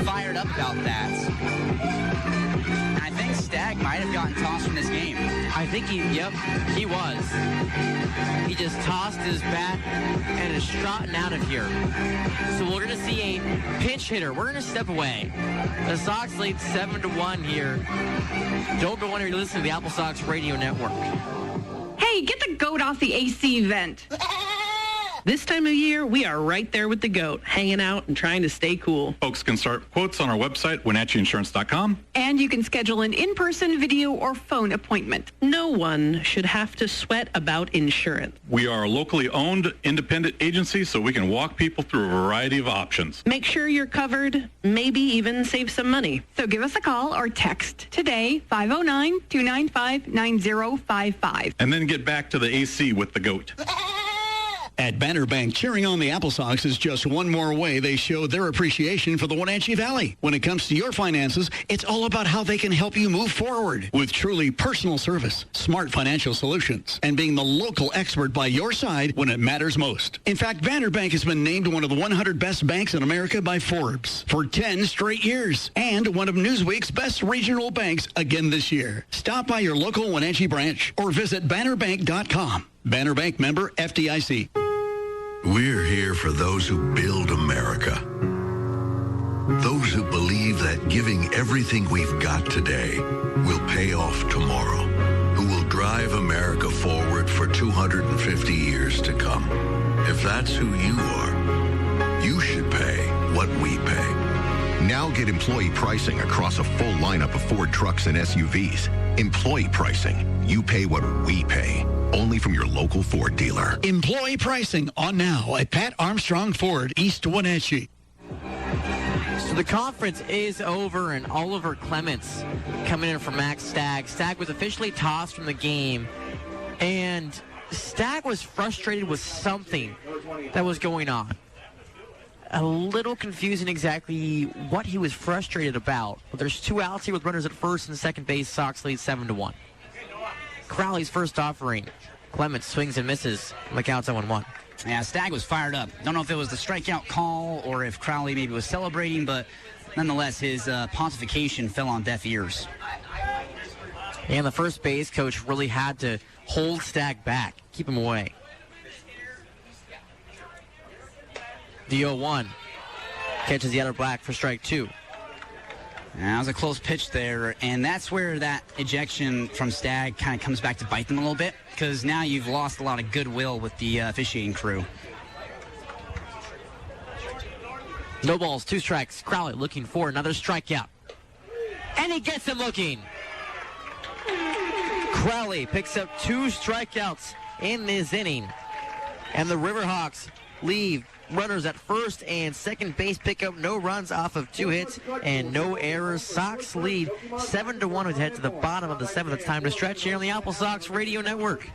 fired up about that. I think Stagg might have gotten tossed from this game. I think he was. He just tossed his bat and is trotting out of here. So we're going to see a pinch hitter. We're going to step away. The Sox lead 7-1 here. Don't go anywhere. Listen to the AppleSox Radio Network. Hey, get the goat off the AC vent. This time of year, we are right there with the goat, hanging out and trying to stay cool. Folks can start quotes on our website, WenatcheeInsurance.com. And you can schedule an in-person video or phone appointment. No one should have to sweat about insurance. We are a locally owned independent agency, so we can walk people through a variety of options. Make sure you're covered, maybe even save some money. So give us a call or text today, 509-295-9055. And then get back to the AC with the goat. At Banner Bank, cheering on the AppleSox is just one more way they show their appreciation for the Wenatchee Valley. When it comes to your finances, it's all about how they can help you move forward with truly personal service, smart financial solutions, and being the local expert by your side when it matters most. In fact, Banner Bank has been named one of the 100 best banks in America by Forbes for 10 straight years and one of Newsweek's best regional banks again this year. Stop by your local Wenatchee branch or visit bannerbank.com. Banner Bank, member FDIC. We're here for those who build America. Those who believe that giving everything we've got today will pay off tomorrow. Who will drive America forward for 250 years to come. If that's who you are, you should pay what we pay. Now get employee pricing across a full lineup of Ford trucks and SUVs. Employee pricing. You pay what we pay. Only from your local Ford dealer. Employee pricing on now at Pat Armstrong Ford, East Wenatchee. So the conference is over, and Oliver Clements coming in for Max Stagg. Stagg was officially tossed from the game, and Stagg was frustrated with something that was going on. A little confusing exactly what he was frustrated about. But there's 2 outs here with runners at first and second base. Sox lead 7-1. Crowley's first offering. Clements swings and misses. The count's 0-1. Yeah, Stagg was fired up. Don't know if it was the strikeout call or if Crowley maybe was celebrating, but nonetheless, his pontification fell on deaf ears. And the first base coach really had to hold Stagg back, keep him away. The 0-1 catches the outer black for strike 2. That was a close pitch there, and that's where that ejection from Stagg kind of comes back to bite them a little bit, because now you've lost a lot of goodwill with the officiating crew. No balls, 2 strikes. Crowley looking for another strikeout. And he gets him looking. Crowley picks up 2 strikeouts in this inning. And the Riverhawks leave runners at first and second base, pick up no runs off of 2 hits and no errors. Sox lead 7-1 with head to the bottom of the 7th. It's time to stretch here on the AppleSox Radio Network.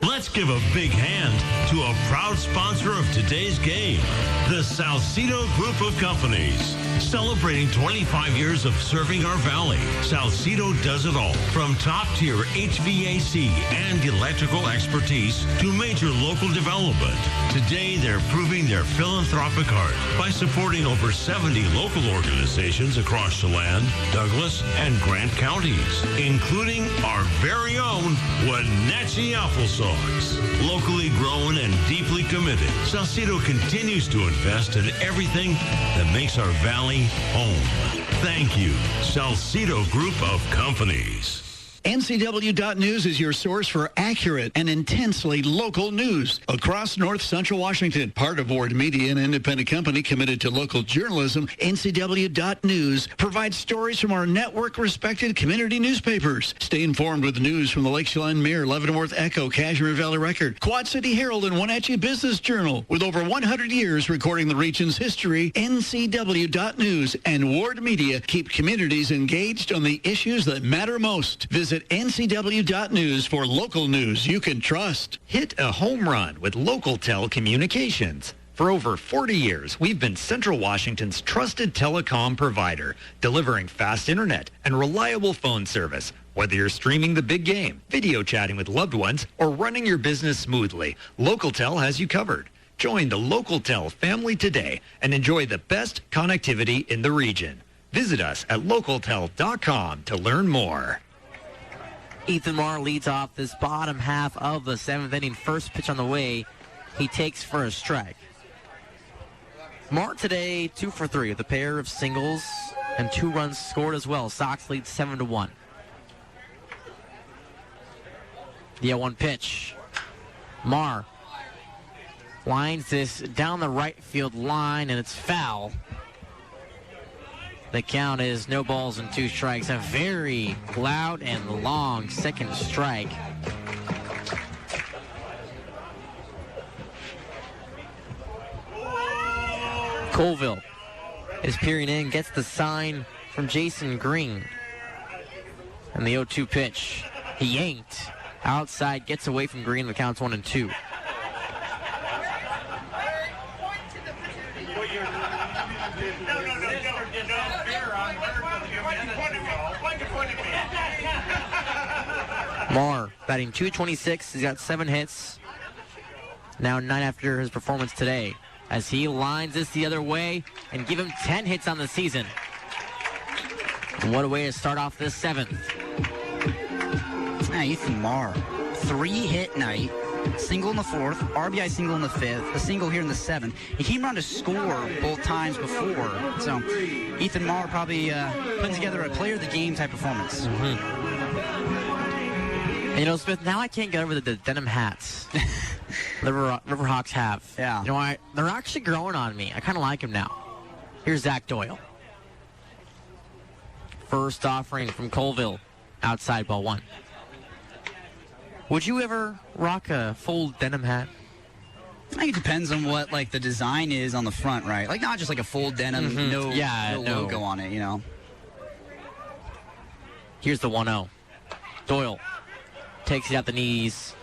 Let's give a big hand to a proud sponsor of today's game, the Salcedo Group of Companies. Celebrating 25 years of serving our valley, Salcedo does it all, from top-tier HVAC and electrical expertise to major local development. Today, they're proving their philanthropic heart by supporting over 70 local organizations across Chelan, Douglas, and Grant counties, including our very own Wenatchee AppleSox. Locally grown and deeply committed, Salcedo continues to invest in everything that makes our valley home. Thank you, Salcedo Group of Companies. NCW.News is your source for accurate and intensely local news across North Central Washington. Part of Ward Media, an independent company committed to local journalism, NCW.News provides stories from our network-respected community newspapers. Stay informed with news from the Lake Chelan Mirror, Leavenworth Echo, Cashmere Valley Record, Quad City Herald, and Wenatchee Business Journal. With over 100 years recording the region's history, NCW.News and Ward Media keep communities engaged on the issues that matter most. Visit NCW.News for local news you can trust. Hit a home run with LocalTel Communications. For over 40 years, we've been Central Washington's trusted telecom provider, delivering fast internet and reliable phone service. Whether you're streaming the big game, video chatting with loved ones, or running your business smoothly, LocalTel has you covered. Join the LocalTel family today and enjoy the best connectivity in the region. Visit us at localtel.com to learn more. Ethan Marr leads off this bottom half of the 7th inning. First pitch on the way. He takes for a strike. Marr today 2 for 3 with a pair of singles and 2 runs scored as well. Sox lead 7-1. The 0-1 pitch. Marr lines this down the right field line, and it's foul. The count is no balls and 2 strikes. A very loud and long second strike. Colville is peering in, gets the sign from Jason Green. And the 0-2 pitch. He yanked outside, gets away from Green. The count's 1-2. Marr batting .226. He's got 7 hits. Now 9 after his performance today, as he lines this the other way and give him 10 hits on the season. And what a way to start off this 7th. Ethan Marr, 3-hit night. Single in the 4th, RBI single in the 5th, a single here in the 7th. He came around to score both times before. So Ethan Marr probably putting together a player of the game type performance. And you know, Smith, now I can't get over the denim hats the Riverhawks have. Yeah. You know, they're actually growing on me. I kind of like him now. Here's Zach Doyle. First offering from Colville. Outside ball 1. Would you ever rock a full denim hat? I think it depends on what, like, the design is on the front, right? Like, not just like a full denim, no logo on it, you know. Here's the 1-0. Doyle takes it out the knees.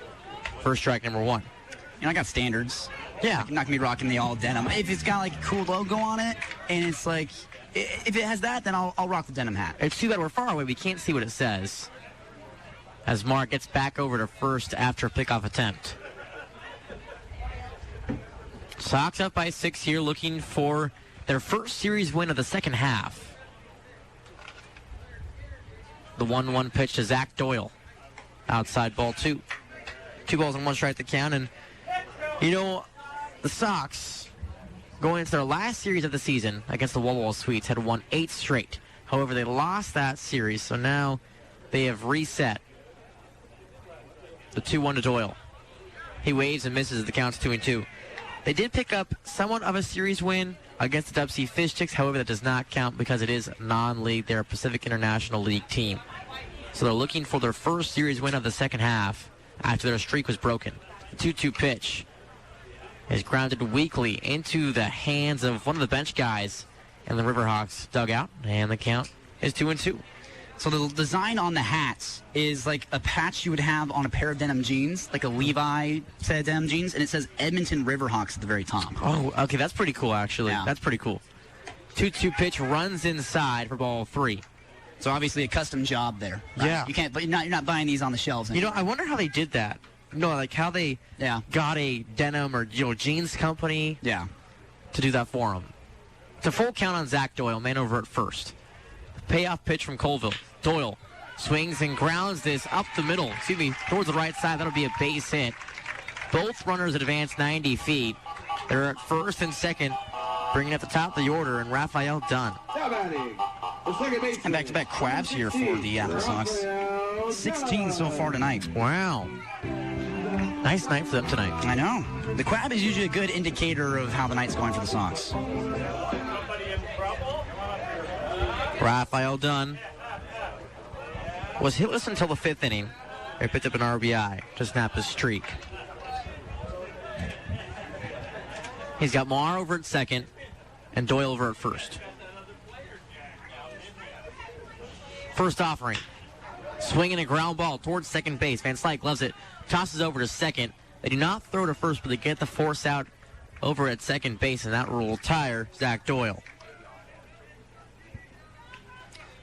First strike, number 1. You know, I got standards. Yeah. Like, I'm not going to be rocking the all denim. If it's got, like, a cool logo on it, and it's like, if it has that, then I'll rock the denim hat. It's too bad we're far away. We can't see what it says. As Mark gets back over to first after a pickoff attempt. Sox up by 6 here, looking for their first series win of the second half. The 1-1 pitch to Zach Doyle. Outside ball 2. 2 balls and 1 strike to count. And, you know, the Sox, going into their last series of the season against the Walla Walla Sweets, had won 8 straight. However, they lost that series, so now they have reset. The 2-1 to Doyle. He waves and misses. The count's 2-2. They did pick up somewhat of a series win against the Dub Sea Fish Chicks. However, that does not count because it is non-league. They're a Pacific International League team. So they're looking for their first series win of the second half after their streak was broken. The 2-2 pitch is grounded weakly into the hands of one of the bench guys in the Riverhawks dugout. And the count is 2-2. So the design on the hats is like a patch you would have on a pair of denim jeans, like a Levi set of denim jeans, and it says Edmonton Riverhawks at the very top. Oh, okay, that's pretty cool, actually. Yeah. That's pretty cool. 2-2 pitch runs inside for ball 3. So obviously a custom job there. Right? Yeah. You can't, but you're not buying these on the shelves anymore. You know, I wonder how they did that. No, like how they got a denim or jeans company to do that for them. It's a full count on Zach Doyle, man over at first. Payoff pitch from Colville. Doyle swings and grounds this up the middle, towards the right side. That'll be a base hit. Both runners advance 90 feet. They're at first and second, bringing up the top of the order, and Raphael Dunn. And back-to-back quabs here for the AppleSox. 16 so far tonight. Wow. Nice night for them tonight. I know. The quab is usually a good indicator of how the night's going for the Sox. Raphael Dunn was hitless until the 5th inning. He picked up an RBI to snap his streak. He's got Marr over at second and Doyle over at first. First offering. Swinging a ground ball towards second base. Van Slyke loves it. Tosses over to second. They do not throw to first, but they get the force out over at second base, and that will tire Zach Doyle.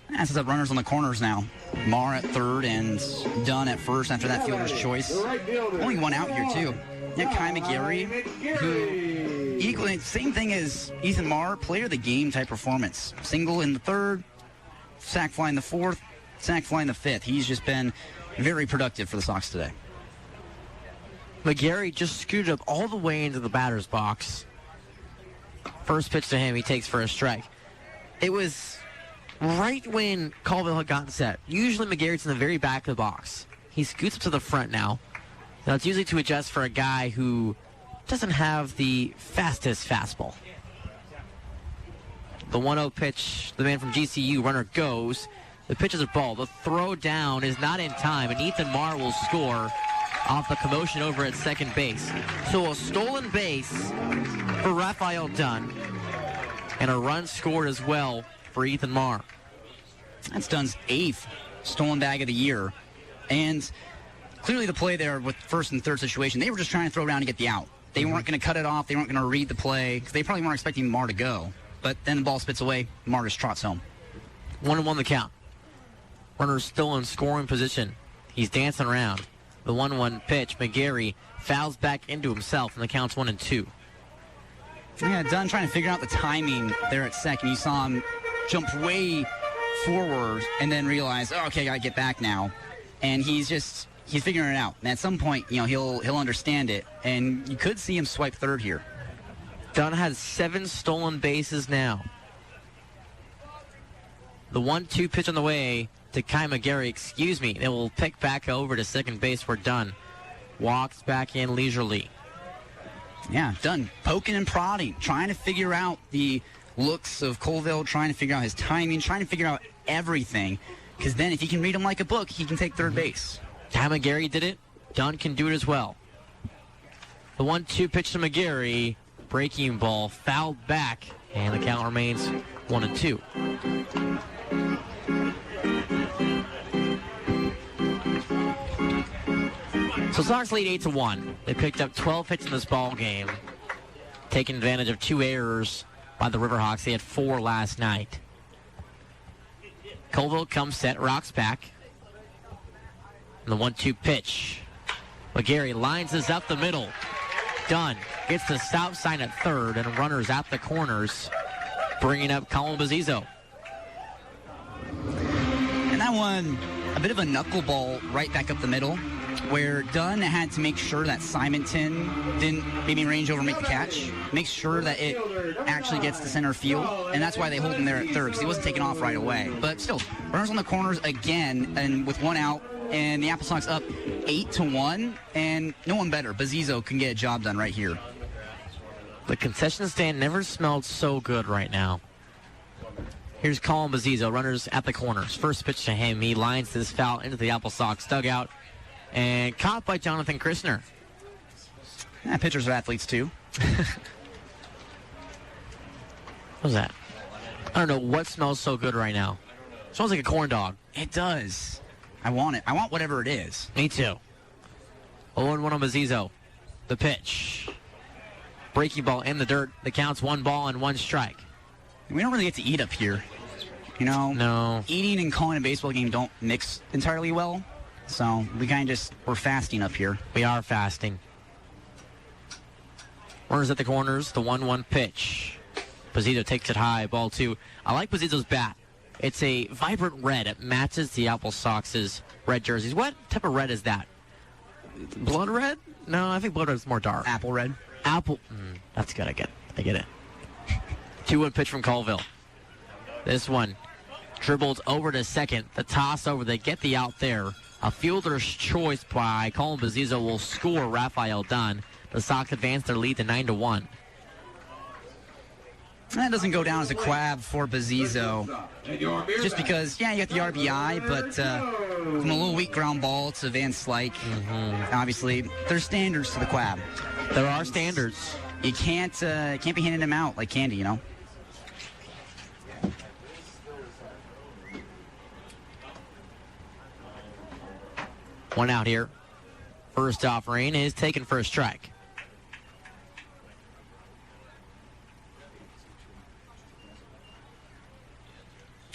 That's up runners on the corners now. Marr at third and Dunn at first after that fielder's choice. Only one out here, too. Yeah, Kai McGary, who equally, same thing as Ethan Marr, player of the game type performance. Single in the 3rd, sack fly in the 4th, sack fly in the 5th. He's just been very productive for the Sox today. McGary just scooted up all the way into the batter's box. First pitch to him, he takes for a strike. It was right when Colville had gotten set. Usually McGary's in the very back of the box. He scoots up to the front now. Now it's usually to adjust for a guy who doesn't have the fastest fastball. The 1-0 pitch, the man from GCU, runner goes. The pitch is a ball. The throw down is not in time, and Ethan Marr will score off the commotion over at second base. So a stolen base for Raphael Dunn, and a run scored as well for Ethan Marr. That's Dunn's 8th stolen bag of the year. And clearly the play there with first and third situation, they were just trying to throw around and get the out. They weren't going to cut it off. They weren't going to read the play because they probably weren't expecting Marr to go. But then the ball spits away. Marr just trots home. 1-1 the count. Runner's still in scoring position He's dancing around. The 1-1 pitch, McGary fouls back into himself, and the count's 1-2. Yeah, Dunn trying to figure out the timing there at second. You saw him jump way forward and then realize, oh, okay, I gotta get back now. And he's figuring it out. And at some point, he'll understand it. And you could see him swipe third here. Dunn has 7 stolen bases now. The 1-2 pitch on the way to Kai McGary, It will pick back over to second base where Dunn walks back in leisurely. Yeah, Dunn poking and prodding, trying to figure out the looks of Colville, trying to figure out his timing, trying to figure out everything. Because then if he can read him like a book, he can take third base. Kai McGary did it. Dunn can do it as well. The 1-2 pitch to McGary. Breaking ball fouled back, and the count remains 1-2. So Sox lead 8-1. They picked up 12 hits in this ball game, taking advantage of 2 errors by the Riverhawks. They had 4 last night. Colville comes set, rocks back. And the 1-2 pitch. McGary lines this up the middle. Dunn gets the stop sign at third, and runners at the corners, bringing up Colin Bazzizo. And that one, a bit of a knuckleball right back up the middle, where Dunn had to make sure that Simonton didn't maybe range over and make the catch, make sure that it actually gets to center field, and that's why they hold him there at third, because he wasn't taken off right away. But still, runners on the corners again, and with 1 out, and the AppleSox up 8-1, and no one better. Bazzizo can get a job done right here. The concession stand never smelled so good right now. Here's Colin Bazzizo, runners at the corners. First pitch to him. He lines this foul into the AppleSox dugout, and caught by Jonathan Christner. Yeah, pitchers are athletes too. What was that? I don't know what smells so good right now. It smells like a corn dog. It does. I want it. I want whatever it is. Me too. 0-1 on Bazzizo. The pitch. Breaking ball in the dirt. The count's 1 ball and 1 strike. We don't really get to eat up here. No. Eating and calling a baseball game don't mix entirely well. So we kind of we're fasting up here. We are fasting. Runners at the corners. The 1-1 pitch. Bazzizo takes it high. Ball 2. I like Bazzizo's bat. It's a vibrant red. It matches the AppleSox's red jerseys. What type of red is that? Blood red? No, I think blood red is more dark. Apple red. Apple. That's good. I get it. 2-1 pitch from Colville. This one dribbled over to second. The toss over. They get the out there. A fielder's choice by Colin Bazzizo will score Rafael Dunn. The Sox advance their lead to 9-1. That doesn't go down as a quab for Bazzizo. Just because, you got the RBI, but from a little weak ground ball to Van Slyke, obviously, there's standards to the quab. There are standards. You can't be handing them out like candy, One out here. First offering is taken for a strike.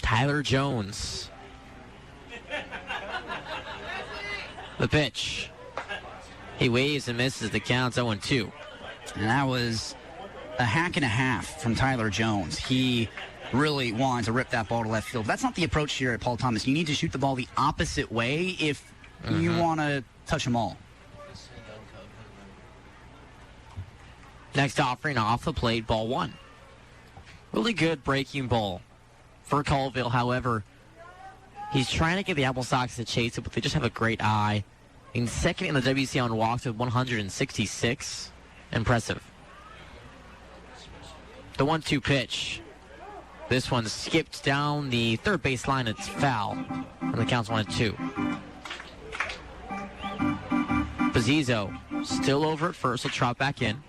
Tyler Jones. The pitch. He waves and misses. The count's 0-2. And that was a hack and a half from Tyler Jones. He really wanted to rip that ball to left field. That's not the approach here at Paul Thomas. You need to shoot the ball the opposite way if you want to touch them all. Next offering off the plate, ball 1. Really good breaking ball for Colville. However, he's trying to get the AppleSox to chase it, but they just have a great eye. In second in the WC on walks with 166. Impressive. The 1-2 pitch. This one skipped down the third base line. It's foul. And the count's 1-2. Bazzizo still over at first. He'll trot back in.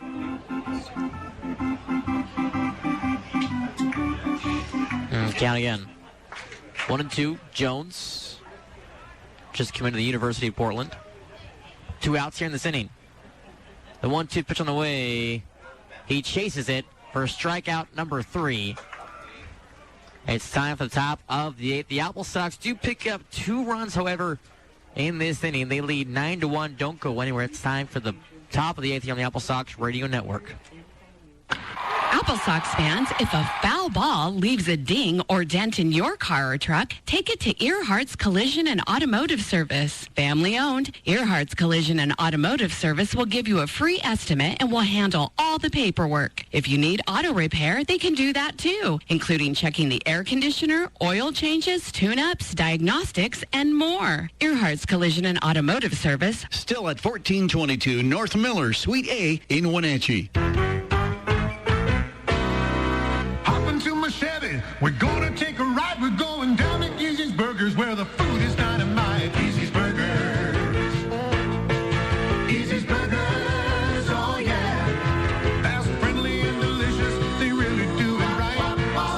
Count again. 1-2. Jones just committed to the University of Portland. 2 outs here in this inning. The 1-2 pitch on the way. He chases it for strikeout number 3. It's time for the top of the 8th. The AppleSox do pick up 2 runs, however, in this inning. They lead 9-1. Don't go anywhere. It's time for the top of the 8th here on the AppleSox Radio Network. AppleSox fans, if a foul ball leaves a ding or dent in your car or truck, take it to Earhart's Collision and Automotive Service. Family owned, Earhart's Collision and Automotive Service will give you a free estimate and will handle all the paperwork. If you need auto repair, they can do that too, including checking the air conditioner, oil changes, tune-ups, diagnostics, and more. Earhart's Collision and Automotive Service. Still at 1422 North Miller, Suite A in Wenatchee. We're gonna take a ride. We're going down to Easy's Burgers, where the food is dynamite. Easy's Burgers. Easy's Burgers, oh yeah. Fast, friendly, and delicious. They really do it right.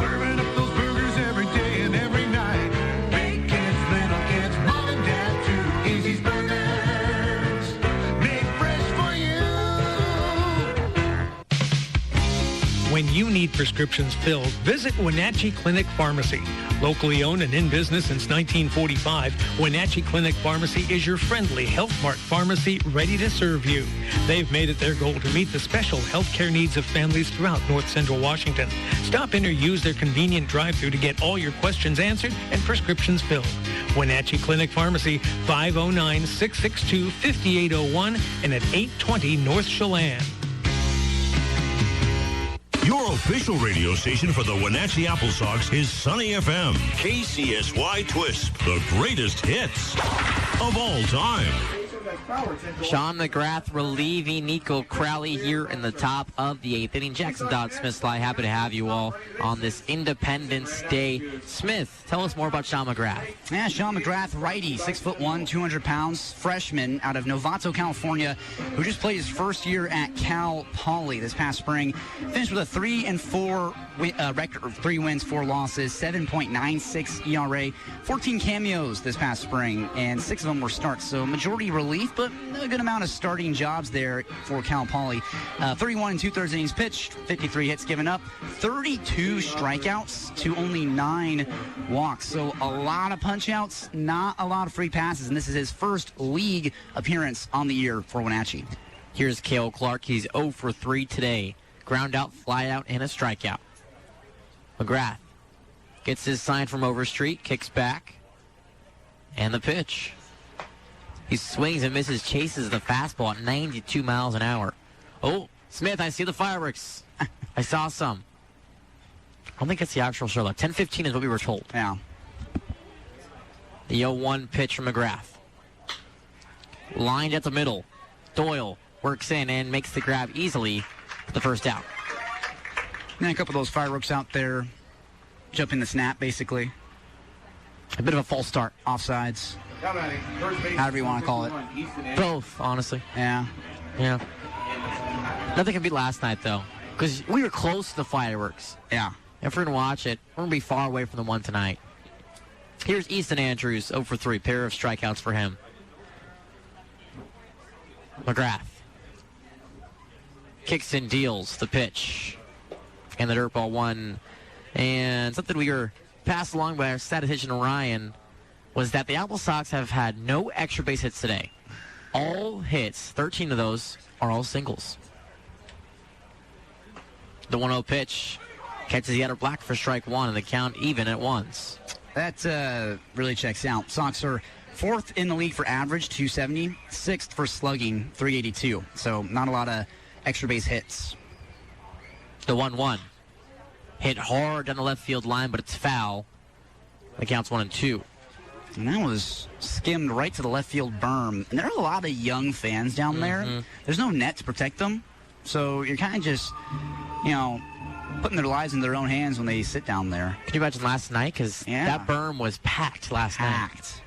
Serving up those burgers every day and every night. Big kids, little kids, mom and dad too. Easy's Burgers. Made fresh for you. When you need prescriptions filled, visit Wenatchee Clinic Pharmacy. Locally owned and in business since 1945, Wenatchee Clinic Pharmacy is your friendly Health Mart pharmacy ready to serve you. They've made it their goal to meet the special health care needs of families throughout North Central Washington. Stop in or use their convenient drive-thru to get all your questions answered and prescriptions filled. Wenatchee Clinic Pharmacy, 509-662-5801 and at 820 North Chelan. Your official radio station for the Wenatchee AppleSox is Sunny FM. KCSY Twist, the greatest hits of all time. Sean McGrath relieving Nicho Crowley here in the top of the 8th inning. Jackson Dodd Smith Sly, happy to have you all on this Independence Day. Smith, tell us more about Sean McGrath. Yeah, Sean McGrath, righty, 6'1", 200 pounds, freshman out of Novato, California, who just played his first year at Cal Poly this past spring. Finished with a 3-4 record of 3 wins, 4 losses, 7.96 ERA, 14 cameos this past spring, and 6 of them were starts. So majority relief, but a good amount of starting jobs there for Cal Poly. 31 2/3 innings pitched, 53 hits given up, 32 strikeouts to only 9 walks. So a lot of punch-outs, not a lot of free passes, and this is his first league appearance on the year for Wenatchee. Here's Cale Clark. He's 0 for 3 today. Ground out, fly out, and a strikeout. McGrath gets his sign from Overstreet, kicks back, and the pitch. He swings and misses, chases the fastball at 92 miles an hour. Oh, Smith, I see the fireworks. I saw some. I don't think it's the actual show, though. 10:15 is what we were told. Yeah. The 0-1 pitch from McGrath. Lined at the middle. Doyle works in and makes the grab easily for the first out. And a couple of those fireworks out there, jumping the snap, basically. A bit of a false start. Offsides. However you want to call it. Both, honestly. Yeah. Yeah. Nothing can beat last night, though, because we were close to the fireworks. Yeah. If we're going to watch it, we're going to be far away from the one tonight. Here's Easton Andrews, 0 for 3, pair of strikeouts for him. McGrath kicks and deals the pitch. And the dirt ball 1. And something we were passed along by our statistician Ryan was that the AppleSox have had no extra base hits today. All hits, 13 of those, are all singles. The 1-0 pitch catches the outer black for strike 1, and the count even at 1s. That really checks out. Sox are 4th in the league for average, 270, 6th for slugging, 382. So not a lot of extra base hits. The 1-1. Hit hard down the left field line, but it's foul. The count's 1-2. And that was skimmed right to the left field berm. And there are a lot of young fans down there. There's no net to protect them. So you're kind of just, putting their lives in their own hands when they sit down there. Can you imagine last night? Because that berm was packed last night.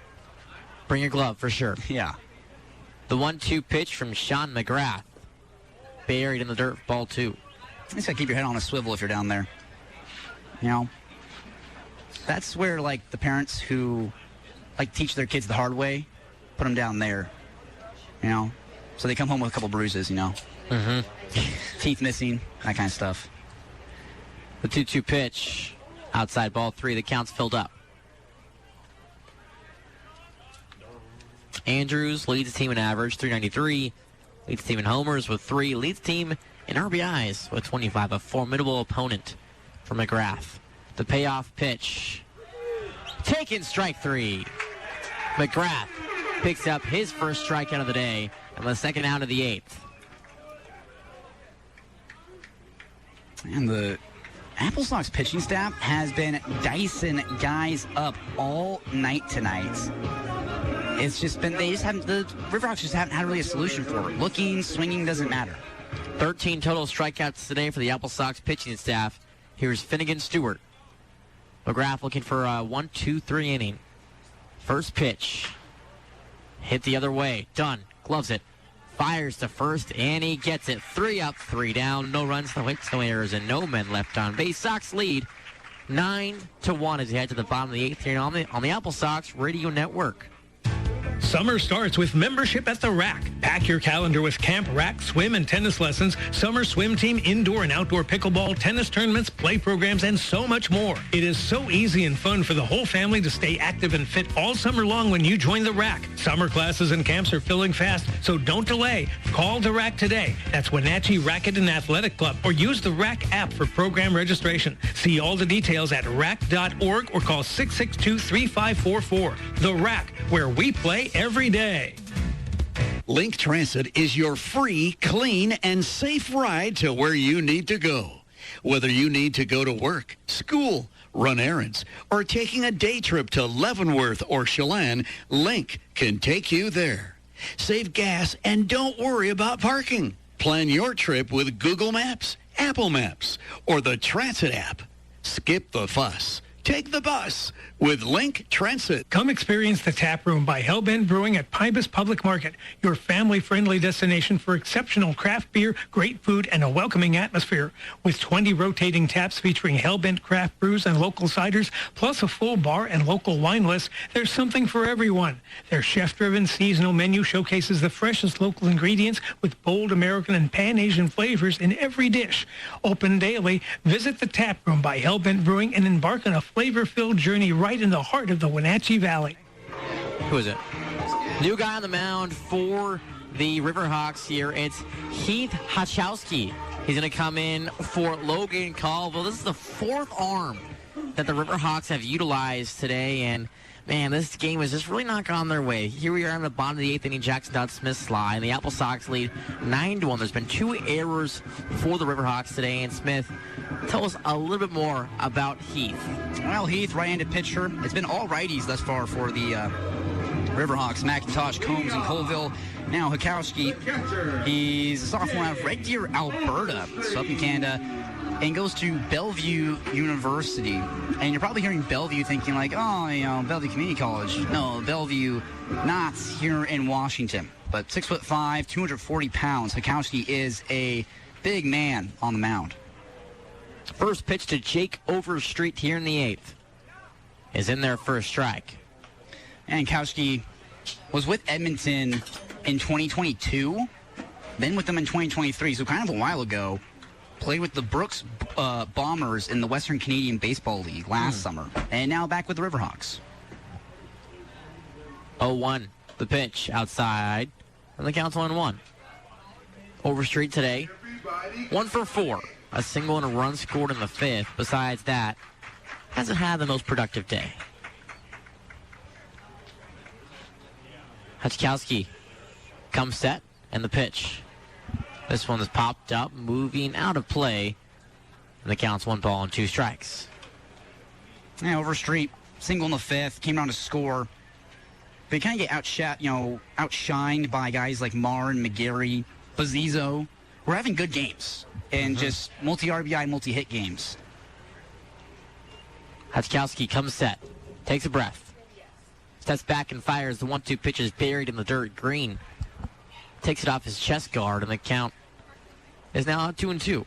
Bring your glove for sure. Yeah. The 1-2 pitch from Sean McGrath. Buried in the dirt, ball 2. You just got to keep your head on a swivel if you're down there. That's where, the parents who, teach their kids the hard way, put them down there, So they come home with a couple bruises, Teeth missing, that kind of stuff. The 2-2 pitch. Outside ball 3. The count's filled up. Andrews leads the team in average, 393. Leads the team in homers with 3. Leads the team in RBIs with 25. A formidable opponent for McGrath. The payoff pitch. Taken, strike 3. McGrath picks up his first strikeout of the day and the second out of the 8th. And the AppleSox pitching staff has been dicing guys up all night tonight. It's just been, the Riverhawks just haven't had really a solution for it. Looking, swinging, doesn't matter. 13 total strikeouts today for the AppleSox pitching staff. Here's Finnegan Stewart. McGrath looking for a 1-2-3 inning. First pitch. Hit the other way. Dunn gloves it. Fires to first, and he gets it. 3 up, 3 down. No runs, no hits, no errors, and no men left on base. Sox lead 9-1 as he head to the bottom of the 8th here on the AppleSox Radio Network. Summer starts with membership at the Rack. Pack your calendar with camp, rack, swim, and tennis lessons, summer swim team, indoor and outdoor pickleball, tennis tournaments, play programs, and so much more. It is so easy and fun for the whole family to stay active and fit all summer long when you join the Rack. Summer classes and camps are filling fast, so don't delay. Call the Rack today. That's Wenatchee Racket and Athletic Club, or use the Rack app for program registration. See all the details at rack.org or call 662-3544. The Rack, where we play every day. Link Transit is your free, clean, and safe ride to where you need to go. Whether you need to go to work, school, run errands, or taking a day trip to Leavenworth or Chelan, Link can take you there. Save gas and don't worry about parking. Plan your trip with Google Maps, Apple Maps, or the Transit app. Skip the fuss. Take the bus with Link Transit. Come experience the Tap Room by Hellbent Brewing at Pybus Public Market, your family-friendly destination for exceptional craft beer, great food, and a welcoming atmosphere. With 20 rotating taps featuring Hellbent craft brews and local ciders, plus a full bar and local wine list, there's something for everyone. Their chef-driven seasonal menu showcases the freshest local ingredients with bold American and Pan-Asian flavors in every dish. Open daily, visit the Tap Room by Hellbent Brewing and embark on a flavor-filled journey right in the heart of the Wenatchee Valley. Who is it? New guy on the mound for the Riverhawks here. It's Heath Hachowski. He's going to come in for Logan Colville. This is the 4th arm that the Riverhawks have utilized today, and man, this game is just really not gone their way. Here we are in the bottom of the 8th inning. Jackson Dodd Smith slide, and the AppleSox lead 9-1. There's been 2 errors for the Riverhawks today, and Smith, tell us a little bit more about Heath. Well, Heath, right-handed pitcher. It's been all righties thus far for the Riverhawks. McIntosh, Combs, and Colville. Now Hachowski, he's a sophomore out of Red Deer, Alberta, so up in Canada, and goes to Bellevue University. And you're probably hearing Bellevue thinking like, oh, you know, Bellevue Community College. No, Bellevue, not here in Washington. But 6'5", 240 pounds. Hachowski is a big man on the mound. First pitch to Jake Overstreet here in the 8th is in there for a strike. And Hachowski was with Edmonton in 2022, then with them in 2023, so kind of a while ago. Played with the Brooks Bombers in the Western Canadian Baseball League last summer, and now back with the Riverhawks. 0-1, the pitch outside, and the count's 1-1. Overstreet today, 1 for 4. A single and a run scored in the 5th. Besides that, hasn't had the most productive day. Hachkowski comes set, and the pitch. This one is popped up, moving out of play, and the count's 1 ball and 2 strikes. Yeah, Overstreet, single in the 5th, came down to score. But you kind of get outshined by guys like Marr and McGary, Bazizo. We're having good games, and just multi-RBI, multi-hit games. Hachkowski comes set, takes a breath, steps back and fires. The 1-2 pitch is buried in the dirt. Green takes it off his chest guard, and the count is now 2-2.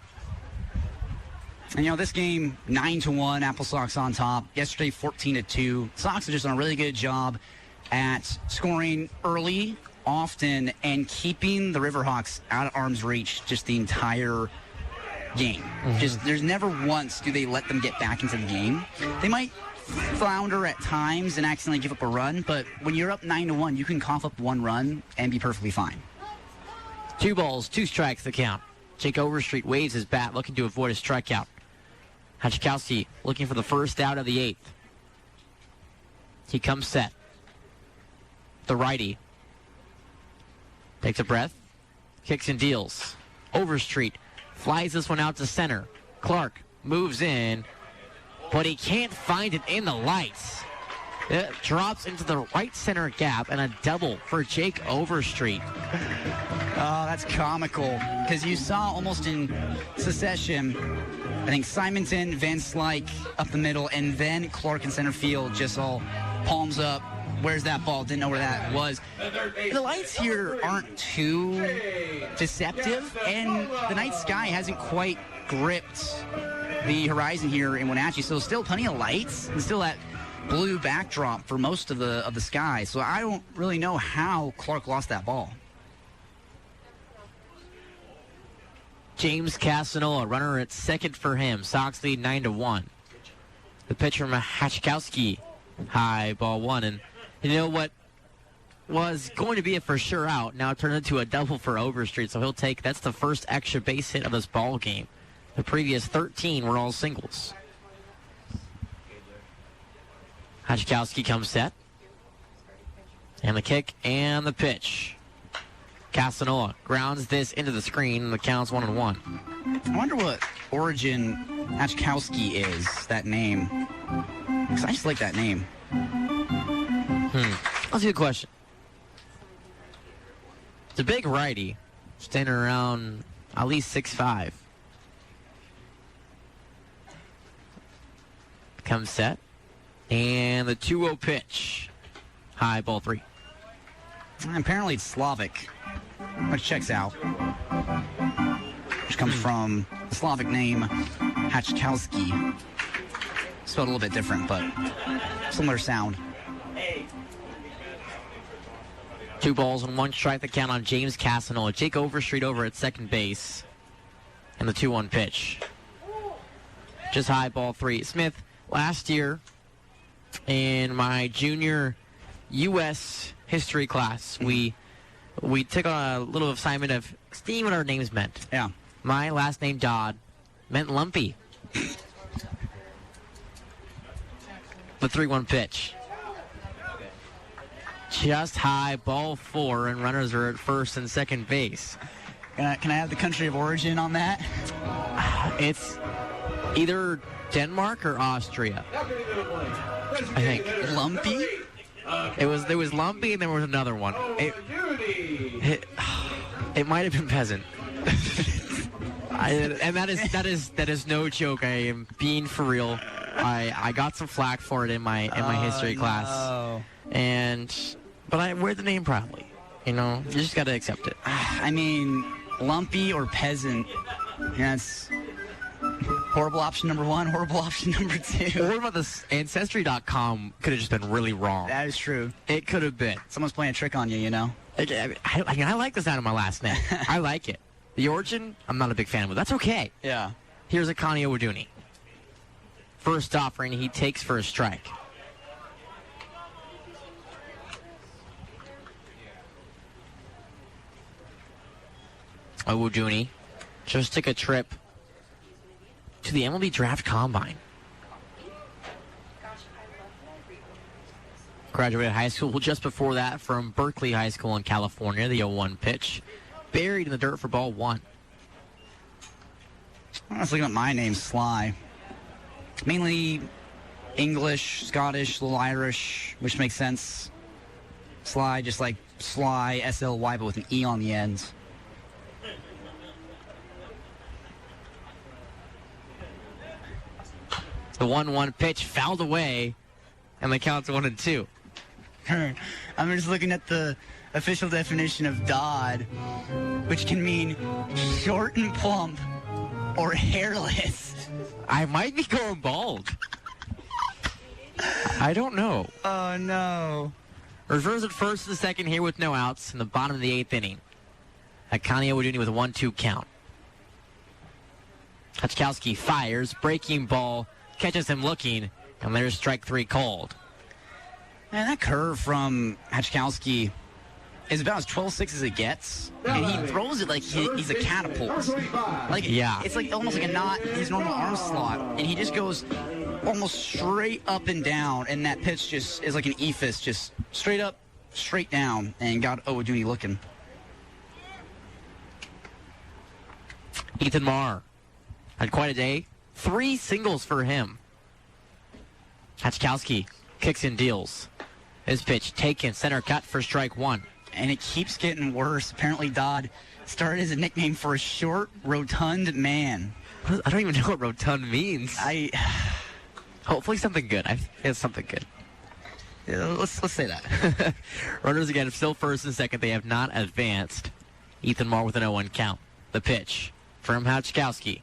And, you know, this game, 9-1, AppleSox on top. Yesterday, 14-2. Sox have just done a really good job at scoring early, often, and keeping the Riverhawks out of arm's reach just the entire game. Just there's never once do they let them get back into the game. They might flounder at times and accidentally give up a run, but when you're up 9-1, you can cough up one run and be perfectly fine. 2 balls, 2 strikes the count. Jake Overstreet waves his bat, looking to avoid a strikeout. Hachikowski looking for the first out of the 8th. He comes set. The righty takes a breath, kicks and deals. Overstreet flies this one out to center. Clark moves in, but he can't find it in the lights. It drops into the right center gap, and a double for Jake Overstreet. Oh, that's comical, because you saw almost in succession, I think Simonton, Van Slyke up the middle, and then Clark in center field just all palms up. Where's that ball? Didn't know where that was. The lights here aren't too deceptive, and the night sky hasn't quite gripped the horizon here in Wenatchee, so still plenty of lights and still that blue backdrop for most of the sky. So I don't really know how Clark lost that ball. James Casanola, runner at second for him. Sox lead 9-1. The pitch from Hachikowski, high ball 1, and you know what was going to be a for sure out now turned into a double for Overstreet, so he'll take, that's the first extra base hit of this ball game. The previous 13 were all singles. Hachikowski comes set. And the kick and the pitch. Casanola grounds this into the screen, and the count's 1-1. I wonder what origin Hachikowski is, that name. Because I just like that name. That's a good question. It's a big righty, standing around at least 6'5". Comes set. And the 2-0 pitch. High ball 3. Apparently it's Slavic, which checks out. Which comes from the Slavic name Hachikowski. Spelled a little bit different, but similar sound. 2 balls and 1 strike, the count on James Casanola. Jake Overstreet over at second base. And the 2-1 pitch. Just high ball 3. Smith, last year in my junior U.S. history class, we took on a little assignment of seeing what our names meant. Yeah. My last name, Dodd, meant lumpy. The 3-1 pitch. Just high, ball 4, and runners are at first and second base. Can I have the country of origin on that? It's either Denmark or Austria, I think. Lumpy? There was lumpy, and there was another one. It might have been peasant. And that is no joke. I am being for real. I got some flack for it in my history class, but I wear the name proudly. You know, you just got to accept it. I mean, lumpy or peasant. That's horrible option number 1, horrible option number 2. Or what about this? Ancestry.com could have just been really wrong. That is true. It could have been. Someone's playing a trick on you, you know? I like the sound of my last name. I like it. The origin, I'm not a big fan of it. That's okay. Yeah. Here's Akani Owoduni. First offering he takes for a strike. Owoduni just took a trip to the MLB Draft Combine. Graduated high school just before that from Berkeley High School in California. The 0-1 pitch. Buried in the dirt for ball 1. I was looking at my name, Sly. Mainly English, Scottish, a little Irish, which makes sense. Sly, just like Sly, S-L-Y, but with an E on the end. The 1-1 pitch fouled away, and the count's 1-2. I'm just looking at the official definition of Dodd, which can mean short and plump or hairless. I might be going bald. I don't know. Oh, no. Reverse at first to the second here with no outs in the bottom of the 8th inning. Akani Owoduni with a 1-2 count. Hachikowski fires, breaking ball, catches him looking, And there's strike 3 called. Man, that curve from Hatchkowski is about as 12-6 as it gets. And he throws it like he's a catapult. Like, yeah. It's like almost like not his normal arm slot. And he just goes almost straight up and down. And that pitch just is like an ephus, just straight up, straight down. And got Owoduni looking. Ethan Marr had quite a day. 3 singles for him. Hatchkowski kicks and deals. His pitch taken, center cut for strike 1. And it keeps getting worse. Apparently Dodd started as a nickname for a short, rotund man. I don't even know what rotund means. Hopefully something good. It's something good. Yeah, let's say that. Runners again, still first and second. They have not advanced. Ethan Marr with an 0-1 count. The pitch from Hatchkowski.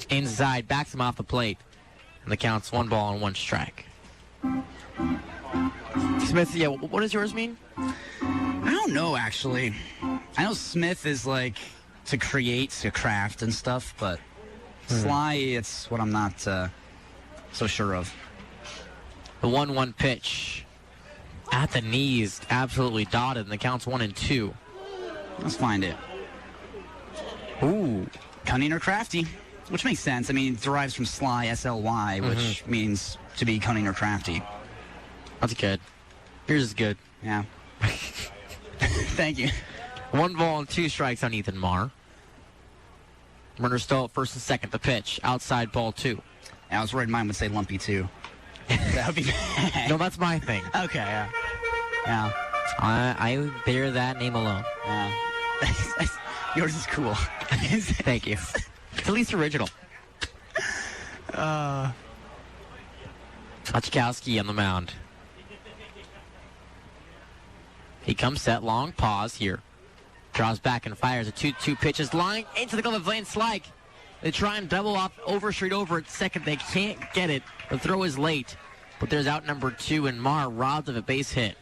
Inside, backs him off the plate. And the count's 1 ball and 1 strike. Smith, yeah, what does yours mean? I don't know, actually. I know Smith is like to create, to craft and stuff, but Sly, it's what I'm not so sure of. The 1-1 pitch at the knees, absolutely dotted, and the count's 1-2. Let's find it. Ooh, cunning or crafty, which makes sense. I mean, it derives from Sly, S-L-Y, which means to be cunning or crafty. That's good. Yours is good. Yeah. Thank you. 1 ball and 2 strikes on Ethan Marr. Runner still at first and second. The pitch, outside ball 2. I was worried mine would say lumpy too. That would be bad. No, that's my thing. Okay, yeah. Yeah. I bear that name alone. Yeah. Yours is cool. Thank you. It's at least original. Hatchkowski on the mound. He comes set, long pause here. Draws back and fires a 2-2 pitches. Line into the glove of Lance Slyke. They try and double off Overstreet over at second. They can't get it. The throw is late. But there's out number 2, and Marr robbed of a base hit.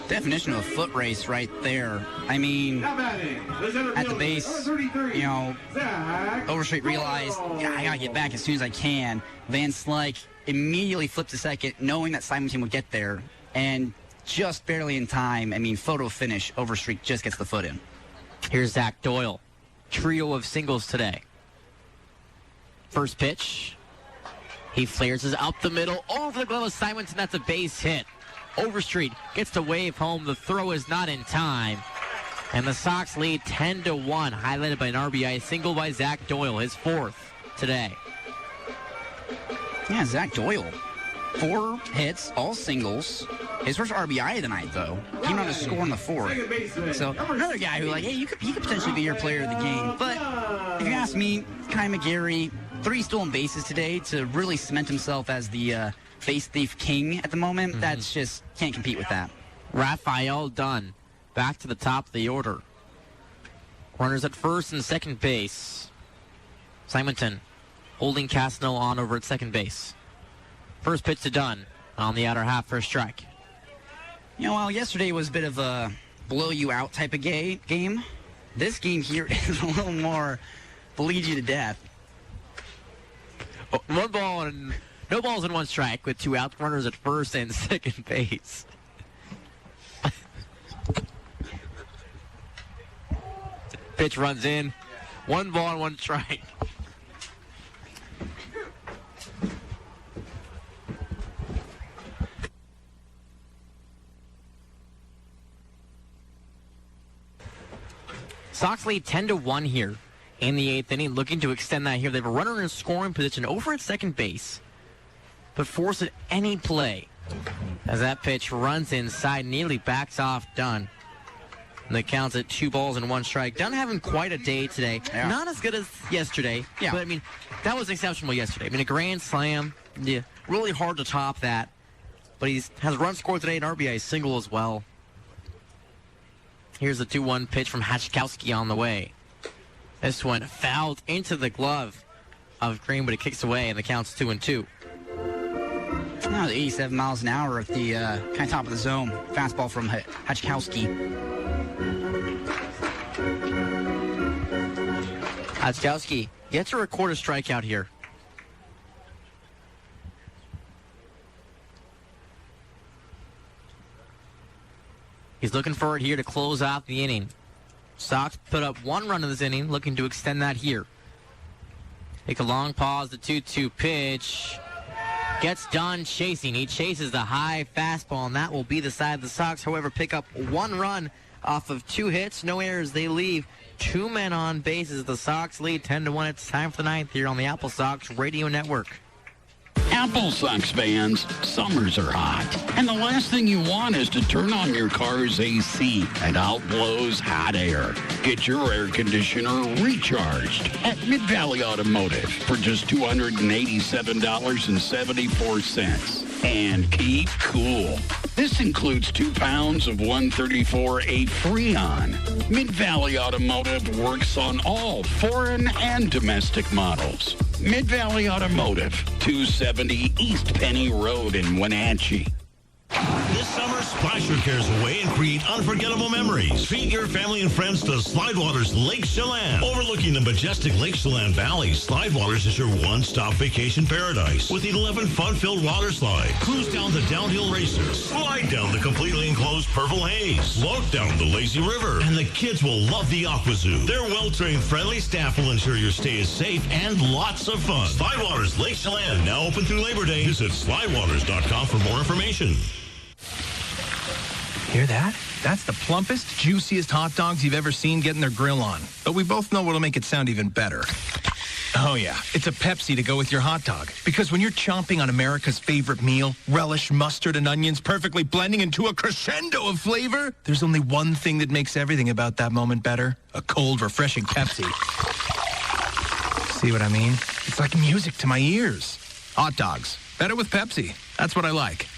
Definition of a foot race right there. I mean, at the base, you know, Overstreet realized, yeah, I got to get back as soon as I can. Van Slyke immediately flipped to second, knowing that Simonton would get there. And just barely in time, I mean, photo finish, Overstreet just gets the foot in. Here's Zach Doyle. Trio of singles today. First pitch. He flares us up the middle, over the glove of Simonton. That's a base hit. Overstreet gets to wave home. The throw is not in time. And the Sox lead 10-1, highlighted by an RBI single by Zach Doyle, his 4th today. Yeah, Zach Doyle. 4 hits, all singles. His first RBI of the night, though. Came out to score in the 4th. So another guy who, like, hey, he could potentially be your player of the game. But if you ask me, Kai McGary, 3 stolen bases today to really cement himself as the base thief king at the moment. That's just, can't compete with that. Raphael Dunn back to the top of the order. Runners at first and second base. Simonton holding Castano on over at second base. First pitch to Dunn on the outer half for a strike. You know, while yesterday was a bit of a blow-you-out type of game, this game here is a little more bleed you to death. 1 ball and no balls and 1 strike with 2 outs. Runners at first and second base. Pitch runs in. 1 ball and 1 strike. Sox lead 10-1 here in the 8th inning, looking to extend that here. They have a runner in scoring position over at second base, but force it any play as that pitch runs inside, nearly backs off Dunn. And the count's at 2 balls and 1 strike. Dunn having quite a day today. Yeah. Not as good as yesterday, but I mean, that was exceptional yesterday. I mean, a grand slam, yeah, really hard to top that. But he has a run scored today, an RBI single as well. Here's the 2-1 pitch from Hatchkowski on the way. This one fouled into the glove of Green, but it kicks away, and the count's 2-2. Now 87 miles an hour at the kind of top of the zone. Fastball from Hatchkowski. Hatchkowski yet to record a strikeout here. He's looking for it here to close out the inning. Sox put up 1 run in this inning, looking to extend that here. Take a long pause, the 2-2 pitch. Gets done chasing. He chases the high fastball, and that will be the side of the Sox. However, pick up 1 run off of 2 hits. No errors. They leave 2 men on base as the Sox lead 10-1. It's time for the 9th here on the AppleSox Radio Network. AppleSox fans, summers are hot, and the last thing you want is to turn on your car's AC and out blows hot air. Get your air conditioner recharged at Mid-Valley Automotive for just $287.74. And keep cool. This includes 2 pounds of 134A Freon. Mid-Valley Automotive works on all foreign and domestic models. Mid-Valley Automotive, 270 East Penny Road in Wenatchee. This summer, splash your cares away and create unforgettable memories. Treat your family and friends to Slidewaters Lake Chelan. Overlooking the majestic Lake Chelan Valley, Slidewaters is your one-stop vacation paradise with 11 fun-filled water slides. Cruise down the downhill racers, slide down the completely enclosed Purple Haze, float down the Lazy River, and the kids will love the Aqua Zoo. Their well-trained, friendly staff will ensure your stay is safe and lots of fun. Slidewaters Lake Chelan, now open through Labor Day. Visit slidewaters.com for more information. Hear that? That's the plumpest, juiciest hot dogs you've ever seen getting their grill on. But we both know what'll make it sound even better. Oh yeah, it's a Pepsi to go with your hot dog. Because when you're chomping on America's favorite meal, relish, mustard, and onions perfectly blending into a crescendo of flavor, there's only one thing that makes everything about that moment better. A cold, refreshing Pepsi. See what I mean? It's like music to my ears. Hot dogs. Better with Pepsi. That's what I like.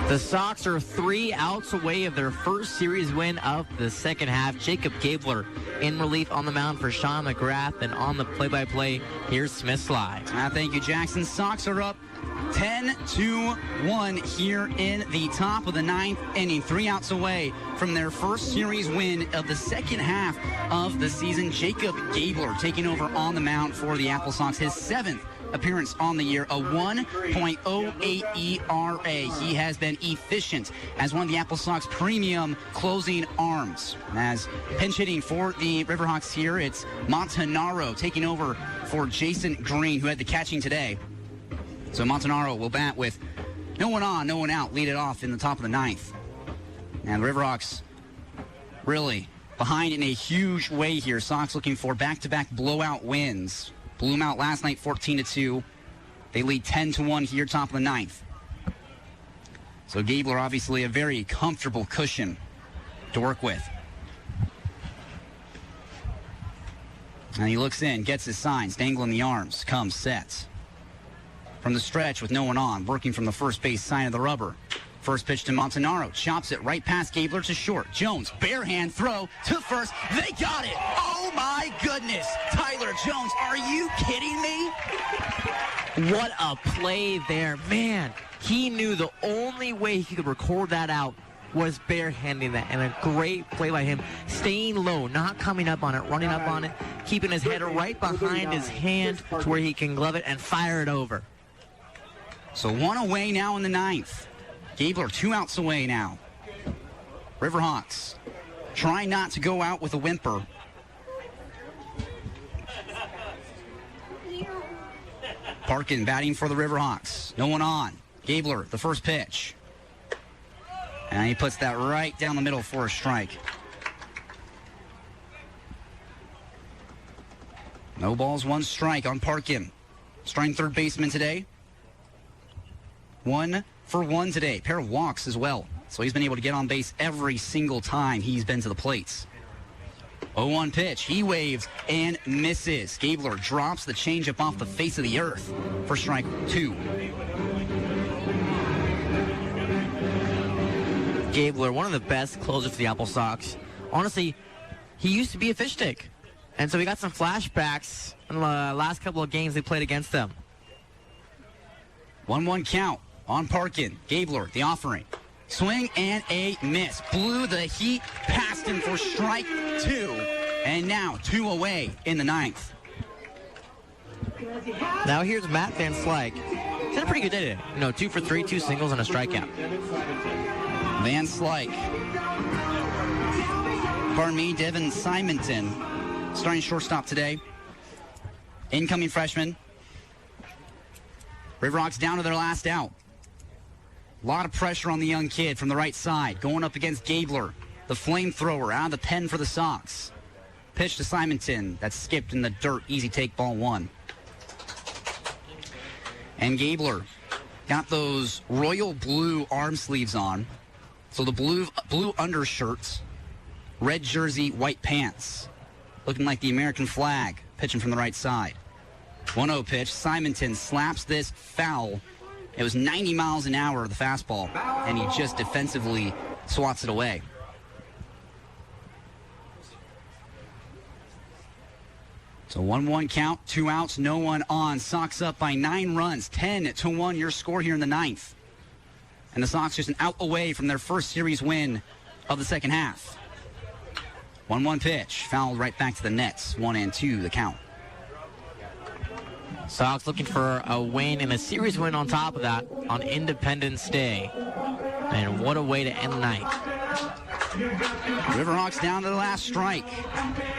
The Sox are 3 outs away of their first series win of the second half. Jacob Gabler in relief on the mound for Sean McGrath, and on the play-by-play, here's Smith Sly. Thank you, Jackson. Sox are up 10-1 here in the top of the 9th inning. 3 outs away from their first series win of the second half of the season. Jacob Gabler taking over on the mound for the AppleSox, his 7th appearance on the year, a 1.08 ERA. He has been efficient as one of the AppleSox premium closing arms. As pinch hitting for the Riverhawks here, it's Montanaro taking over for Jason Green, who had the catching today. So Montanaro will bat with no one on, no one out, lead it off in the top of the 9th. And the Riverhawks really behind in a huge way here. Sox looking for back-to-back blowout wins. Blew them out last night 14-2. They lead 10-1 here, top of the 9th. So Gabler, obviously a very comfortable cushion to work with. And he looks in, gets his signs, dangling the arms, comes, sets. From the stretch with no one on, working from the first base side of the rubber. First pitch to Montanaro, chops it right past Gabler to short. Jones, bare hand throw to first. They got it! Oh my goodness! Tyler Jones, are you kidding me? What a play there. Man, he knew the only way he could record that out was barehanding that, and a great play by him, staying low, not coming up on it, running up on it, keeping his head right behind his hand to where he can glove it and fire it over. So 1 away now in the 9th. Gabler 2 outs away now. Riverhawks trying not to go out with a whimper. Parkin batting for the Riverhawks. No one on. Gabler, the first pitch. And he puts that right down the middle for a strike. No balls, 1 strike on Parkin. Starting third baseman today. 1 for 1 today. Pair of walks as well. So he's been able to get on base every single time he's been to the plates. 0-1 pitch. He waves and misses. Gabler drops the changeup off the face of the earth for strike 2. Gabler, one of the best closers for the AppleSox. Honestly, he used to be a fish stick. And so we got some flashbacks in the last couple of games they played against them. 1-1 count on Parkin. Gabler, the offering. Swing and a miss. Blew the heat past him for strike 2. And now 2 away in the 9th. Now here's Matt Van Slyke. He's had a pretty good day today. 2 for 3, 2 singles, and a strikeout. Van Slyke. Pardon me, Devin Simonton, starting shortstop today. Incoming freshman. Riverhawks down to their last out. A lot of pressure on the young kid from the right side. Going up against Gabler, the flamethrower, out of the pen for the Sox. Pitch to Simonton. That's skipped in the dirt. Easy take, ball one. And Gabler got those royal blue arm sleeves on. So the blue undershirts, red jersey, white pants. Looking like the American flag. Pitching from the right side. 1-0 pitch. Simonton slaps this foul. It was 90 miles an hour, the fastball, and he just defensively swats it away. So 1-1 count, 2 outs, no one on. Sox up by 9 runs, 10-1 your score here in the ninth. And the Sox just an out away from their first series win of the second half. 1-1 pitch, fouled right back to the Nets, 1-2 the count. Sox looking for a win and a series win on top of that on Independence Day. And what a way to end the night. Riverhawks down to the last strike.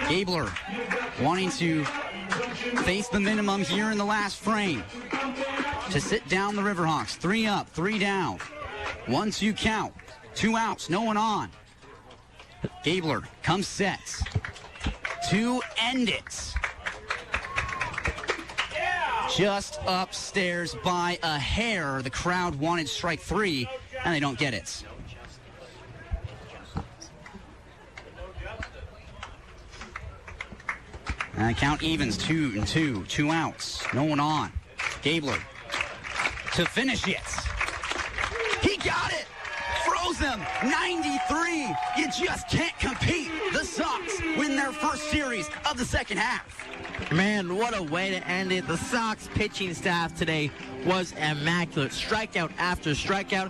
Gabler wanting to face the minimum here in the last frame to sit down the Riverhawks. 3 up, 3 down. 1-2 count. 2 outs, no one on. Gabler comes set to end it. Just upstairs by a hair. The crowd wanted strike 3, and they don't get it. And count evens, 2-2, 2 outs, no one on. Gabler to finish it. He got it. Froze him. 93. You just can't compete. The Sox win their first series of the second half. Man, what a way to end it. The Sox pitching staff today was immaculate. Strikeout after strikeout.